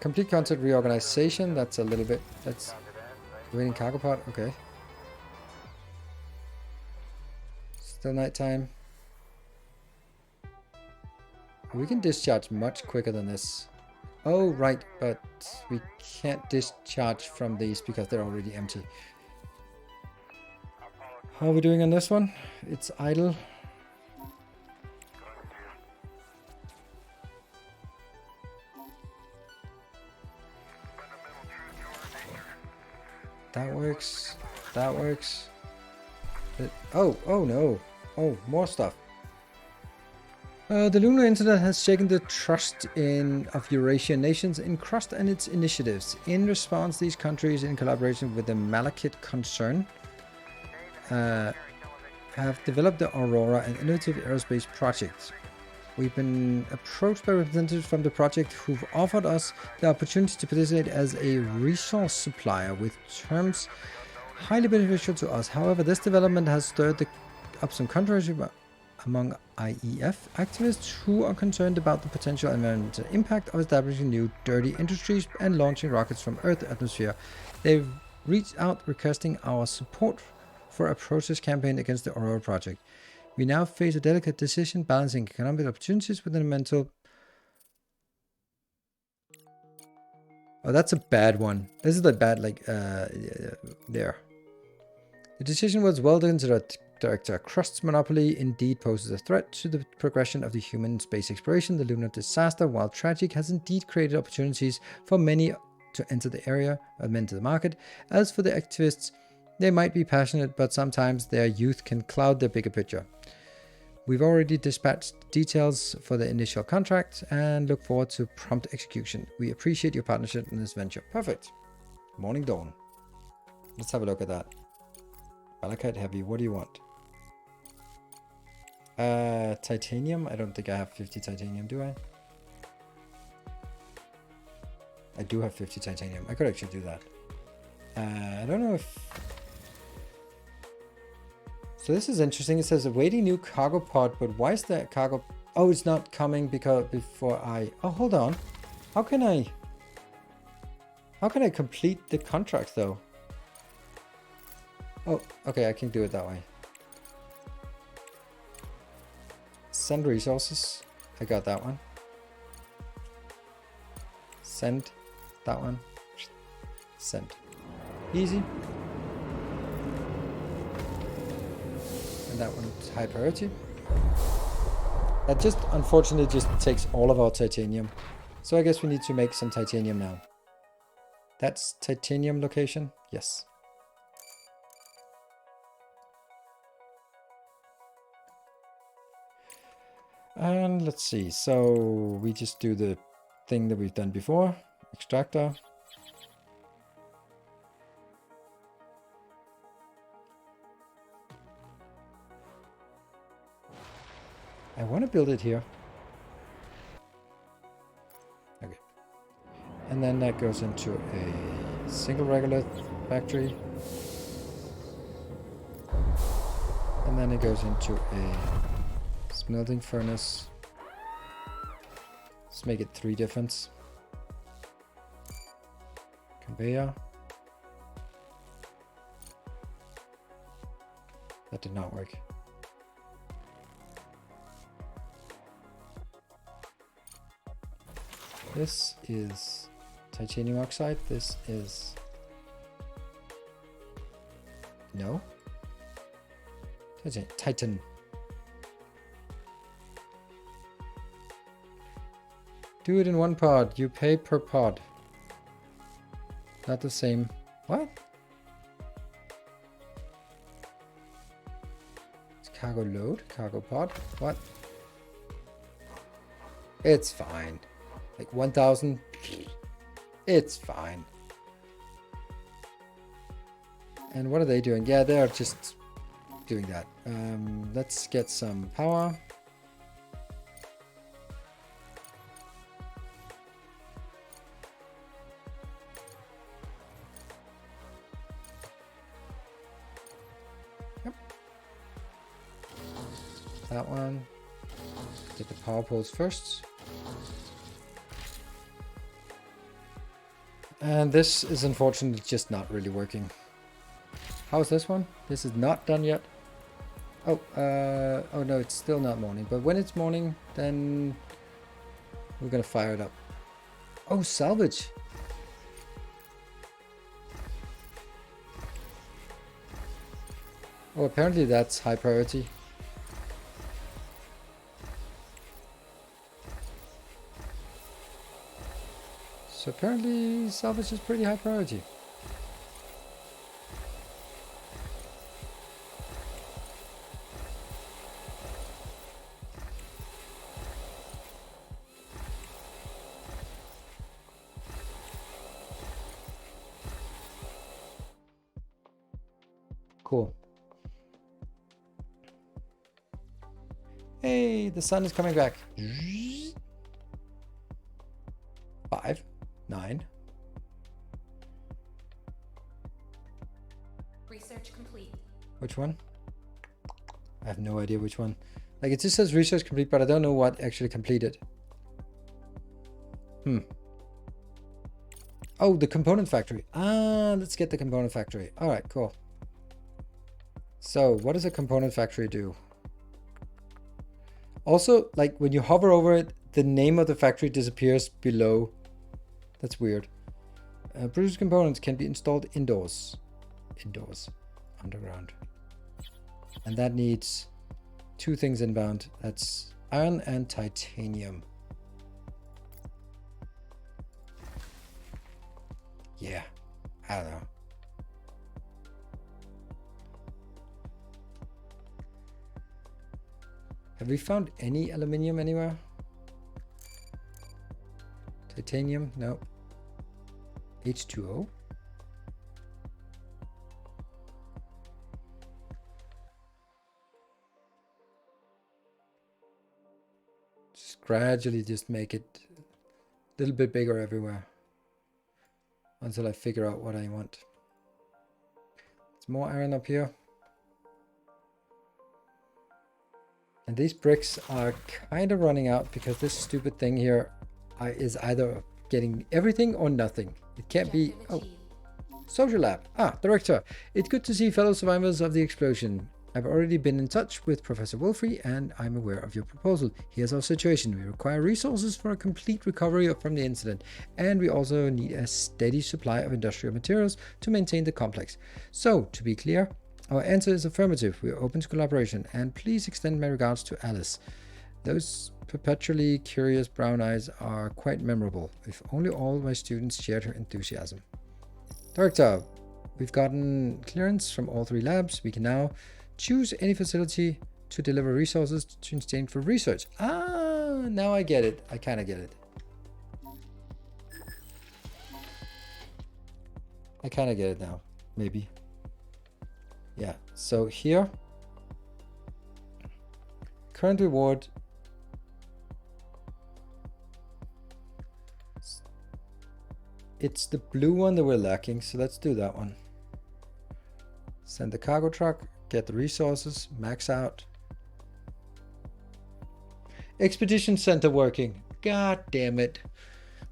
[SPEAKER 1] Complete content reorganization. That's a little bit. That's waiting cargo pod. Okay. Still nighttime. We can discharge much quicker than this. Oh, right, but we can't discharge from these because they're already empty. How are we doing on this one? It's idle. That works. That works. Oh no. Oh, more stuff. The lunar internet has shaken the trust of Eurasian nations in Crust and its initiatives. In response, these countries, in collaboration with the Malakit concern, have developed the Aurora, an innovative aerospace project. We've been approached by representatives from the project who've offered us the opportunity to participate as a resource supplier with terms highly beneficial to us. However, this development has stirred up some controversy among IEF activists who are concerned about the potential environmental impact of establishing new dirty industries and launching rockets from Earth's atmosphere. They've reached out requesting our support for a protest campaign against the Aurora project. We now face a delicate decision balancing economic opportunities with environmental. Oh, that's a bad one. This is the bad, like, there. The decision was well considered. Director Crust's monopoly indeed poses a threat to the progression of the human space exploration. The lunar disaster, while tragic, has indeed created opportunities for many to enter the area, enter the market. As for the activists, they might be passionate, but sometimes their youth can cloud their bigger picture. We've already dispatched details for the initial contract and look forward to prompt execution. We appreciate your partnership in this venture. Perfect. Morning dawn. Let's have a look at that. Malachite heavy, what do you want? Titanium? I don't think I have 50 titanium, do I? I do have 50 titanium. I could actually do that. I don't know if... So this is interesting. It says awaiting new cargo pod, but why is that cargo... Oh, it's not coming because before I... Oh, hold on. How can I complete the contract though? Oh, okay, I can do it that way. Send resources. I got that one. Send that one. Send. Easy. And that one's high priority. That just unfortunately just takes all of our titanium. So I guess we need to make some titanium now. That's titanium location? Yes. And let's see, so we just do the thing that we've done before. Extractor. I want to build it here. Okay. And then that goes into a single regolith factory. And then it goes into a smelting furnace. Let's make it 3 difference. Conveyor. That did not work. This is titanium oxide. This is... No. Titan. Do it in one pod. You pay per pod. Not the same. What? It's cargo load, cargo pod. What? It's fine. Like 1,000. It's fine. And what are they doing? Yeah, they're just doing that. Let's get some power. Yep. That one. Get the power poles first. And this is unfortunately just not really working. How's this one? This is not done yet. Oh, oh no, it's still not morning. But when it's morning, then we're gonna fire it up. Oh, salvage. Oh, apparently that's high priority. So apparently salvage is pretty high priority. Cool. Hey, the sun is coming back. 5, 9.
[SPEAKER 7] Research complete.
[SPEAKER 1] Which one? I have no idea which one. Like, it just says research complete, but I don't know what actually completed. Oh, the component factory. Ah, let's get the component factory. All right, cool. So what does a component factory do? Also, like when you hover over it, the name of the factory disappears below. That's weird. Produced components can be installed indoors. Indoors. Underground. And that needs 2 things inbound. That's iron and titanium. Yeah, I don't know. Have we found any aluminium anywhere? Titanium? No. H2O? Just gradually just make it a little bit bigger everywhere. Until I figure out what I want. There's more iron up here. And these bricks are kind of running out because this stupid thing here is either getting everything or nothing. It can't be... Oh, social lab. Ah, director. It's good to see fellow survivors of the explosion. I've already been in touch with Professor Wolfrey and I'm aware of your proposal. Here's our situation. We require resources for a complete recovery from the incident, and we also need a steady supply of industrial materials to maintain the complex. So, to be clear, our answer is affirmative. We are open to collaboration, and please extend my regards to Alice. Those perpetually curious brown eyes are quite memorable. If only all my students shared her enthusiasm. Director, we've gotten clearance from all 3 labs. We can now choose any facility to deliver resources to exchange for research. Ah, now I get it. I kind of get it. I kind of get it now. Maybe. Yeah, so here. Current reward. It's the blue one that we're lacking, so let's do that one. Send the cargo truck. Get the resources, max out. Expedition center working. God damn it.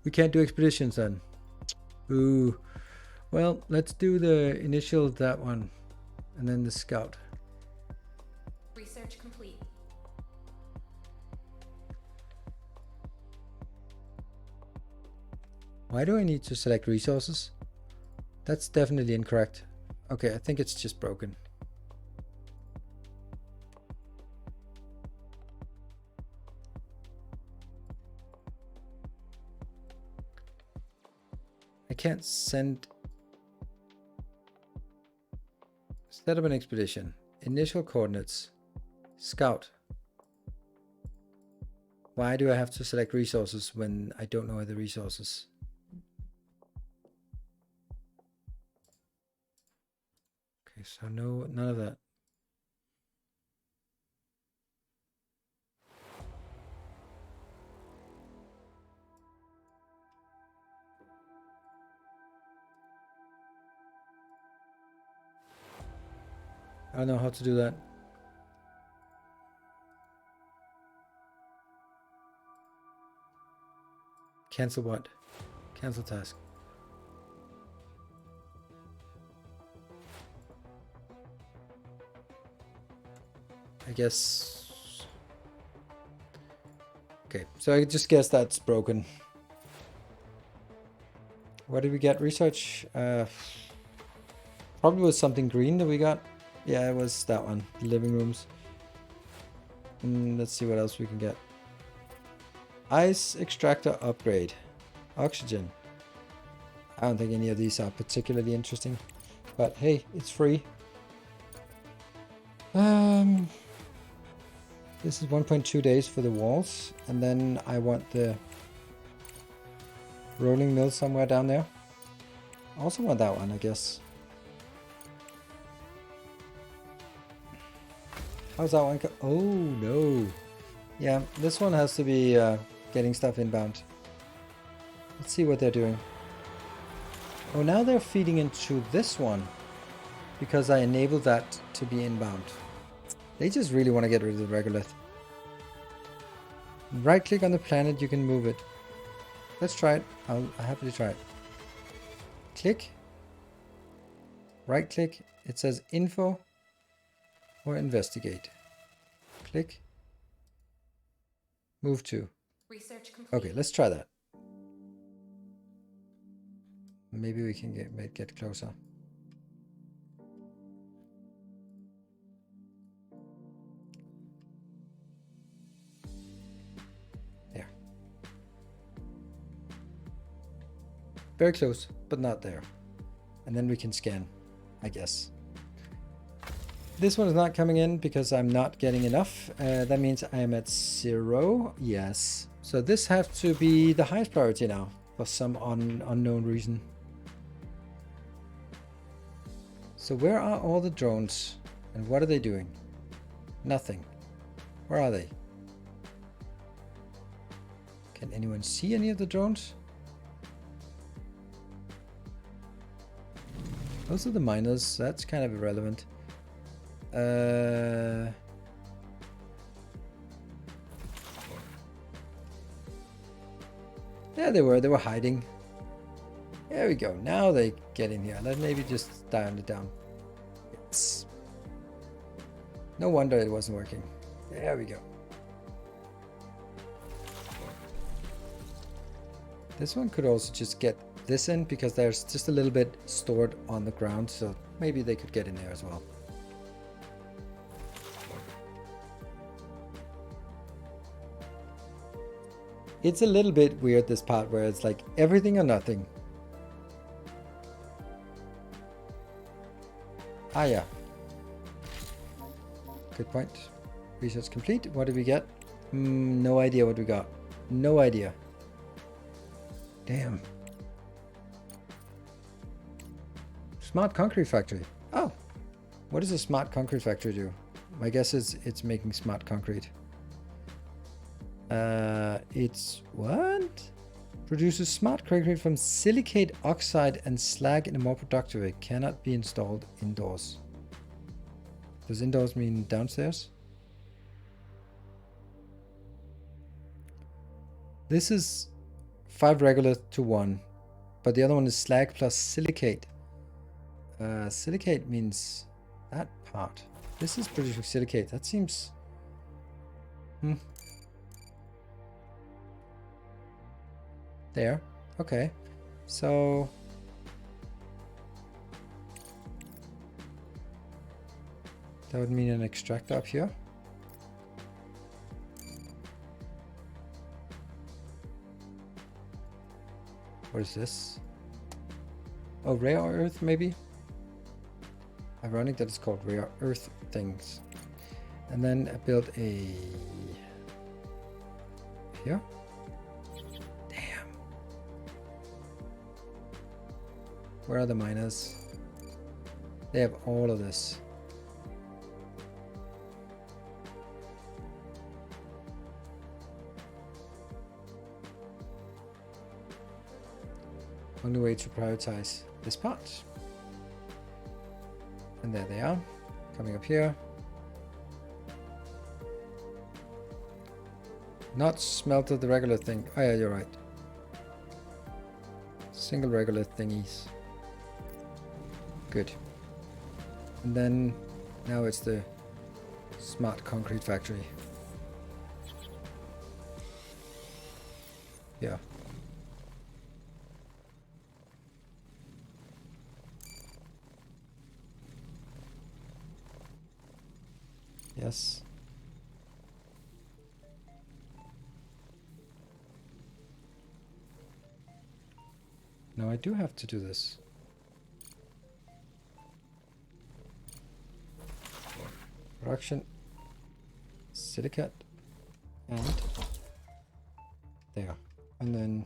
[SPEAKER 1] We can't do expeditions then. Ooh. Well, let's do the initial, that one. And then the scout.
[SPEAKER 7] Research complete.
[SPEAKER 1] Why do I need to select resources? That's definitely incorrect. Okay, I think it's just broken. I can't send... Set up an expedition. Initial coordinates. Scout. Why do I have to select resources when I don't know the resources? Okay, so no, none of that. I don't know how to do that. Cancel what? Cancel task. I guess. Okay, so I just guess that's broken. What did we get? Research? Probably was something green that we got. Yeah, it was that one. Living rooms. Let's see what else we can get. Ice extractor upgrade. Oxygen. I don't think any of these are particularly interesting. But hey, it's free. This is 1.2 days for the walls. And then I want the rolling mill somewhere down there. I also want that one, I guess. How's that one? Oh, no. Yeah, this one has to be getting stuff inbound. Let's see what they're doing. Oh, now they're feeding into this one. Because I enabled that to be inbound. They just really want to get rid of the regolith. Right click on the planet, you can move it. Let's try it. I'll happily try it. Click. Right click. It says info or investigate. Click. Move to.
[SPEAKER 7] Research complete.
[SPEAKER 1] Okay, let's try that. Maybe we can get closer. There. Very close, but not there. And then we can scan, I guess. This one is not coming in because I'm not getting enough. That means I am at 0. Yes. So this has to be the highest priority now for some unknown reason. So where are all the drones? And what are they doing? Nothing. Where are they? Can anyone see any of the drones? Those are the miners. That's kind of irrelevant. Yeah, they were hiding. There we go. Now they get in here. Let's maybe just dial it down. Yes. No wonder it wasn't working. There we go. This one could also just get this in because there's just a little bit stored on the ground, so maybe they could get in there as well. It's a little bit weird, this part where it's like everything or nothing. Ah, yeah. Good point. Research complete. What did we get? No idea what we got. No idea. Damn. Smart concrete factory. Oh. What does a smart concrete factory do? My guess is it's making smart concrete. It's what? Produces smart concrete from silicate oxide and slag in a more productive way. Cannot be installed indoors. Does indoors mean downstairs? This is 5 regular to 1, but the other one is slag plus silicate. Silicate means that part. This is producing silicate. That seems... There. Okay. So... that would mean an extractor up here. What is this? Oh, rare earth maybe? Ironic that it's called rare earth things. And then I built a... here? Damn. Where are the miners? They have all of this. Only way to prioritize this part. And there they are, coming up here. Not smelted the regular thing. Oh yeah, you're right. Single regular thingies. Good. And then now it's the Smart concrete factory. Yeah. Yes. No, I do have to do this. Production. Silicate. And there. And then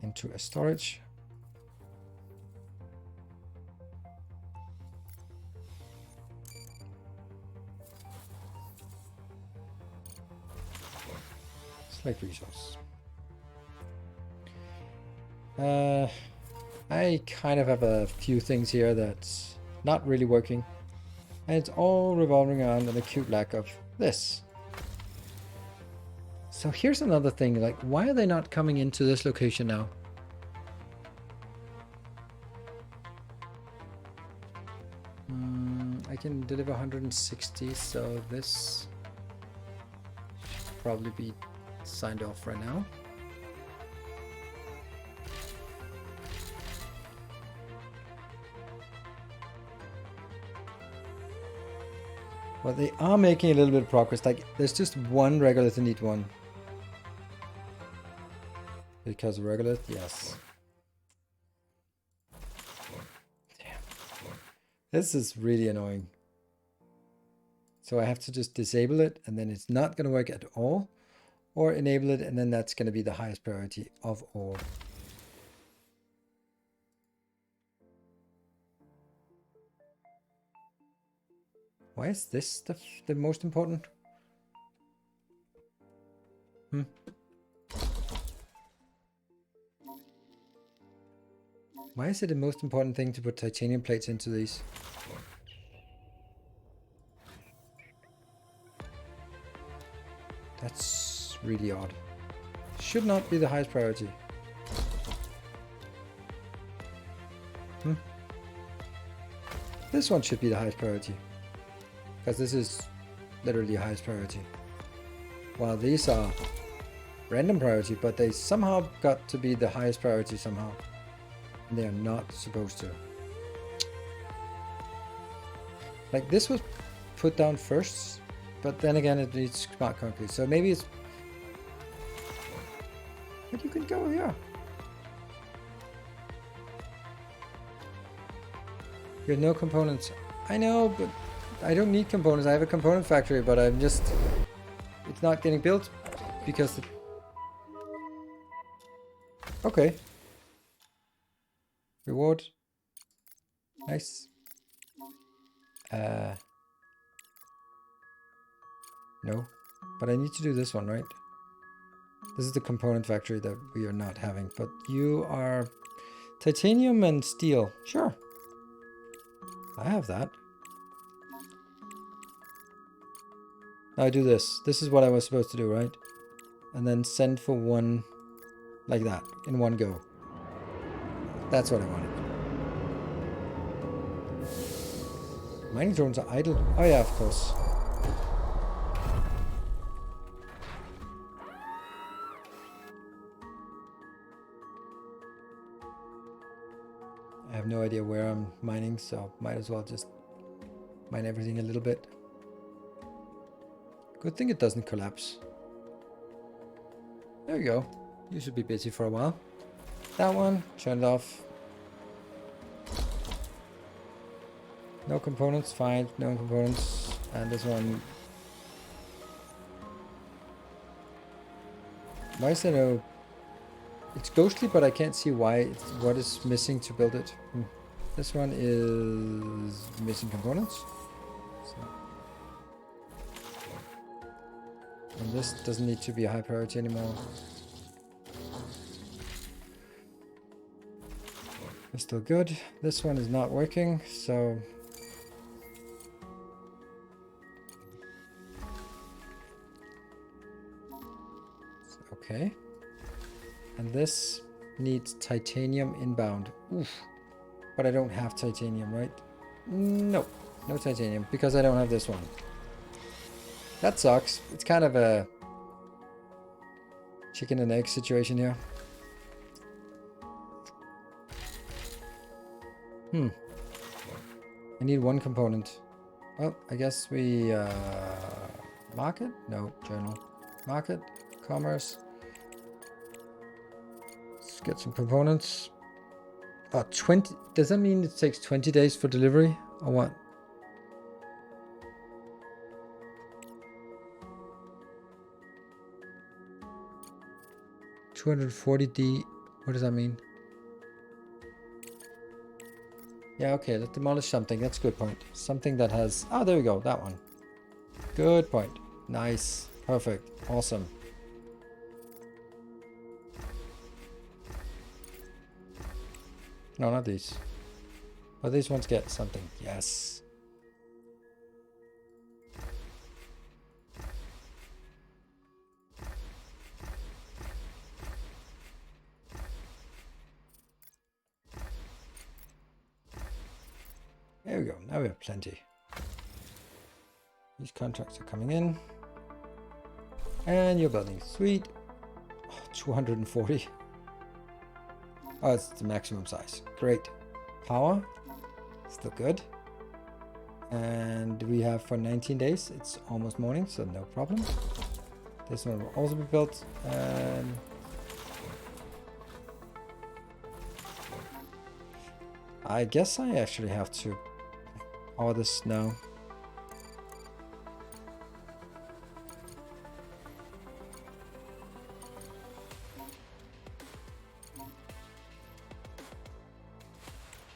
[SPEAKER 1] into a storage. Select resource. I kind of have a few things here that's not really working. And it's all revolving around an acute lack of this. So here's another thing, like, why are they not coming into this location now? I can deliver 160, so this should probably be signed off right now. Well, they are making a little bit of progress. Like, there's just one regolith in each one. Because regolith, yes. Damn. This is really annoying. So I have to just disable it, and then it's not going to work at all. Or enable it, and then that's going to be the highest priority of all. Why is this the most important? Why is it the most important thing to put titanium plates into these? That's really odd. Should not be the highest priority. This one should be the highest priority. Because this is literally highest priority. While these are random priority, but they somehow got to be the highest priority somehow. And they are not supposed to. Like, this was put down first, but then again it needs smart concrete. So maybe it's... But you can go here. You have no components. I know, but I don't need components. I have a component factory, but I'm just... It's not getting built because... Okay. Reward. Nice. No. But I need to do this one, right? This is the component factory that we are not having. But you are... Titanium and steel. Sure. I have that. Now I do this. This is what I was supposed to do, right? And then send for one like that in one go. That's what I wanted. Mining drones are idle. Oh yeah, of course. I have no idea where I'm mining, so might as well just mine everything a little bit. Good thing it doesn't collapse. There we go. You should be busy for a while. That one, turn it off. No components, fine, no components. And this one. Why is there no... It's ghostly, but I can't see why. What is missing to build it. This one is missing components. So. And this doesn't need to be a high priority anymore. It's still good. This one is not working, so... Okay. And this needs titanium inbound. Oof. But I don't have titanium, right? No. No titanium, because I don't have this one. That sucks. It's kind of a chicken and egg situation here. I need one component. Well, I guess we market? No, journal. Market, commerce. Let's get some components. 20. Does that mean it takes 20 days for delivery or what? $240D. What does that mean? Yeah, okay, let's demolish something. That's a good point. Something that has... Oh, there we go. That one. Good point. Nice. Perfect. Awesome. No, not these. But these ones get something. Yes. There we go. Now we have plenty. These contracts are coming in. And you're building. Sweet. Oh, 240. Oh, it's the maximum size. Great. Power. Still good. And we have for 19 days. It's almost morning, so no problem. This one will also be built. And I guess I actually have to power this now.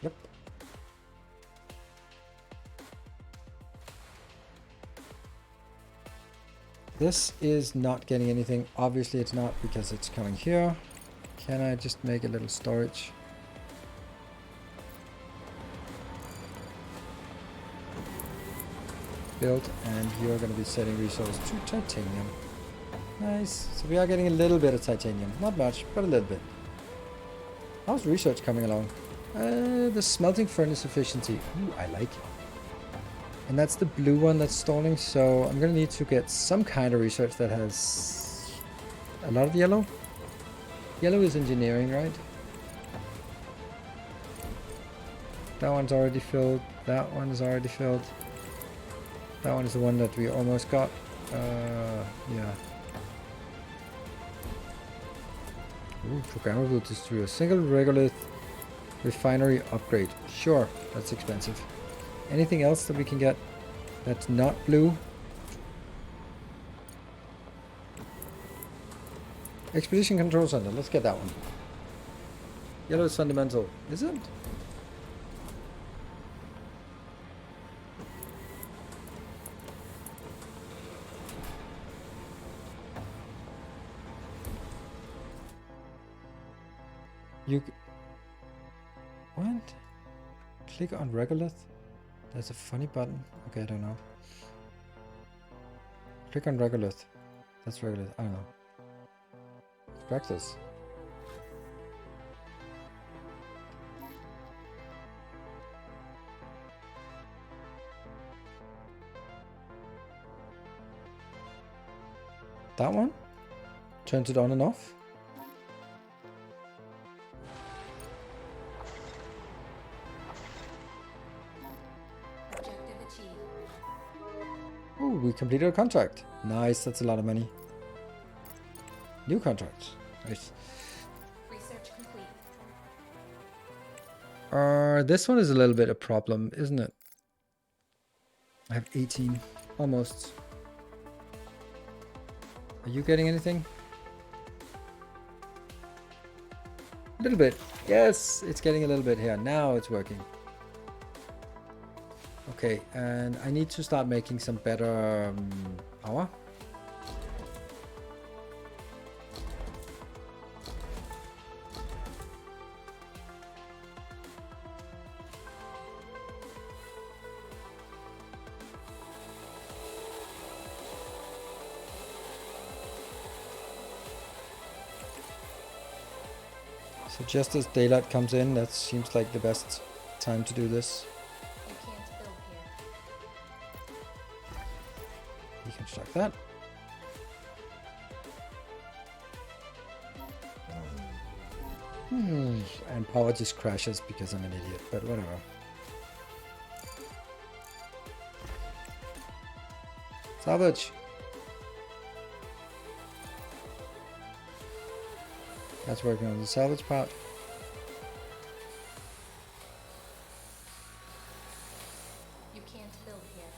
[SPEAKER 1] Yep. This is not getting anything. Obviously it's not because it's coming here. Can I just make a little storage? Built, and you're going to be setting resource to titanium. Nice. So we are getting a little bit of titanium. Not much, but a little bit. How's research coming along? The smelting furnace efficiency. Ooh, I like it. And that's the blue one that's stalling, so I'm going to need to get some kind of research that has a lot of yellow. Yellow is engineering, right? That one's already filled. That one is already filled. That one is the one that we almost got. Yeah. Ooh, programmable distributor. Single regolith refinery upgrade. Sure, that's expensive. Anything else that we can get that's not blue? Expedition Control Center. Let's get that one. Yellow is fundamental. Is it? What? Click on regolith? There's a funny button. Okay, I don't know. Click on regolith. That's regolith. I don't know. Let's practice. That one? Turns it on and off? Ooh, we completed a contract. Nice, that's a lot of money. New contract. Nice.
[SPEAKER 7] Research complete.
[SPEAKER 1] This one is a little bit a problem, isn't it? I have 18. Almost. Are you getting anything? A little bit. Yes, it's getting a little bit here. Now it's working. Okay, and I need to start making some better power. So just as daylight comes in, that seems like the best time to do this.
[SPEAKER 7] You can't build here.
[SPEAKER 1] deconstruct that. And power just crashes because I'm an idiot, but whatever. Salvage! That's working on the salvage part.
[SPEAKER 7] You can't build here.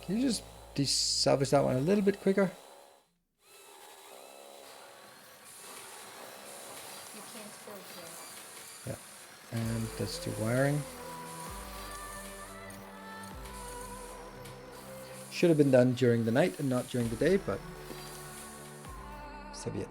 [SPEAKER 1] Can you just salvage that one a little bit quicker?
[SPEAKER 7] You can't build here.
[SPEAKER 1] Yeah. And let's do wiring. Should have been done during the night and not during the day, but so be it.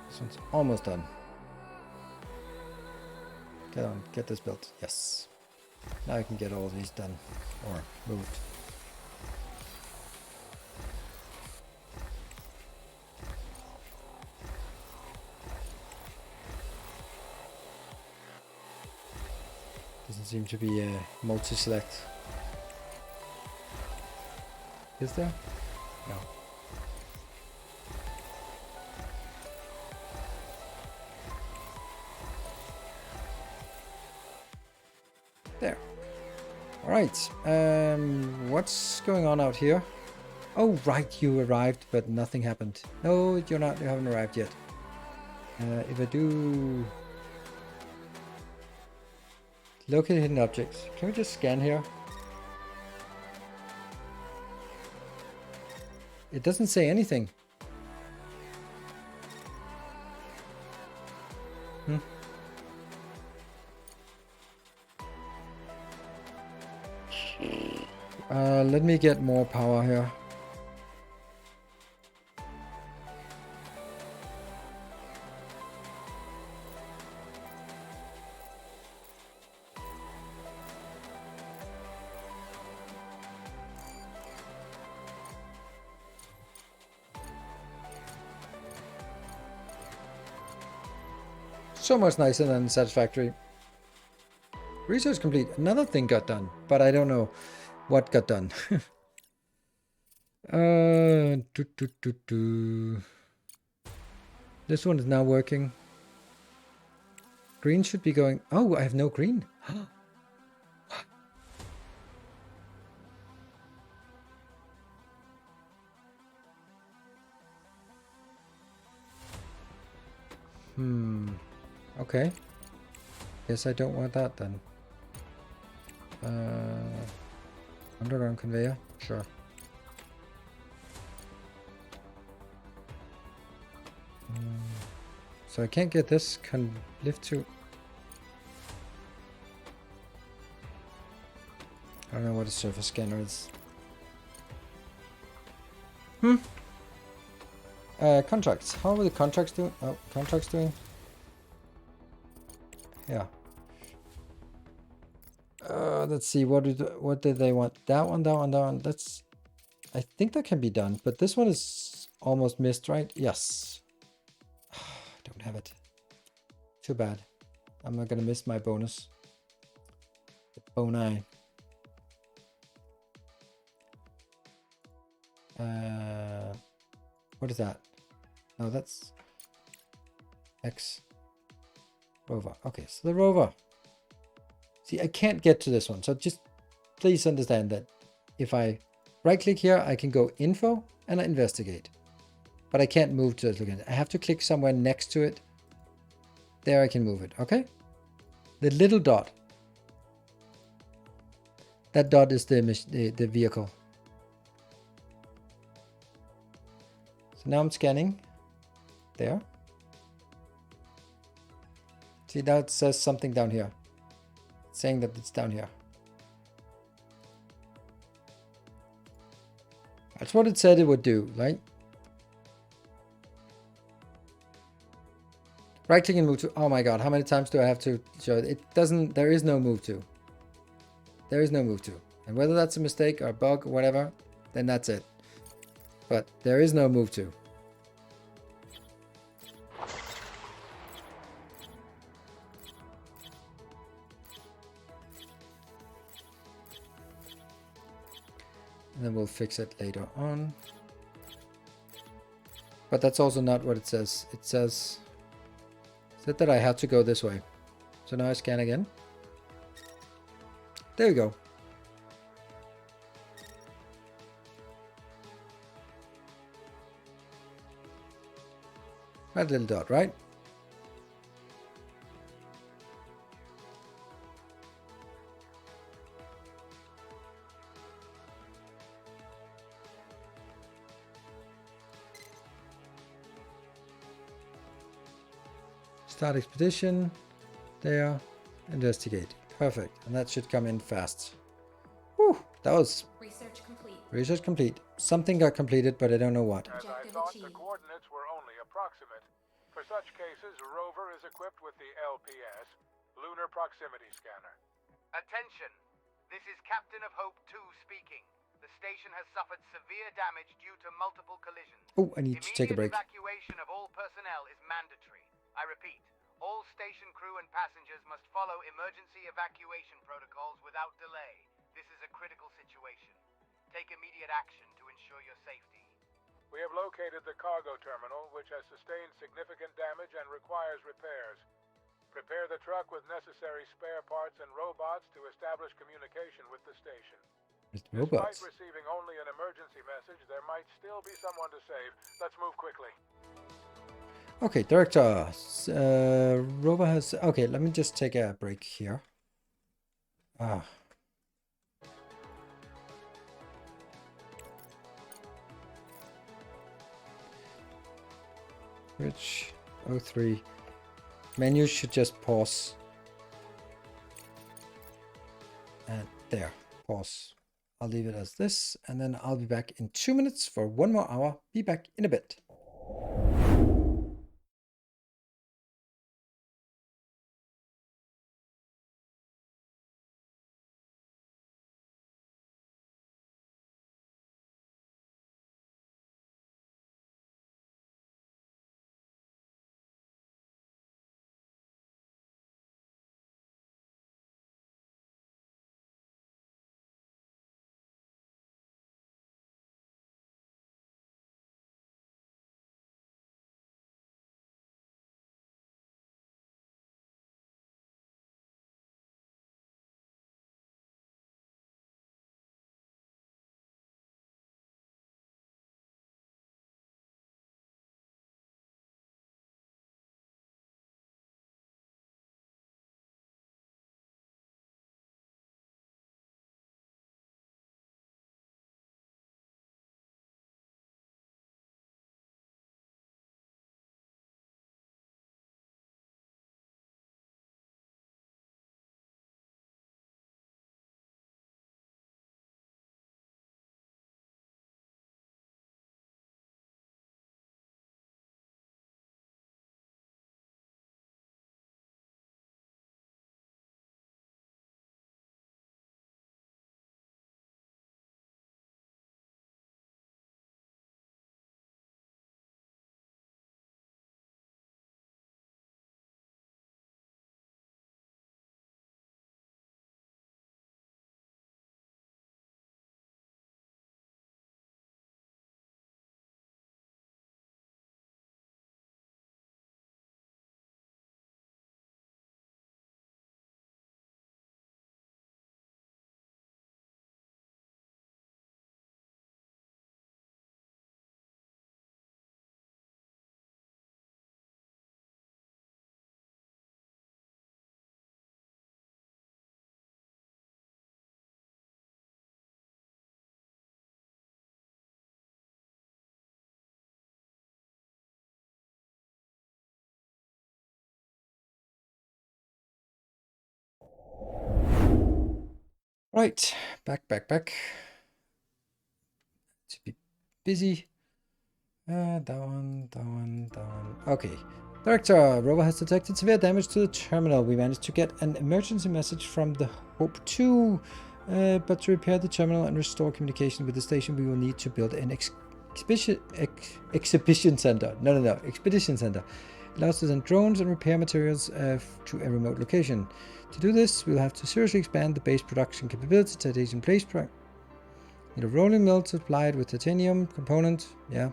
[SPEAKER 1] This one's almost done. Get on, get this built. Yes. Now I can get all these done or moved. Doesn't seem to be a multi-select. Is there? No. There. Alright. What's going on out here? Oh, right, you arrived, but nothing happened. No, you're not. You haven't arrived yet. If I do... Locate hidden objects. Can we just scan here? It doesn't say anything. Let me get more power here. So much nicer than Satisfactory. Research complete. Another thing got done, but I don't know what got done. This one is now working. Green should be going. Oh, I have no green. Okay. Guess I don't want that then. Underground conveyor? Sure. So I can't get this lift to... I don't know what a surface scanner is. Contracts. How are the contracts doing? Oh, contracts doing? Yeah. Let's see. What did they want? That one. That's. I think that can be done, but this one is almost missed, right? Yes. Don't have it. Too bad. I'm not gonna miss my bonus. Boni. What is that? No, that's X. Rover. Okay, so the rover. See, I can't get to this one, so just please understand that if I right-click here, I can go Info and I investigate. But I can't move to it again. I have to click somewhere next to it. There I can move it, okay? The little dot. That dot is the vehicle. So now I'm scanning. There. See, now it says something down here. It's saying that it's down here. That's what it said it would do, right? Right click and move to. Oh my god, how many times do I have to show it? It doesn't, there is no move to. There is no move to. And whether that's a mistake or a bug or whatever, then that's it. But there is no move to. And then we'll fix it later on. But that's also not what it says. It says that I have to go this way. So now I scan again. There we go. That little dot, right? Start expedition. There. Investigate. Perfect. And that should come in fast. Whew, that was...
[SPEAKER 7] Research complete.
[SPEAKER 1] Research complete. Something got completed, but I don't know what.
[SPEAKER 9] As I thought, the coordinates were only approximate. For such cases, rover is equipped with the LPS, Lunar Proximity Scanner.
[SPEAKER 11] Attention! This is Captain of Hope 2 speaking. The station has suffered severe damage due to multiple collisions.
[SPEAKER 1] Oh, I need to take a break.
[SPEAKER 11] Evacuation of all personnel is mandatory. I repeat, all station crew and passengers must follow emergency evacuation protocols without delay. This is a critical situation. Take immediate action to ensure your safety.
[SPEAKER 9] We have located the cargo terminal, which has sustained significant damage and requires repairs. Prepare the truck with necessary spare parts and robots to establish communication with the station.
[SPEAKER 1] Robots.
[SPEAKER 9] Despite receiving only an emergency message, there might still be someone to save. Let's move quickly.
[SPEAKER 1] Okay, director. Rover has... Okay, let me just take a break here. Which 03 menu should just pause. And there, pause. I'll leave it as this, and then I'll be back in 2 minutes for 1 more hour. Be back in a bit. Right, back. To be busy. Down. Okay. Director, rover has detected severe damage to the terminal. We managed to get an emergency message from the Hope 2. But to repair the terminal and restore communication with the station, we will need to build an exhibition center. No. Expedition center. Allows to send drones and repair materials to a remote location. To do this, we'll have to seriously expand the base production capability. Titanium place product. Need a rolling mill to supply it with titanium component. Yeah.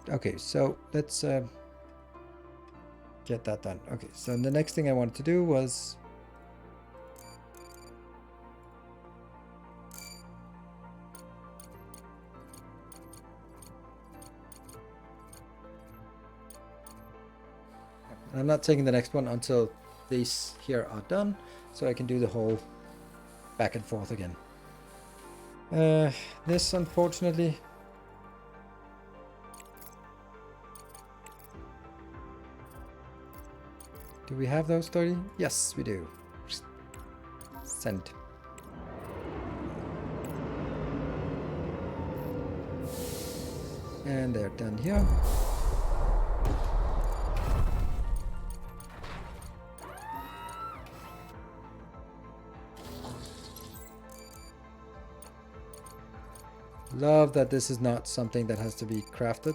[SPEAKER 1] Okay, so let's get that done. Okay, so the next thing I wanted to do was I'm not taking the next one until these here are done, so I can do the whole back and forth again. This unfortunately do we have those 30? Yes, we do. Send. And they're done here. Love that this is not something that has to be crafted,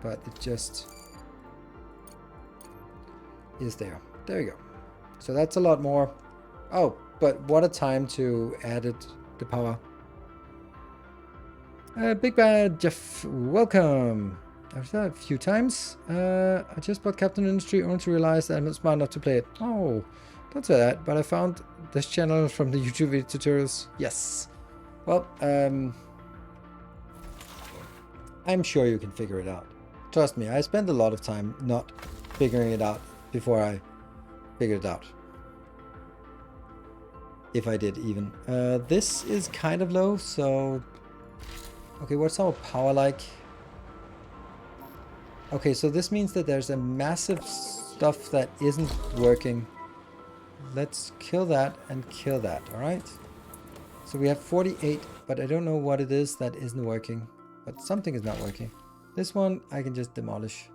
[SPEAKER 1] but it just is there. There you go. So that's a lot more. Oh, but what a time to add it, the power. Big Bad Jeff, welcome. I've said it a few times. I just bought Captain Industry only to realize that I'm not smart enough to play it. Oh, don't say that, but I found this channel from the YouTube video tutorials. Yes. Well, I'm sure you can figure it out. Trust me, I spent a lot of time not figuring it out before I figured it out. If I did even. This is kind of low, so... Okay, what's our power like? Okay, so this means that there's a massive stuff that isn't working. Let's kill that and kill that, alright? So we have 48, but I don't know what it is that isn't working. But something is not working. This one I can just demolish.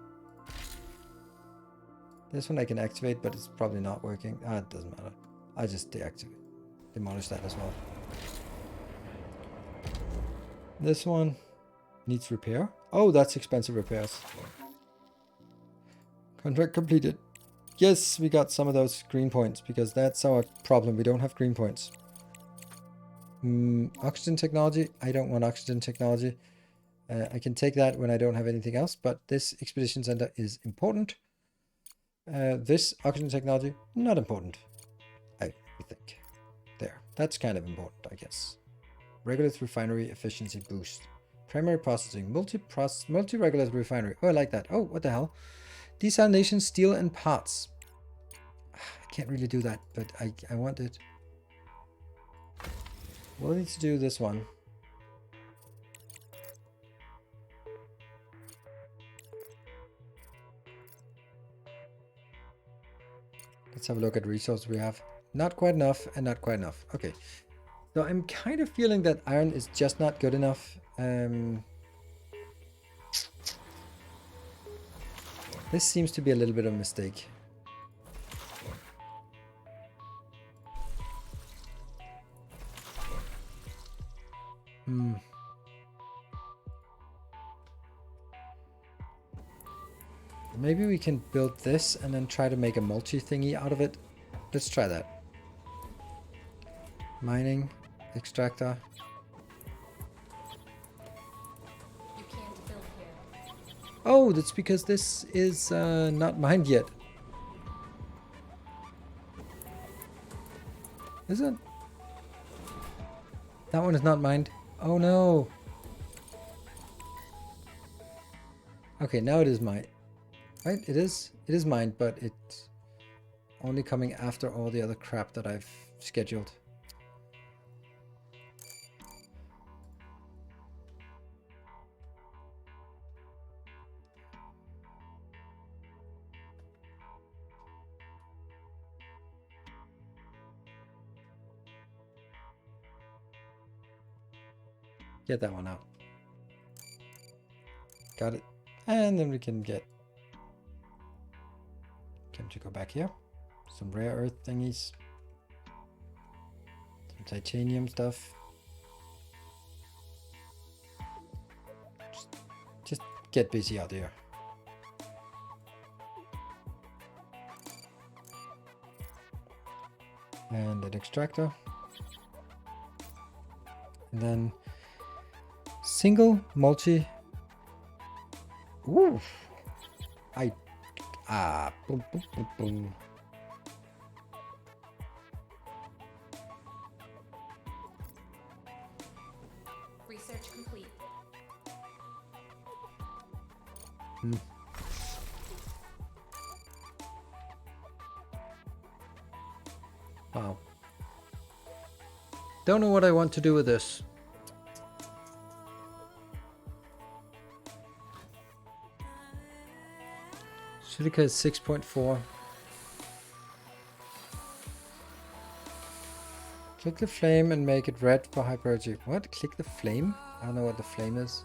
[SPEAKER 1] This one I can activate, but it's probably not working. Ah, it doesn't matter. I just demolish that as well. This one needs repair. Oh, that's expensive repairs. Contract completed. Yes, we got some of those green points because that's our problem. We don't have green points. Oxygen technology. I don't want oxygen technology. I can take that when I don't have anything else, but this expedition center is important. This oxygen technology, not important. I think. There. That's kind of important, I guess. Regolith refinery efficiency boost. Primary processing. Multi-regolith refinery. Oh, I like that. Oh, what the hell? Desalination, steel, and parts. I can't really do that, but I want it. We'll need to do this one. Let's have a look at resources we have. Not quite enough and not quite enough. Okay. So I'm kind of feeling that iron is just not good enough. This seems to be a little bit of a mistake. Maybe we can build this and then try to make a multi thingy out of it. Let's try that. Mining, extractor.
[SPEAKER 7] You can't build here.
[SPEAKER 1] Oh, that's because this is not mined yet. Is it? That one is not mined. Oh no. Okay, now it is mined. Right, it is mined, but it's only coming after all the other crap that I've scheduled. Get that one out. Got it. And then we can get to go back here. Some rare earth thingies. Some titanium stuff. get busy out there. And an extractor. And then single, multi. Ooh. Boom, boom, boom, boom.
[SPEAKER 7] Research complete.
[SPEAKER 1] Wow. Don't know what I want to do with this. Silica is 6.4. Click the flame and make it red for high priority. What? Click the flame? I don't know what the flame is.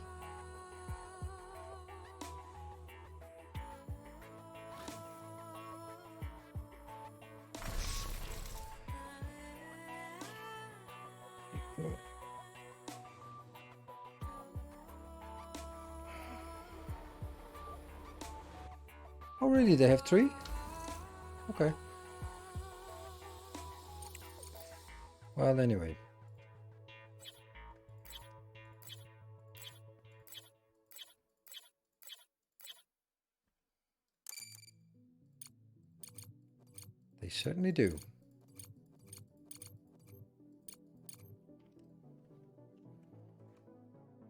[SPEAKER 1] Oh really, they have 3? Okay. Well, anyway. They certainly do.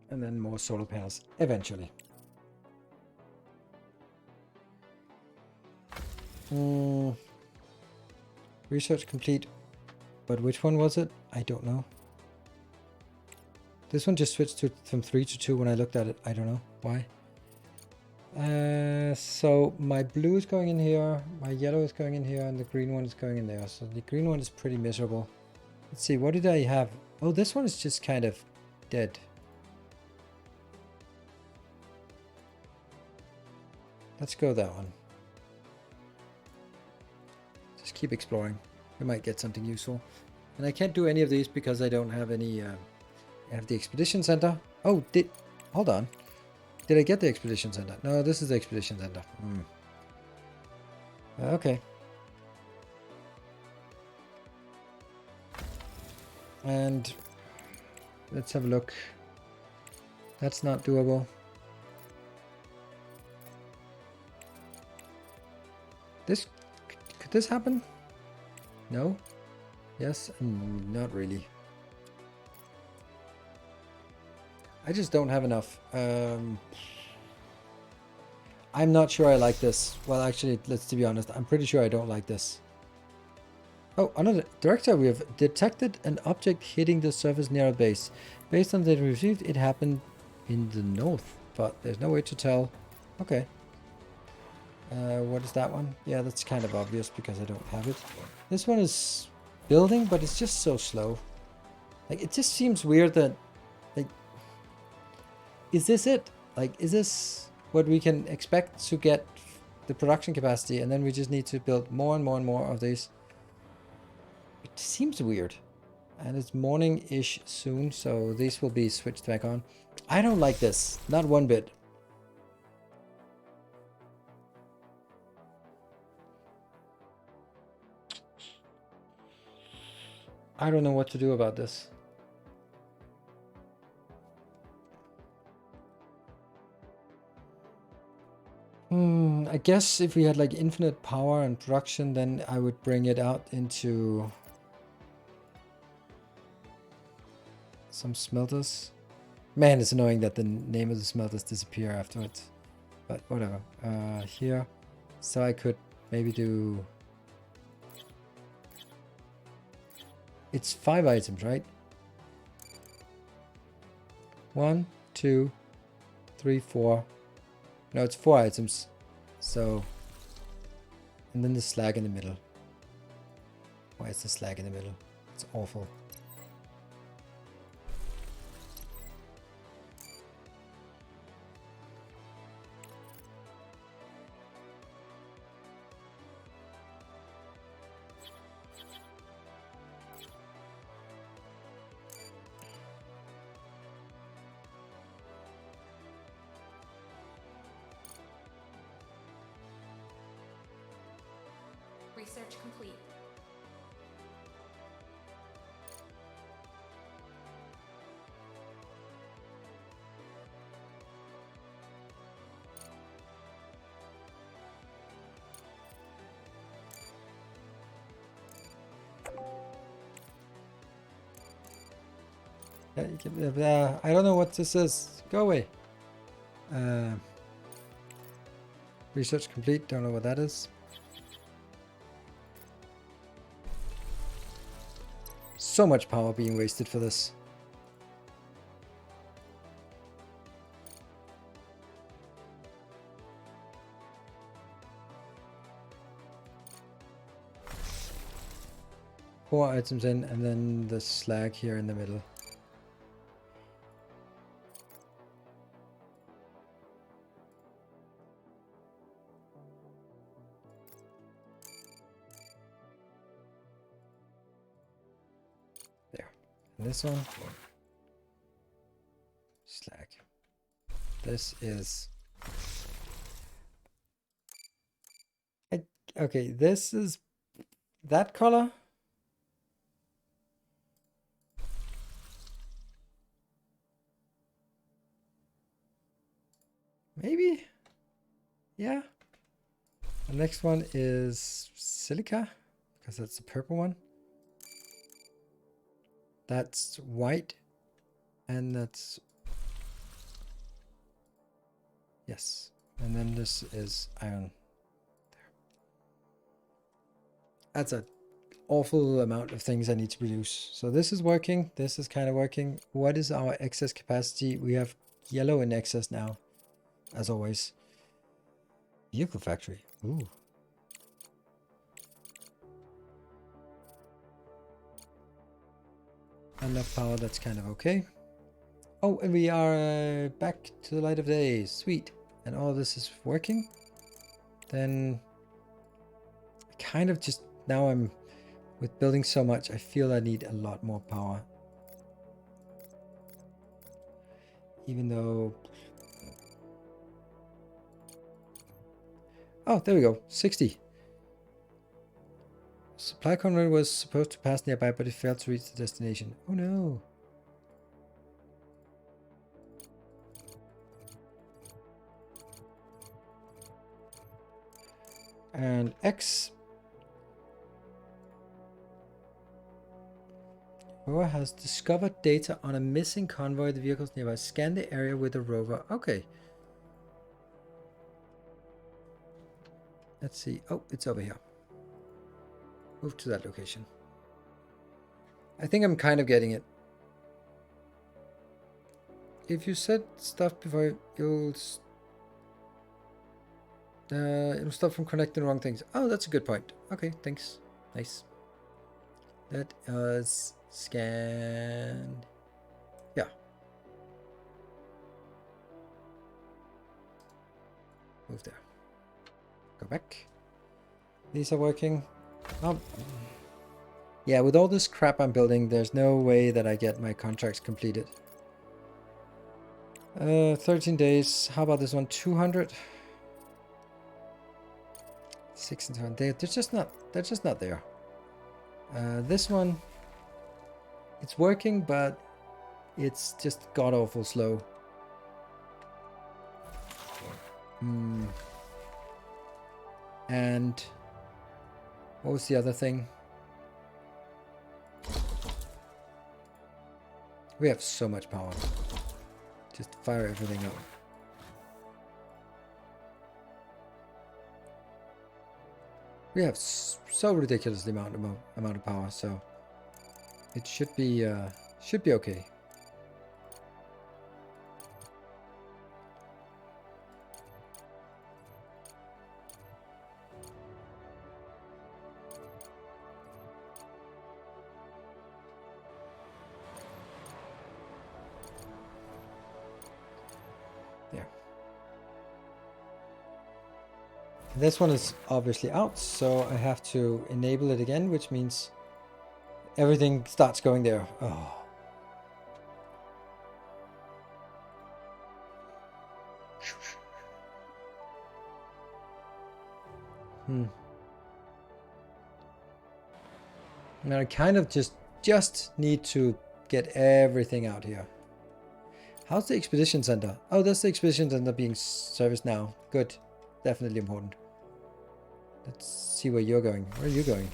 [SPEAKER 1] And then more solar panels eventually. Research complete. But which one was it? I don't know. This one just switched from 3 to 2 when I looked at it. I don't know why. So my blue is going in here, my yellow is going in here, and the green one is going in there. So the green one is pretty miserable. Let's see, what did I have? Oh, this one is just kind of dead. Let's go that one. Just keep exploring. We might get something useful. And I can't do any of these because I don't have any... I have the expedition center. Oh, hold on. Did I get the expedition center? No, this is the expedition center. Okay. And let's have a look. That's not doable. Could this happen? No? Yes? Not really. I just don't have enough. I'm not sure I like this. Well, actually, to be honest, I'm pretty sure I don't like this. Oh, another director, we have detected an object hitting the surface near our base. Based on the data received, it happened in the north, but there's no way to tell. Okay. What is that one? Yeah, that's kind of obvious because I don't have it. This one is building, but it's just so slow. Like, it just seems weird that, like, is this it? Like, is this what we can expect to get the production capacity, and then we just need to build more and more and more of these? It seems weird. And it's morning-ish soon, so these will be switched back on. I don't like this. Not one bit. I don't know what to do about this. I guess if we had like infinite power and production, then I would bring it out into some smelters. Man, it's annoying that the name of the smelters disappear afterwards. But whatever. Here. So I could maybe do... It's 5 items, right? 1, 2, 3, 4. No, it's 4 items. So... And then the slag in the middle. Why is the slag in the middle? It's awful.
[SPEAKER 7] Research complete.
[SPEAKER 1] I don't know what this is. Go away. Research complete. Don't know what that is. So much power being wasted for this. Four items in, and then the slag here in the middle. There. And this one. Slag. This is... okay, this is that color. Maybe? Yeah. The next one is silica, because that's the purple one. That's white, and that's... yes. And then this is iron. There. That's an awful amount of things I need to produce. So this is working. This is kind of working. What is our excess capacity? We have yellow in excess now, as always. Vehicle factory. Ooh. Enough power, that's kind of okay. Oh, and we are back to the light of day. Sweet. And all this is working. Then kind of just now I'm with building so much, I feel I need a lot more power. Even though... oh, there we go. 60. Supply convoy was supposed to pass nearby, but it failed to reach the destination. Oh no. And X. Rover has discovered data on a missing convoy. The vehicles nearby. Scan the area with the rover. Okay. Let's see. Oh, it's over here. Move to that location. I think I'm kind of getting it. If you said stuff before, it'll stop from connecting the wrong things. Oh, that's a good point. Okay, thanks. Nice. Let us scan. Yeah. Move there. Go back. These are working. Oh. Yeah, with all this crap I'm building, there's no way that I get my contracts completed. 13 days. How about this one? 200? 6 and 7. They're just not there. This one, it's working, but it's just god-awful slow. And what was the other thing? We have so much power. Just fire everything up. We have so ridiculously amount of power, so it should be okay. There. This one is obviously out, so I have to enable it again, which means everything starts going there. Oh. And I kind of just need to get everything out here. How's the expedition center? Oh, that's the expedition center being serviced now. Good. Definitely important. Let's see where you're going. Where are you going?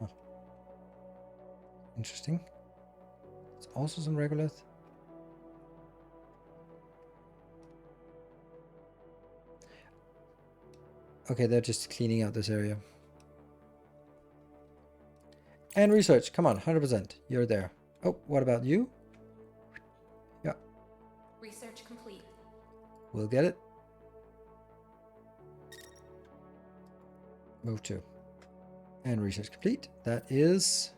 [SPEAKER 1] Oh. Interesting. It's also some regolith. Okay, they're just cleaning out this area. And research. Come on, 100%. You're there. Oh, what about you? Yeah.
[SPEAKER 7] Research complete.
[SPEAKER 1] We'll get it. Move to. And research complete. That is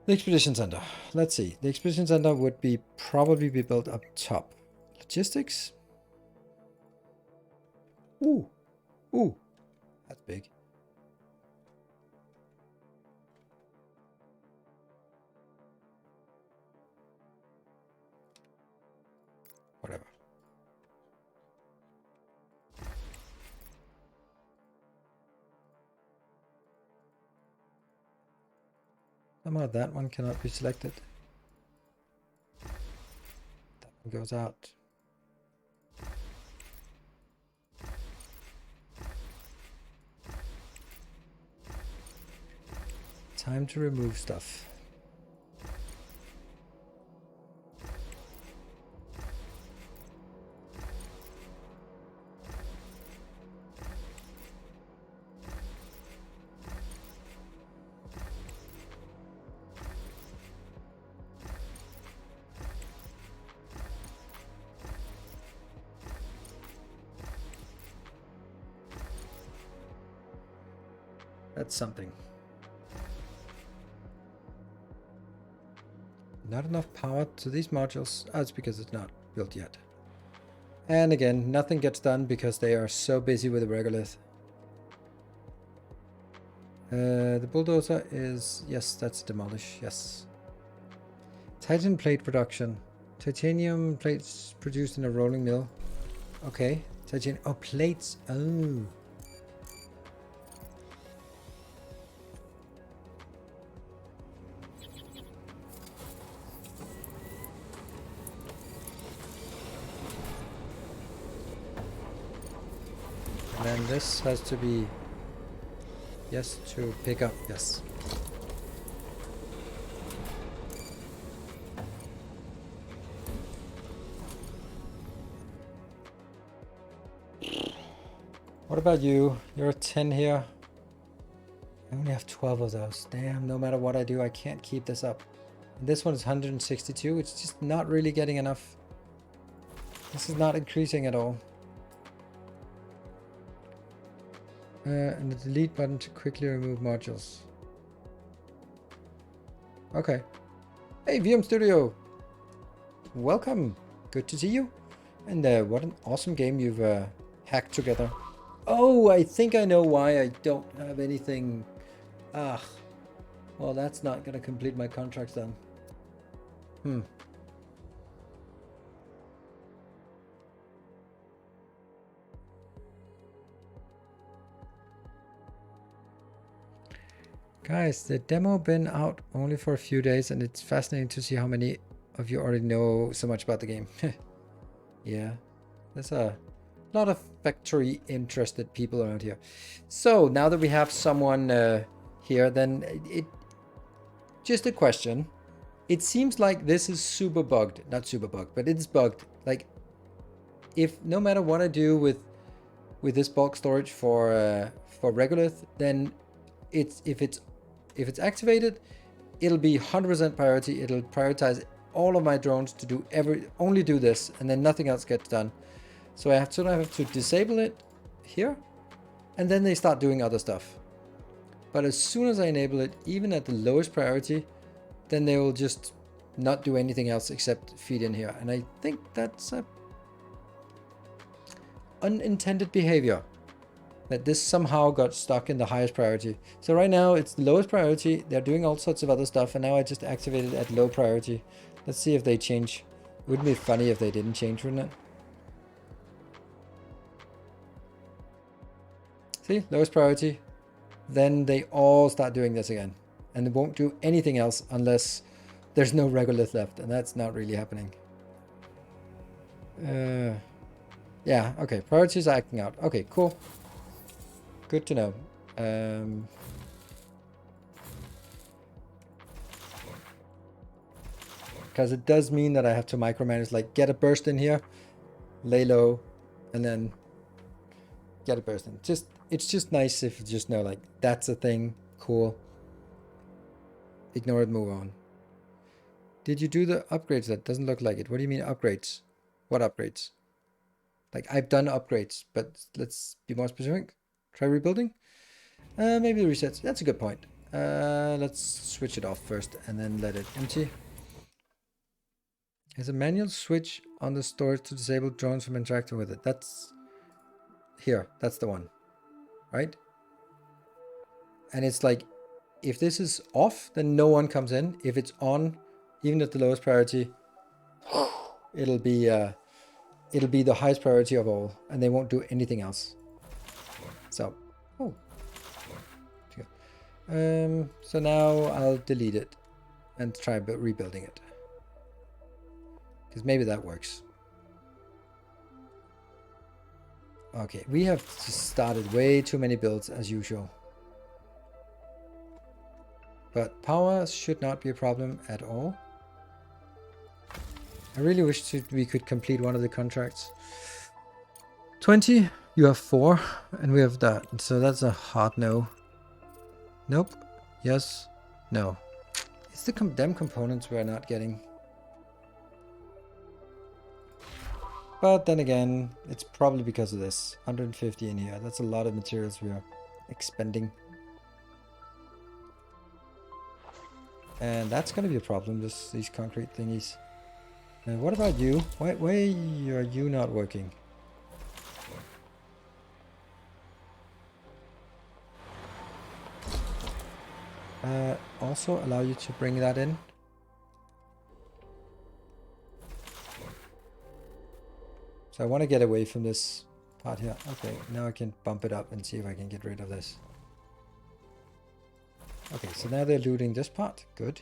[SPEAKER 1] the expedition center. Let's see. The expedition center would be probably be built up top. Logistics. Ooh. Ooh. That's big. Whatever. Somehow that one cannot be selected. That one goes out. Time to remove stuff. That's something. Not enough power to these modules. Oh, it's because it's not built yet. And again, nothing gets done because they are so busy with the regolith. The bulldozer is... Yes, that's demolish. Yes. Titan plate production. Titanium plates produced in a rolling mill. Okay. Titanium... Oh, plates. Oh. And this has to be, yes, to pick up, yes. What about you? You're 10 here. I only have 12 of those. Damn, no matter what I do, I can't keep this up. And this one is 162. It's just not really getting enough. This is not increasing at all. And the delete button to quickly remove modules. Okay. Hey, VM Studio! Welcome! Good to see you. And what an awesome game you've hacked together. Oh, I think I know why I don't have anything. Ah. Well, that's not going to complete my contracts then. Guys, the demo been out only for a few days, and it's fascinating to see how many of you already know so much about the game. Yeah, there's a lot of factory interested people around here. So now that we have someone here, then it just a question. It seems like this is super bugged, not super bugged, but it's bugged. Like, if no matter what I do with this bulk storage for regolith, then if it's activated, it'll be 100% priority. It'll prioritize all of my drones to do only do this, and then nothing else gets done. So I have to disable it here, and then they start doing other stuff. But as soon as I enable it, even at the lowest priority, then they will just not do anything else except feed in here. And I think that's a unintended behavior. That this somehow got stuck in the highest priority. So right now it's the lowest priority. They're doing all sorts of other stuff, and now I just activated at low priority. Let's see if they change. Wouldn't it be funny if they didn't change, wouldn't it? See, lowest priority. then they all start doing this again. And they won't do anything else unless there's no regolith left. And that's not really happening. Yeah, okay. Priorities are acting out. Okay, cool. Good to know. Because it does mean that I have to micromanage, like get a burst in here, lay low, and then get a burst in. It's just nice if you just know, like, that's a thing. Cool. Ignore it, move on. Did you do the upgrades? That doesn't look like it. What do you mean upgrades? What upgrades? Like, I've done upgrades, but let's be more specific. Try rebuilding? Maybe resets. That's a good point. Let's switch it off first and then let it empty. There's a manual switch on the storage to disable drones from interacting with it. That's here. That's the one. Right? And it's like, if this is off, then no one comes in. If it's on, even at the lowest priority, it'll be the highest priority of all, and they won't do anything else. So, so now I'll delete it and try rebuilding it, because maybe that works. Okay, we have started way too many builds as usual. But power should not be a problem at all. I really wish we could complete one of the contracts. 20, you have 4, and we have that. So that's a hard no. Nope. Yes. No. It's the them components we're not getting. But then again, it's probably because of this. 150 in here. That's a lot of materials we are expending. And that's going to be a problem, these concrete thingies. And what about you? Why are you not working? Also allow you to bring that in. So I want to get away from this part here. Okay, now I can bump it up and see if I can get rid of this. Okay, so now they're looting this part. Good.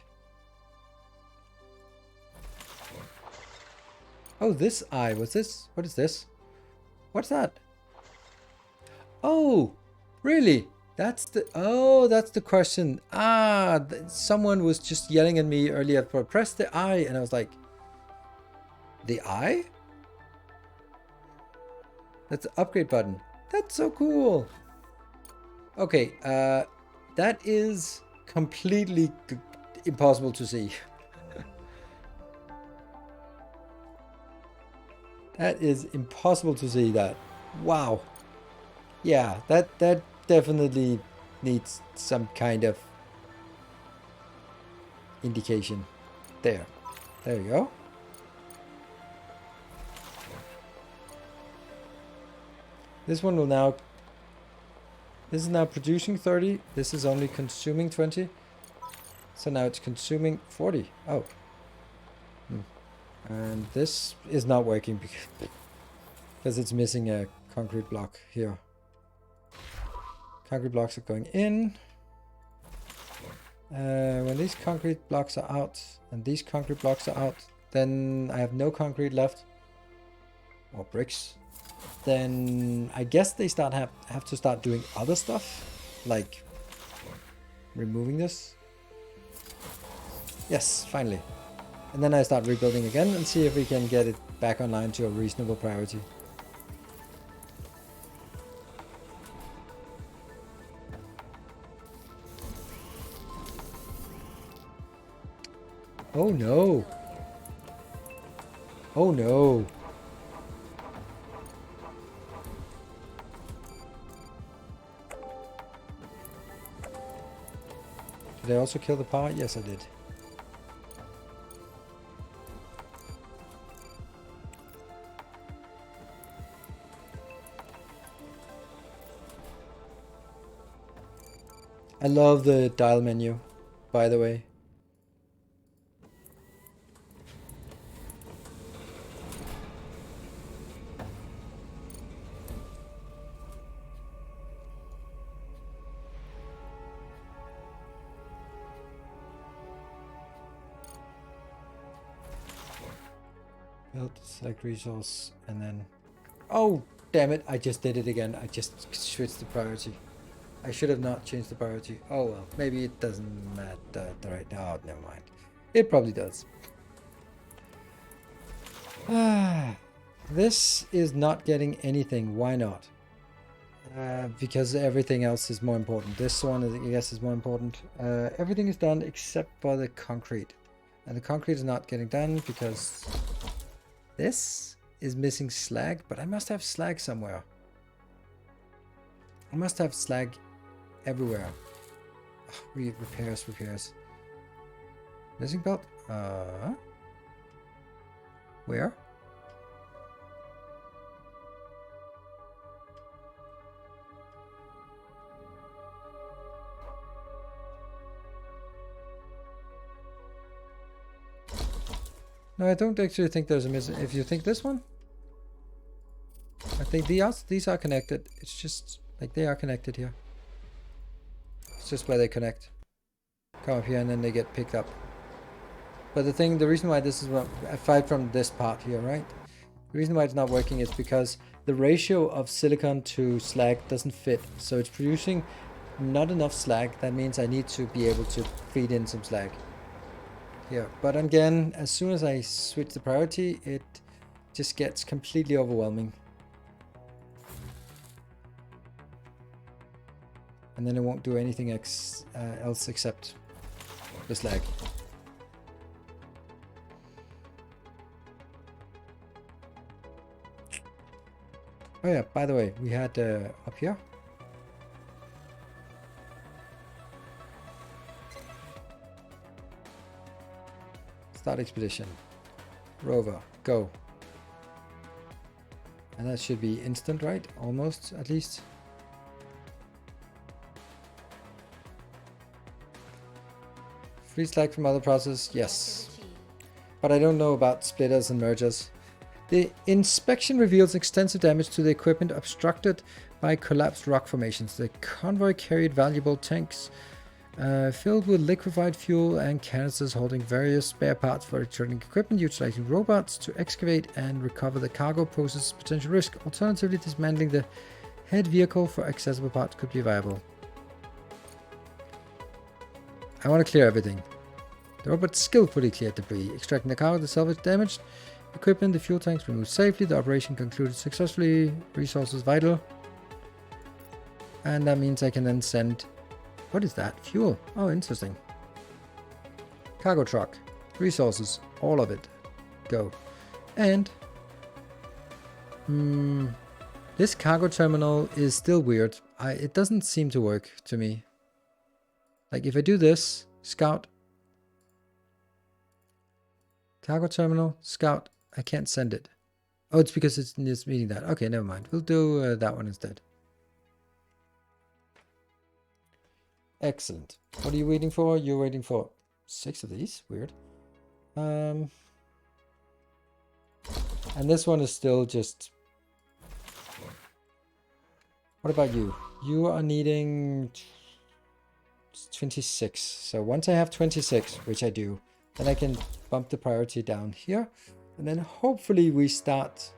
[SPEAKER 1] Oh, this eye. What's this? What is this? What's that? Oh, really? That's the question. Someone was just yelling at me earlier for press the eye, and I was like, the eye? That's the upgrade button. That's so cool. Okay, that is completely impossible to see. That is impossible to see that. Wow. Yeah, that definitely needs some kind of indication. There you go. This one will now, this is now producing 30. This is only consuming 20. So now it's consuming 40. Oh. And this is not working because it's missing a concrete block here. Concrete blocks are going in. When these concrete blocks are out and these concrete blocks are out, then I have no concrete left, or bricks. Then I guess they have to start doing other stuff, like removing this. Yes, finally. And then I start rebuilding again and see if we can get it back online to a reasonable priority. Oh no. Oh no. Did I also kill the power? Yes, I did. I love the dial menu, by the way. Build, select resource, and then... Oh, damn it, I just did it again. I just switched the priority. I should have not changed the priority. Oh well, maybe it doesn't matter right now. Oh, never mind. It probably does. This is not getting anything. Why not? Because everything else is more important. This one, I guess, is more important. Everything is done except for the concrete. And the concrete is not getting done because this is missing slag, but I must have slag somewhere. I must have slag everywhere. Oh, repairs. Missing belt? Where? No, I don't actually think there's a missing. If you think this one, I think these are connected. It's just like they are connected here. It's just where they connect. Come up here and then they get picked up. But the reason why this is, aside from this part here, right? The reason why it's not working is because the ratio of silicon to slag doesn't fit. So it's producing not enough slag. That means I need to be able to feed in some slag here. But again, as soon as I switch the priority, it just gets completely overwhelming. And then it won't do anything else except the slag. Oh yeah, by the way, we had up here. Start expedition. Rover, go. And that should be instant, right? Almost, at least. Free slag from other process, yes. But I don't know about splitters and mergers. The inspection reveals extensive damage to the equipment obstructed by collapsed rock formations. The convoy carried valuable tanks filled with liquefied fuel and canisters holding various spare parts for electronic equipment. Utilizing robots to excavate and recover the cargo poses potential risk. Alternatively, dismantling the head vehicle for accessible parts could be viable. I want to clear everything. The robot skillfully cleared debris, extracting the cargo, the salvage damaged equipment, the fuel tanks removed safely. The operation concluded successfully. Resources vital. And that means I can then send... What is that? Fuel. Oh, interesting. Cargo truck. Resources. All of it. Go. And... this cargo terminal is still weird. It doesn't seem to work to me. Like if I do this, scout. Cargo terminal, scout. I can't send it. Oh, it's because it's meeting that. Okay, never mind. We'll do that one instead. Excellent. What are you waiting for? You're waiting for 6 of these. Weird. And this one is still just... What about you? You are needing 26. So once I have 26, which I do, then I can bump the priority down here. And then hopefully we start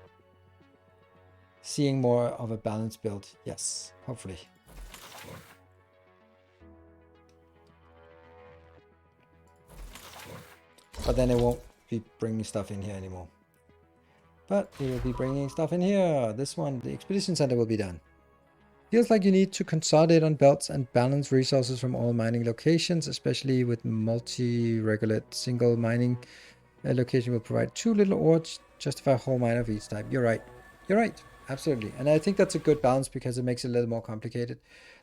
[SPEAKER 1] seeing more of a balanced build. Yes, hopefully. But then it won't be bringing stuff in here anymore. But it will be bringing stuff in here. This one, the expedition center will be done. Feels like you need to consolidate on belts and balance resources from all mining locations, especially with multi-regulate single mining location will provide too little ore to justify a whole mine of each type. You're right. You're right. Absolutely. And I think that's a good balance because it makes it a little more complicated.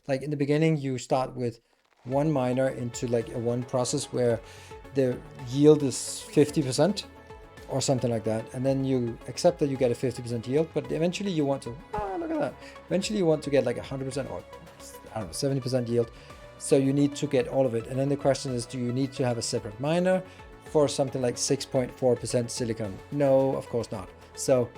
[SPEAKER 1] Like in the beginning, you start with one miner into like a one process where the yield is 50% or something like that. And then you accept that you get a 50% yield, but eventually you want to, look at that. Eventually you want to get like 100% or I don't know, 70% yield. So you need to get all of it. And then the question is, do you need to have a separate miner for something like 6.4% silicon? No, of course not. So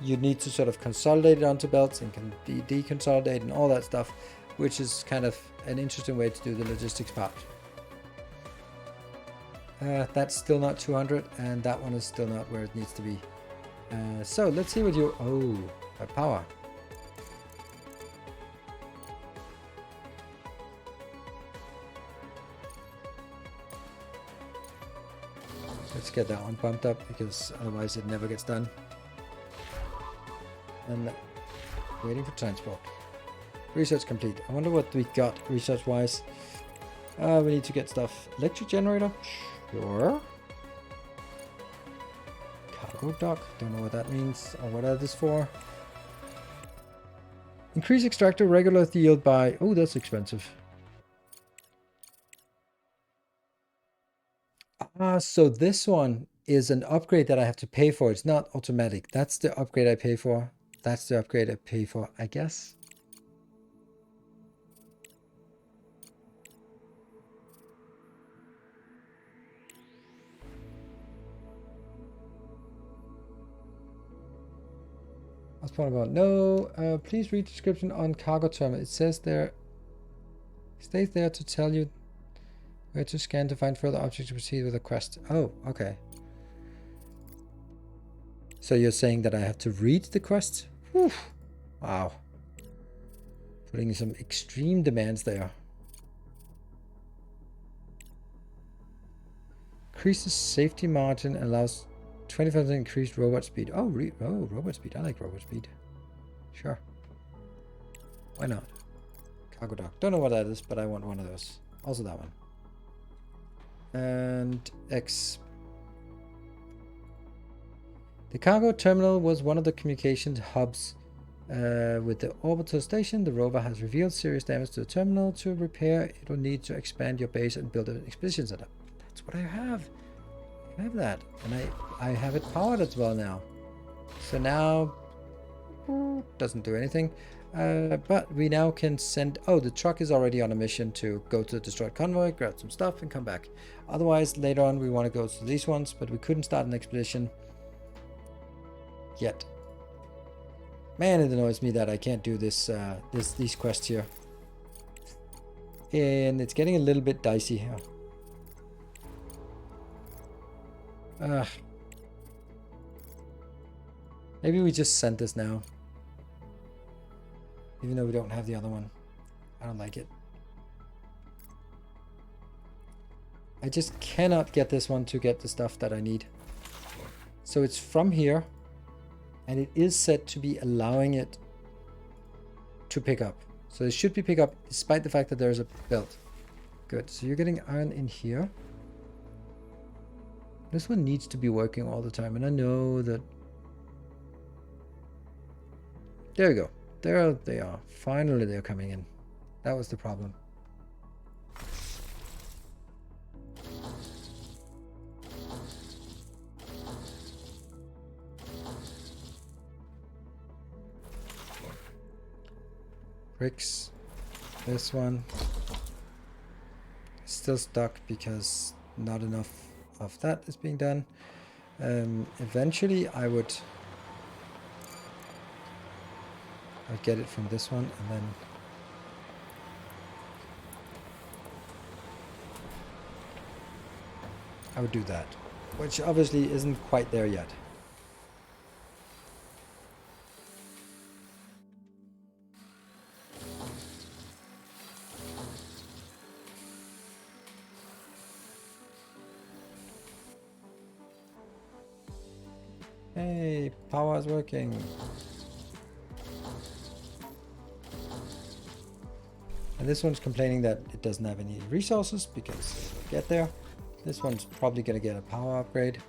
[SPEAKER 1] you need to sort of consolidate it onto belts and can deconsolidate and all that stuff, which is kind of an interesting way to do the logistics part. That's still not 200 and that one is still not where it needs to be. So let's see what you... Oh, by power. Let's get that one bumped up because otherwise it never gets done. And waiting for transport. Research complete. I wonder what we got research wise. We need to get stuff. Electric generator? Sure. Cargo dock? Don't know what that means or what that is for. Increase extractor regular yield by... Oh, that's expensive. So this one is an upgrade that I have to pay for. It's not automatic. That's the upgrade I pay for. That's the upgrade I pay for, I guess. I was pointing about no. Please read description on cargo terminal. It says there. Stays there to tell you where to scan to find further objects to proceed with a quest. Oh, okay. So you're saying that I have to read the quest? Whew. Wow. Putting some extreme demands there. Increases safety margin, allows 25% increased robot speed. Oh, robot speed. I like robot speed. Sure. Why not? Cargo dock. Don't know what that is, but I want one of those. Also that one. And X. The cargo terminal was one of the communications hubs with the orbital station. The rover has revealed serious damage to the terminal. To repair, it will need to expand your base and build an expedition setup. That's what I have. I have that. And I have it powered as well now. So now... doesn't do anything. But we now can send... Oh, the truck is already on a mission to go to the destroyed convoy, grab some stuff, and come back. Otherwise, later on, we want to go to these ones, but we couldn't start an expedition yet. Man, it annoys me that I can't do this, these quests here. And it's getting a little bit dicey here. Maybe we just send this now. Even though we don't have the other one. I don't like it. I just cannot get this one to get the stuff that I need. So it's from here. And it is set to be allowing it to pick up. So it should be pick up despite the fact that there's a belt. Good. So you're getting iron in here. This one needs to be working all the time. And I know that... There we go. There they are. Finally they're coming in. That was the problem. Bricks. This one. Still stuck because not enough of that is being done. Eventually I would get it from this one and then I would do that, which obviously isn't quite there yet. Hey, power is working. And this one's complaining that it doesn't have any resources because it will get there. This one's probably going to get a power upgrade.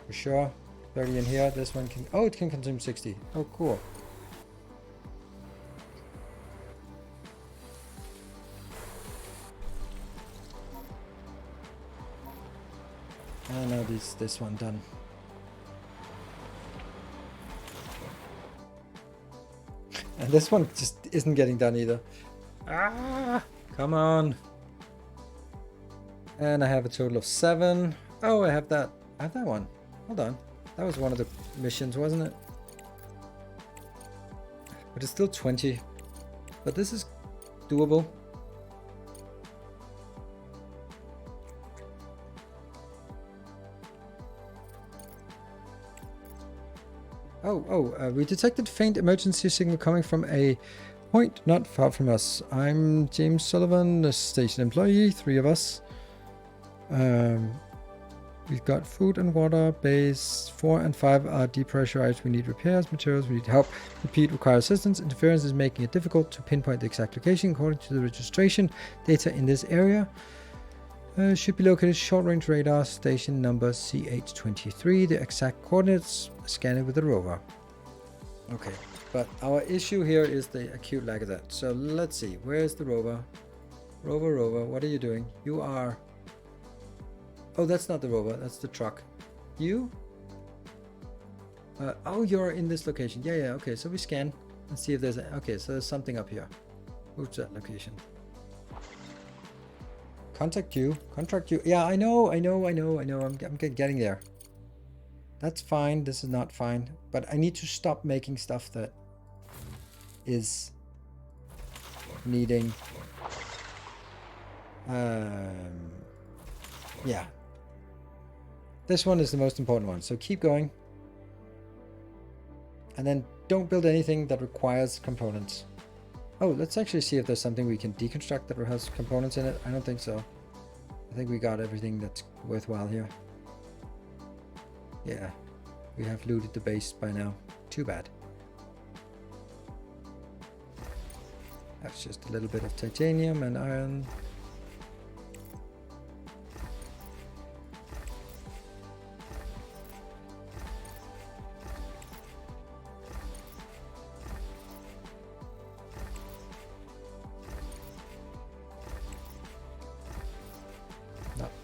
[SPEAKER 1] For sure. 30 in here. This one can... Oh, it can consume 60. Oh, cool. And now this one done. And this one just isn't getting done either. Ah, come on. And I have a total of 7. Oh, I have that. I have that one. Hold on. That was one of the missions, wasn't it? But it's still 20. But this is doable. We detected faint emergency signal coming from a point not far from us. I'm James Sullivan, a station employee, 3 of us. We've got food and water. Bays 4 and 5 are depressurized. We need repairs, materials, we need help. Repeat, require assistance. Interference is making it difficult to pinpoint the exact location according to the registration data in this area. Should be located short-range radar station number CH23. The exact coordinates, scan it with the rover. Okay, but our issue here is the acute lag of that. So let's see, where's the rover? Rover, what are you doing? You are... Oh, that's not the rover, that's the truck. You? Oh, you're in this location. Yeah, okay, so we scan and see if there's... Okay, so there's something up here. Move to that location. Contact you. Yeah, I know. I'm getting there. That's fine. This is not fine. But I need to stop making stuff that is needing... yeah. This one is the most important one. So keep going. And then don't build anything that requires components. Oh, let's actually see if there's something we can deconstruct that has components in it. I don't think so. I think we got everything that's worthwhile here. Yeah, we have looted the base by now. Too bad. That's just a little bit of titanium and iron.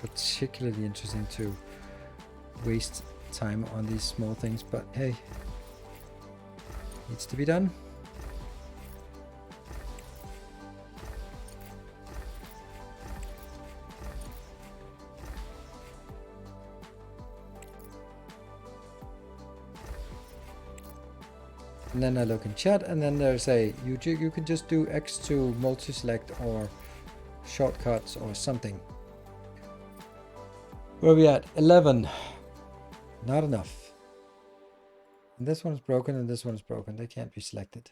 [SPEAKER 1] Particularly interesting to waste time on these small things, but hey, needs to be done. And then I look in chat, and then there's a you can just do X to multi-select or shortcuts or something. Where are we at? 11. Not enough. And this one's broken and this one's broken. They can't be selected.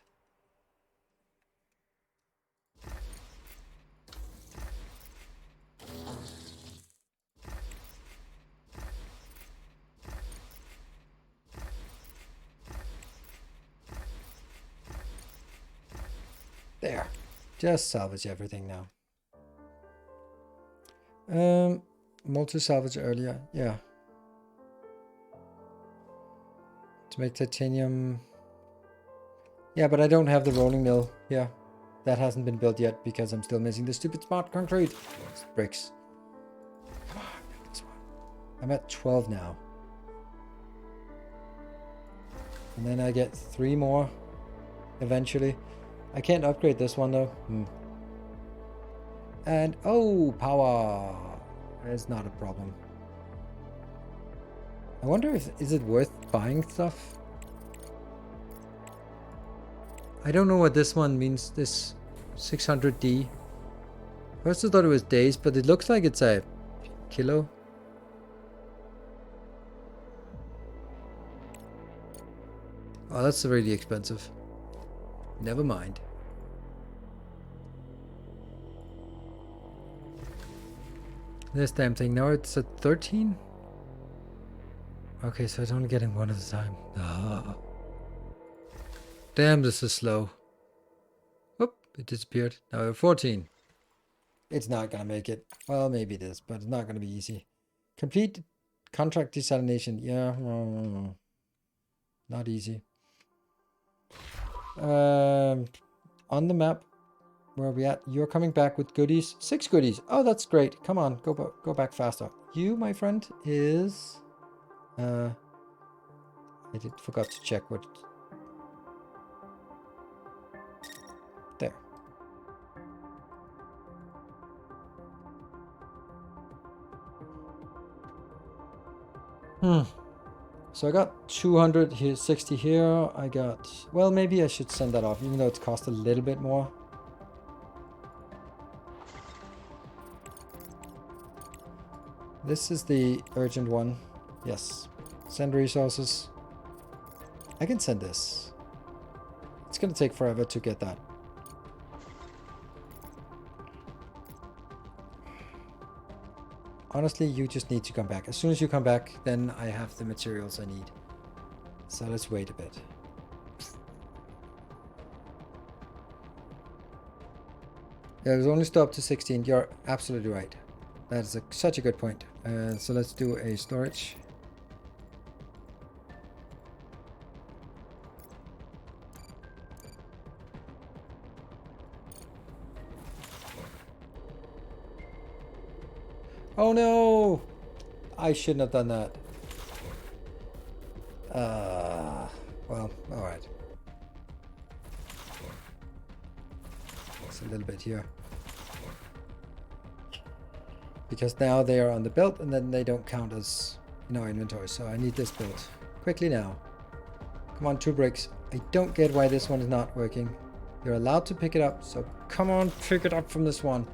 [SPEAKER 1] There. Just salvage everything now. Multi-salvage earlier, yeah. To make titanium. Yeah, but I don't have the rolling mill. Yeah, that hasn't been built yet because I'm still missing the stupid smart concrete. It's bricks. Come on, build this one. I'm at 12 now. And then I get 3 more eventually. I can't upgrade this one though. And oh, power. It's not a problem. I wonder if is it worth buying stuff? I don't know what this one means, this 600D. First I thought it was days, but it looks like it's a kilo. Oh, that's really expensive. Never mind. This damn thing, now it's at 13? Okay, so it's only getting one at a time. Oh. Damn, this is slow. Whoop, it disappeared. Now we're 14. It's not gonna make it. Well, maybe it is, but it's not gonna be easy. Complete contract desalination. Yeah, not easy. On the map, where are we at? You're coming back with goodies. 6 goodies. Oh, that's great. Come on, go back faster. You, my friend, is... I forgot to check what... There. So I got 260 here. I got... Well, maybe I should send that off, even though it's cost a little bit more. This is the urgent one. Yes. Send resources. I can send this. It's gonna take forever to get that. Honestly, you just need to come back. As soon as you come back, then I have the materials I need. So let's wait a bit. Yeah, it was only stopped to 16. You're absolutely right. That is such a good point. So let's do a storage. Oh no! I shouldn't have done that. Well, alright. It's a little bit here. Because now they are on the belt and then they don't count as in our inventory. So I need this built. Quickly now. Come on, 2 bricks. I don't get why this one is not working. You're allowed to pick it up, so come on, pick it up from this one.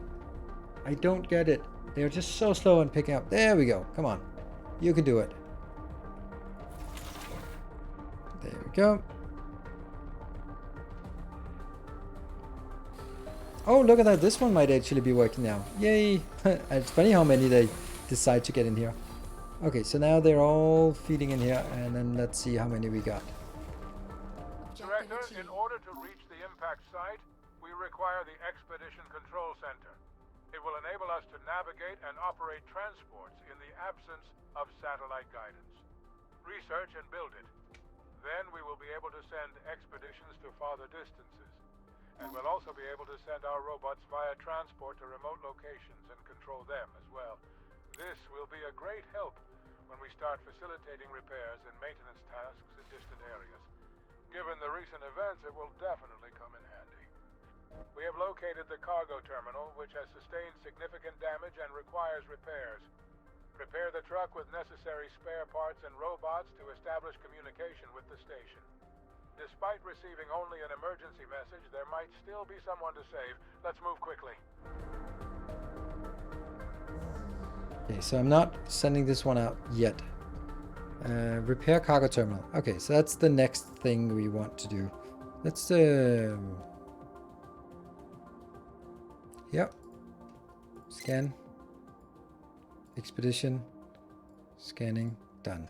[SPEAKER 1] I don't get it. They're just so slow in picking up. There we go. Come on. You can do it. There we go. Oh, look at that. This one might actually be working now. Yay. It's funny how many they decide to get in here. Okay, so now they're all feeding in here, and then let's see how many we got.
[SPEAKER 9] Director, in order to reach the impact site, we require the Expedition Control Center. It will enable us to navigate and operate transports in the absence of satellite guidance. Research and build it. Then we will be able to send expeditions to farther distances. And we'll also be able to send our robots via transport to remote locations and control them as well. This will be a great help when we start facilitating repairs and maintenance tasks in distant areas. Given the recent events, it will definitely come in handy. We have located the cargo terminal, which has sustained significant damage and requires repairs. Prepare the truck with necessary spare parts and robots to establish communication with the station. Despite receiving only an emergency message, there might still be someone to save. Let's move quickly.
[SPEAKER 1] Okay, so I'm not sending this one out yet. Repair cargo terminal. Okay, so that's the next thing we want to do. Let's yep. Scan. Expedition. Scanning. Done.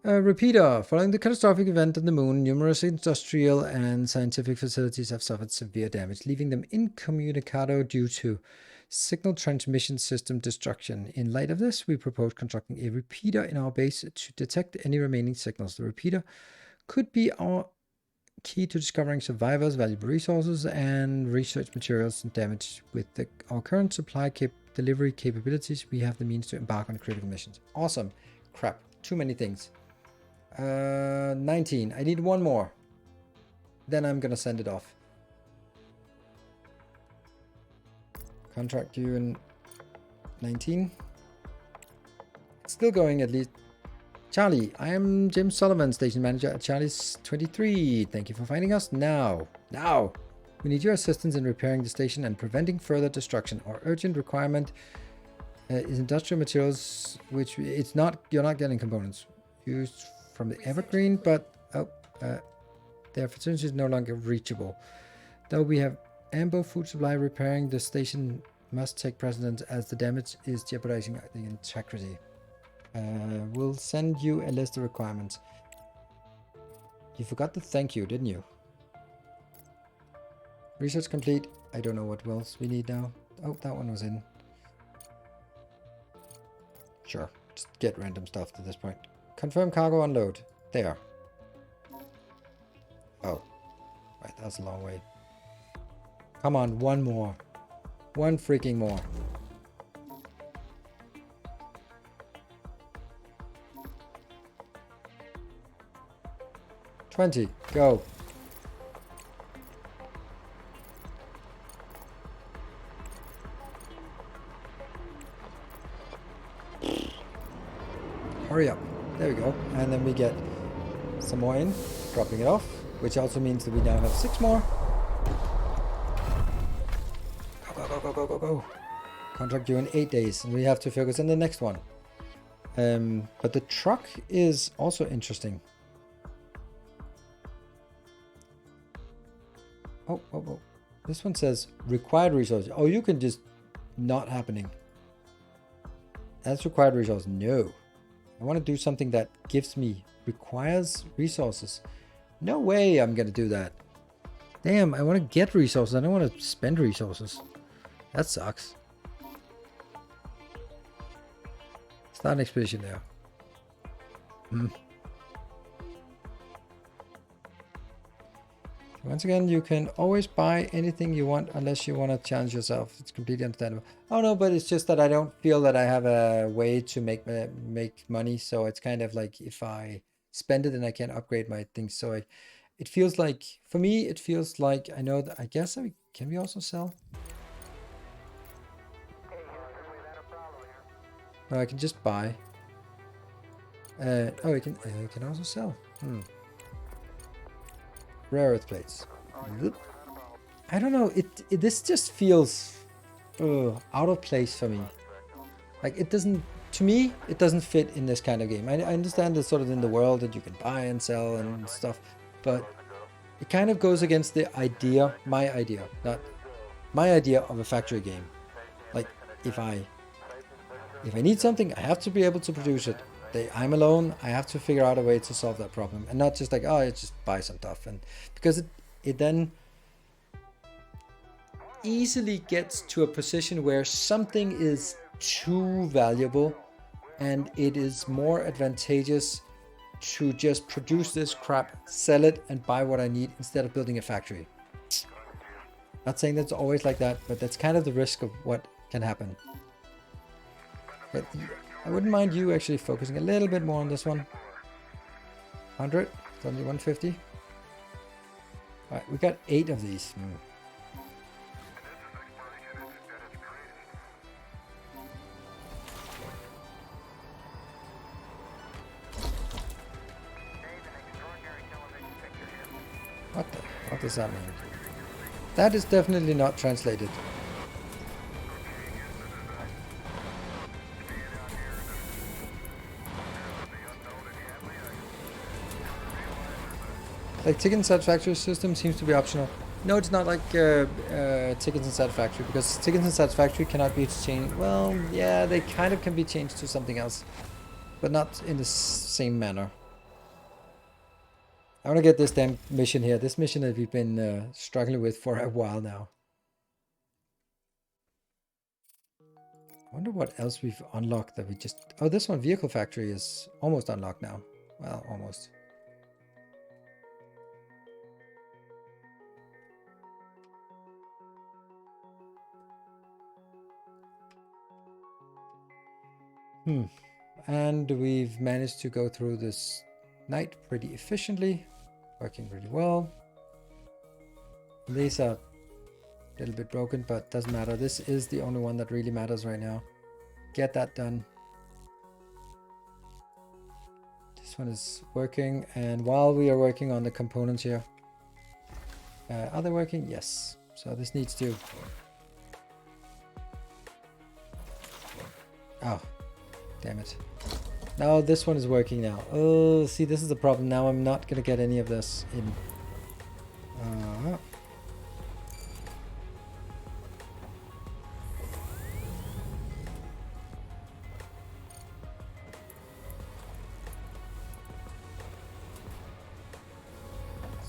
[SPEAKER 1] Repeater. Following the catastrophic event on the moon, numerous industrial and scientific facilities have suffered severe damage, leaving them incommunicado due to signal transmission system destruction. In light of this, we propose constructing a repeater in our base to detect any remaining signals. The repeater could be our key to discovering survivors, valuable resources, and research materials and damage. With our current supply delivery capabilities, we have the means to embark on critical missions. Awesome. Crap. Too many things. 19. I need one more. Then I'm gonna send it off. Contract you in 19. It's still going at least. Charlie, I am Jim Sullivan, station manager at Charlie's 23. Thank you for finding us. Now, we need your assistance in repairing the station and preventing further destruction. Our urgent requirement is industrial materials, which you're not getting components used from the Evergreen, but their facility is no longer reachable. Though we have ample food supply, repairing the station must take precedence as the damage is jeopardizing the integrity. We'll send you a list of requirements. You forgot to thank you, didn't you? Research complete. I don't know what else we need now. Oh, that one was in. Sure, just get random stuff to this point. Confirm cargo unload. There. Oh. Right, that's a long way. Come on, one more. One freaking more. $20. Go. Hurry up. There we go. And then we get some more in, dropping it off, which also means that we now have 6 more. Go, go, go, go, go, go, go. Contract due in 8 days, and we have to focus on the next one. But the truck is also interesting. Oh, oh, oh. This one says required resources. Oh, you can just not happening. That's required resources. No. I want to do something that gives me, requires resources. No way I'm going to do that. Damn, I want to get resources. I don't want to spend resources. That sucks. Start an expedition there. Once again, you can always buy anything you want unless you want to challenge yourself. It's completely understandable. Oh no, but it's just that I don't feel that I have a way to make money. So it's kind of like if I spend it, then I can upgrade my things. So it feels like, for me, it feels like I know that. I guess can we also sell? No, I can just buy. Oh, I can also sell. Rare earth plates. I don't know. This just feels out of place for me. Like it doesn't. To me, it doesn't fit in this kind of game. I understand it's sort of in the world that you can buy and sell and stuff, but it kind of goes against the idea, my idea of a factory game. Like if I need something, I have to be able to produce it. I'm alone. I have to figure out a way to solve that problem, and not just like, oh, I just buy some stuff. And because it then easily gets to a position where something is too valuable, and it is more advantageous to just produce this crap, sell it, and buy what I need instead of building a factory. Not saying that's always like that, but that's kind of the risk of what can happen. But I wouldn't mind you actually focusing a little bit more on this one. 100, it's only 150. Alright, we got 8 of these. What does that mean? That is definitely not translated. Like Tickets Inside Factory system seems to be optional. No, it's not like Tickets Inside Factory, because Tickets Inside Factory cannot be changed. Well, yeah, they kind of can be changed to something else, but not in the same manner. I want to get this damn mission here. This mission that we've been struggling with for a while now. I wonder what else we've unlocked that we just... Oh, this one, Vehicle Factory, is almost unlocked now. Well, almost. And we've managed to go through this night pretty efficiently, working really well. These are a little bit broken, but doesn't matter. This is the only one that really matters right now. Get that done. This one is working, and while we are working on the components here, are they working? Yes. So this needs to... Oh. Damn it. Now this one is working now. Oh, see, this is the problem. Now I'm not going to get any of this in.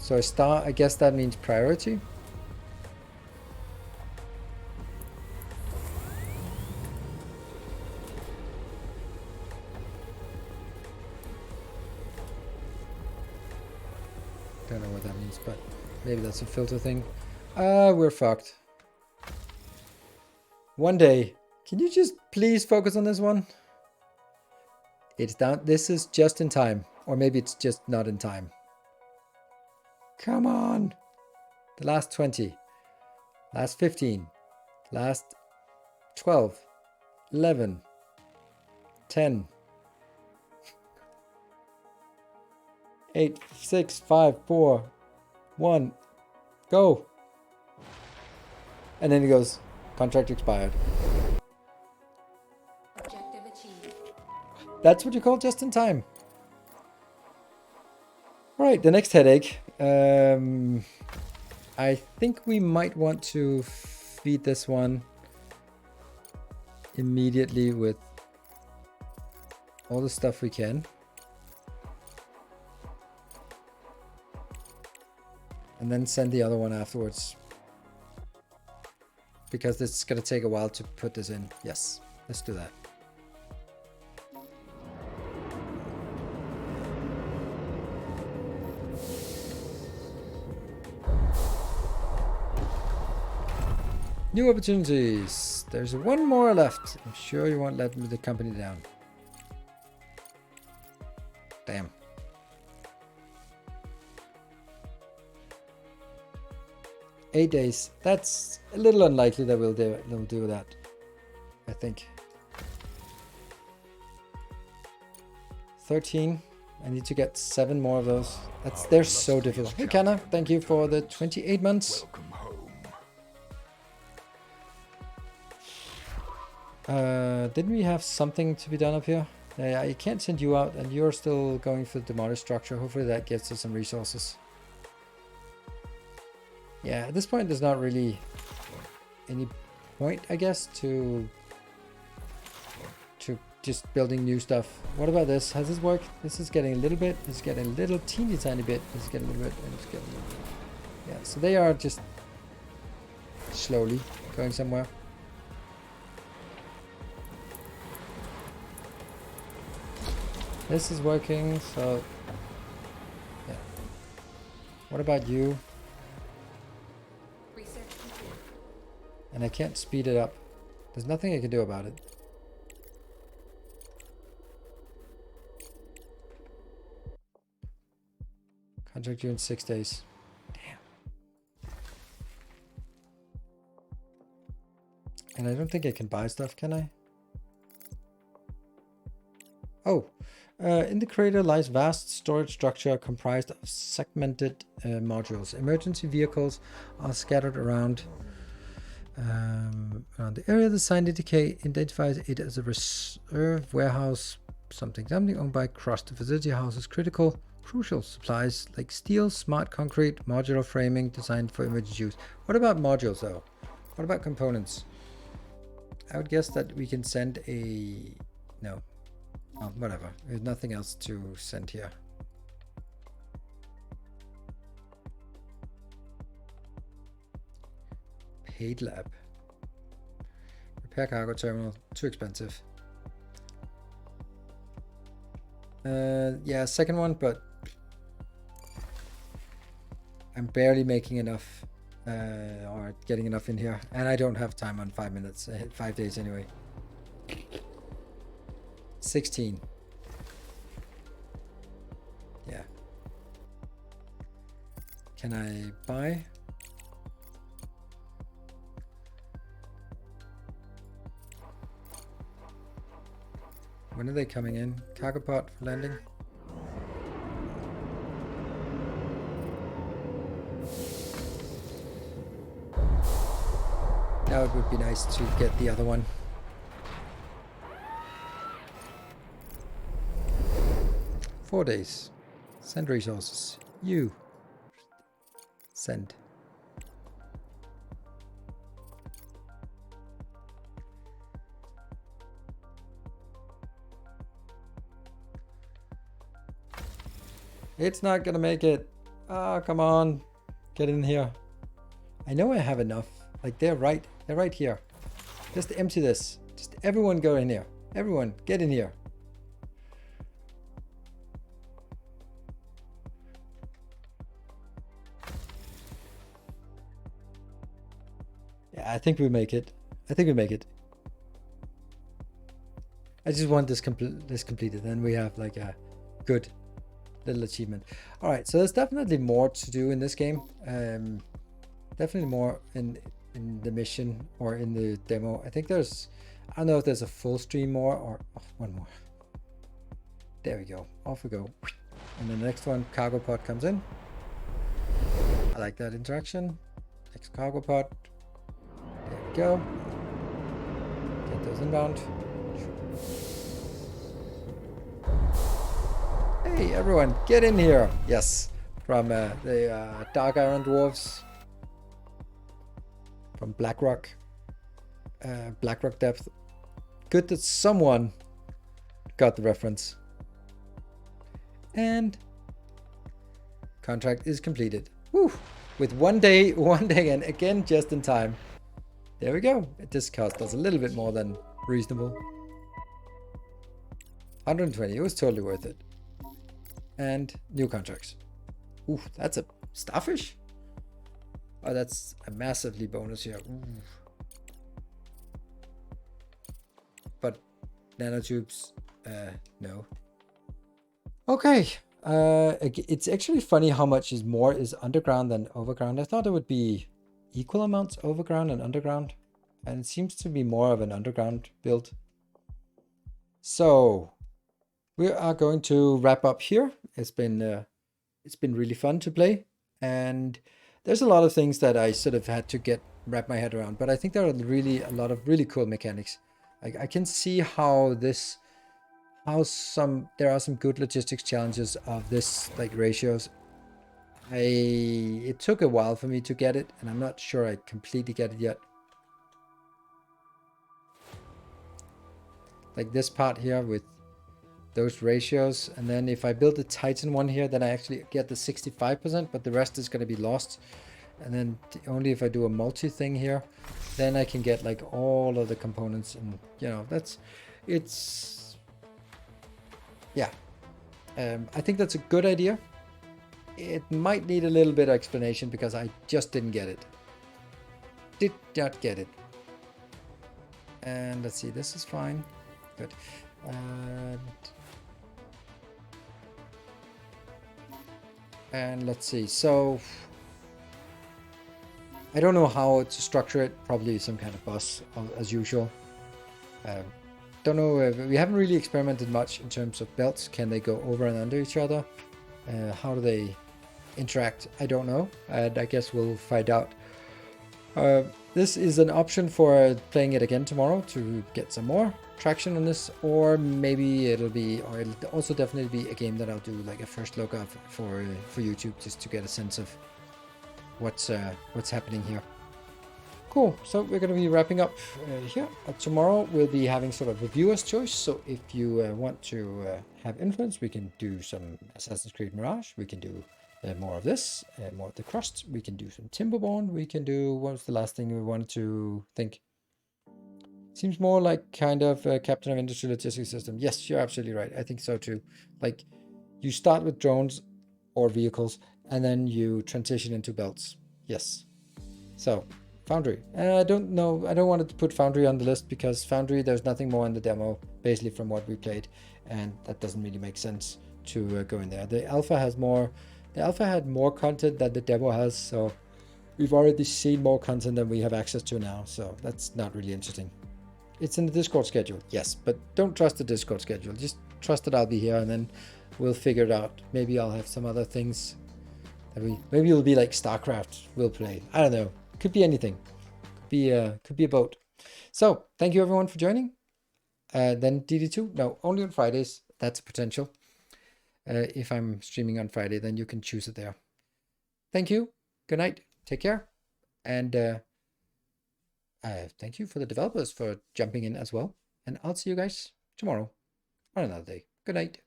[SPEAKER 1] So I guess that means priority. Don't know what that means, but maybe that's a filter thing. We're fucked. One day. Can you just please focus on this one? It's down. This is just in time. Or maybe it's just not in time. Come on. The last 20. Last 15. Last 12. 11. 10. 8, 6, 5, 4, 1, go. And then he goes, contract expired.
[SPEAKER 7] Objective achieved.
[SPEAKER 1] That's what you call just in time. All right, the next headache. I think we might want to feed this one immediately with all the stuff we can. And then send the other one afterwards. Because it's going to take a while to put this in. Yes, let's do that. New opportunities. There's one more left. I'm sure you won't let the company down. Damn. Eight days. That's a little unlikely that they'll do that. I think. 13. I need to get 7 more of those. They're so difficult. Hey Kana, thank you for the 28 months.
[SPEAKER 2] Welcome home.
[SPEAKER 1] Didn't we have something to be done up here? Yeah, I can't send you out, and you're still going for the demolish structure. Hopefully that gets us some resources. Yeah, at this point there's not really any point, I guess, to just building new stuff. What about this? Has this worked? This is getting a little bit. It's getting a little teeny tiny bit. It's getting a little bit, and it's getting a little bit. Yeah, so they are just slowly going somewhere. This is working, so yeah. What about you?
[SPEAKER 7] Research complete.
[SPEAKER 1] And I can't speed it up. There's nothing I can do about it. Contract you in 6 days. Damn. And I don't think I can buy stuff, can I? Oh. In the crater lies vast storage structure comprised of segmented modules. Emergency vehicles are scattered around the area. The sign identifies it as a reserve warehouse, something owned by Crust. The facility houses crucial supplies like steel, smart concrete, modular framing designed for emergency use. What about modules though? What about components? I would guess that we can send a... No. Oh, whatever. There's nothing else to send here. Paid lab. Repair cargo terminal. Too expensive. Yeah, second one, but I'm barely making enough or getting enough in here, and I don't have time on 5 minutes. 5 days anyway. 16. Yeah. Can I buy? When are they coming in? Cargo pod for landing? Now it would be nice to get the other one. Four days. Send resources. You. Send. It's not gonna make it. Oh, come on. Get in here. I know I have enough. Like they're right here. Just empty this. Just everyone go in here. Everyone get in here. Yeah, I think we make it. I think we make it. I just want this completed, then we have like a good little achievement. All right, so there's definitely more to do in this game. Definitely more in the mission or in the demo. I think there's, I don't know if there's a full stream more or one more. There we go. Off we go. And the next one, cargo pod comes in. I like that interaction. Next cargo pod. There we go. Get those inbound. Hey, everyone, get in here. Yes, from the Dark Iron Dwarves. From Blackrock. Blackrock Depth. Good that someone got the reference. And contract is completed. Woo! With one day, and again, just in time. There we go. This cost us a little bit more than reasonable. 120, it was totally worth it. And new contracts. Ooh, that's a starfish? Oh, that's a massively bonus here. Ooh. But nanotubes, no. Okay. It's actually funny how much is underground than overground. I thought it would be equal amounts overground and underground, and it seems to be more of an underground build. So we are going to wrap up here. It's been really fun to play, and there's a lot of things that I sort of had to wrap my head around, but I think there are really a lot of really cool mechanics. I can see how there are some good logistics challenges of this, like ratios. It took a while for me to get it, and I'm not sure I completely get it yet. Like this part here with those ratios, and then if I build the Titan one here, then I actually get the 65%, but the rest is going to be lost. And then only if I do a multi thing here, then I can get like all of the components, and you know, yeah. I think that's a good idea. It might need a little bit of explanation because I just didn't get it. Did not get it. And let's see, this is fine. Good. And let's see, so I don't know how to structure it. Probably some kind of bus as usual. Don't know, we haven't really experimented much in terms of belts. Can they go over and under each other? How do they interact? I don't know, and I guess we'll find out. This is an option for playing it again tomorrow to get some more traction on this, or maybe it'll also definitely be a game that I'll do like a first look of for YouTube, just to get a sense of what's happening here. Cool, so we're going to be wrapping up here. Tomorrow we'll be having sort of a viewer's choice, so if you want to have influence, we can do some Assassin's Creed Mirage, we can do more of this, more of the Crust, we can do some Timberborn, we can do, what was the last thing we wanted to think? Seems more like kind of Captain of Industry Logistics System. Yes, you're absolutely right, I think so too. Like, you start with drones or vehicles, and then you transition into belts. Yes. So, Foundry. I don't know, I don't want to put Foundry on the list, because Foundry, there's nothing more in the demo, basically from what we played, and that doesn't really make sense to go in there. The Alpha has more... The Alpha had more content than the demo has, so we've already seen more content than we have access to now, so that's not really interesting. It's in the Discord schedule, yes, but don't trust the Discord schedule. Just trust that I'll be here, and then we'll figure it out. Maybe I'll have some other things. Maybe it'll be like StarCraft we'll play. I don't know. Could be anything. Could be a boat. So, thank you everyone for joining. Then DD2, no, only on Fridays. That's a potential. If I'm streaming on Friday, then you can choose it there. Thank you. Good night. Take care. And thank you for the developers for jumping in as well. And I'll see you guys tomorrow on another day. Good night.